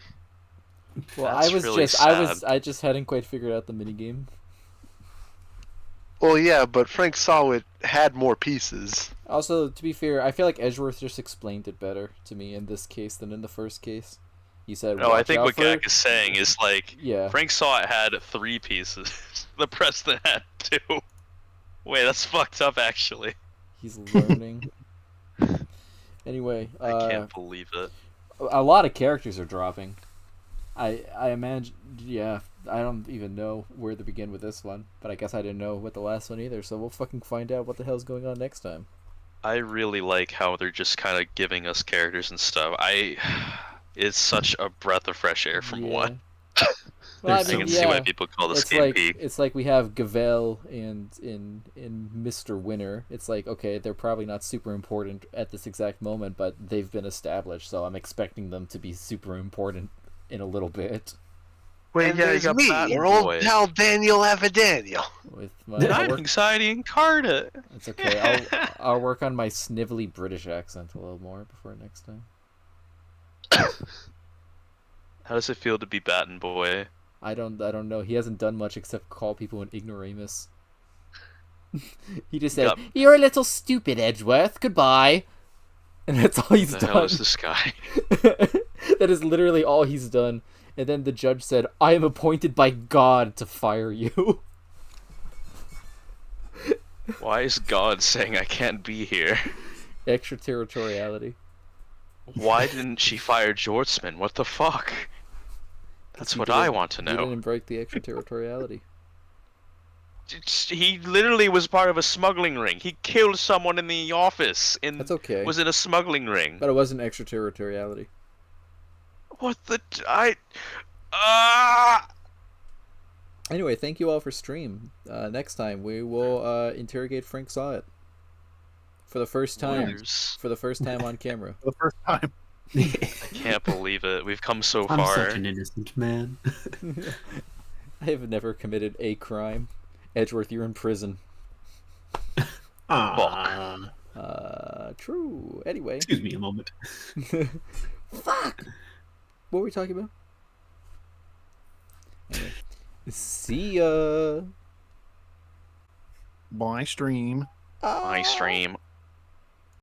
Well, That's I just hadn't quite figured out the minigame. Well, yeah, but Frank saw it had more pieces. Also, to be fair, I feel like Edgeworth just explained it better to me in this case than in the first case. He said, No, I "Watch think out what for-" Gak is saying is like Yeah. Frank saw it had 3 pieces. The president had 2. Wait, that's fucked up actually. He's learning. Anyway, I can't believe it. a lot of characters are dropping. I imagine, yeah, I don't even know where to begin with this one, but I guess I didn't know with the last one either, so we'll fucking find out what the hell's going on next time. I really like how they're just kind of giving us characters and stuff. It's such a breath of fresh air from one. Well, I can see why people call this game peak. It's like we have Gavel and in Mr. Winner. It's like, okay, they're probably not super important at this exact moment, but they've been established, so I'm expecting them to be super important in a little bit. Wait, And yeah, you there's got me, Bat your Boy. old pal Daniel Avadaniel. With my, Not anxiety incarnate. It's okay. I'll work on my snivelly British accent a little more before next time. How does it feel to be Batten Boy? I don't know. He hasn't done much except call people an ignoramus. He just said, Yup. "You're a little stupid, Edgeworth. Goodbye." And that's all he's The done. hell is this guy? That is literally all he's done. And then the judge said, "I am appointed by God to fire you." Why is God saying I can't be here? Extraterritoriality. Why didn't she fire Jortsman? What the fuck? That's He what didn't- I want to He know. didn't break the extraterritoriality. He literally was part of a smuggling ring. He killed someone in the office. That's okay. Was in a smuggling ring. But it wasn't extraterritoriality. What the? Anyway, thank you all for stream. Next time we will interrogate Frank Sawit for the first time. Winners. For the first time on camera. For the first time. I can't believe it. We've come so I'm far. such an innocent man. I have never committed a crime. Edgeworth, you're in prison. True. Anyway. Excuse me a moment. Fuck! What were we talking about? Anyway. See ya! Bye, stream. My stream.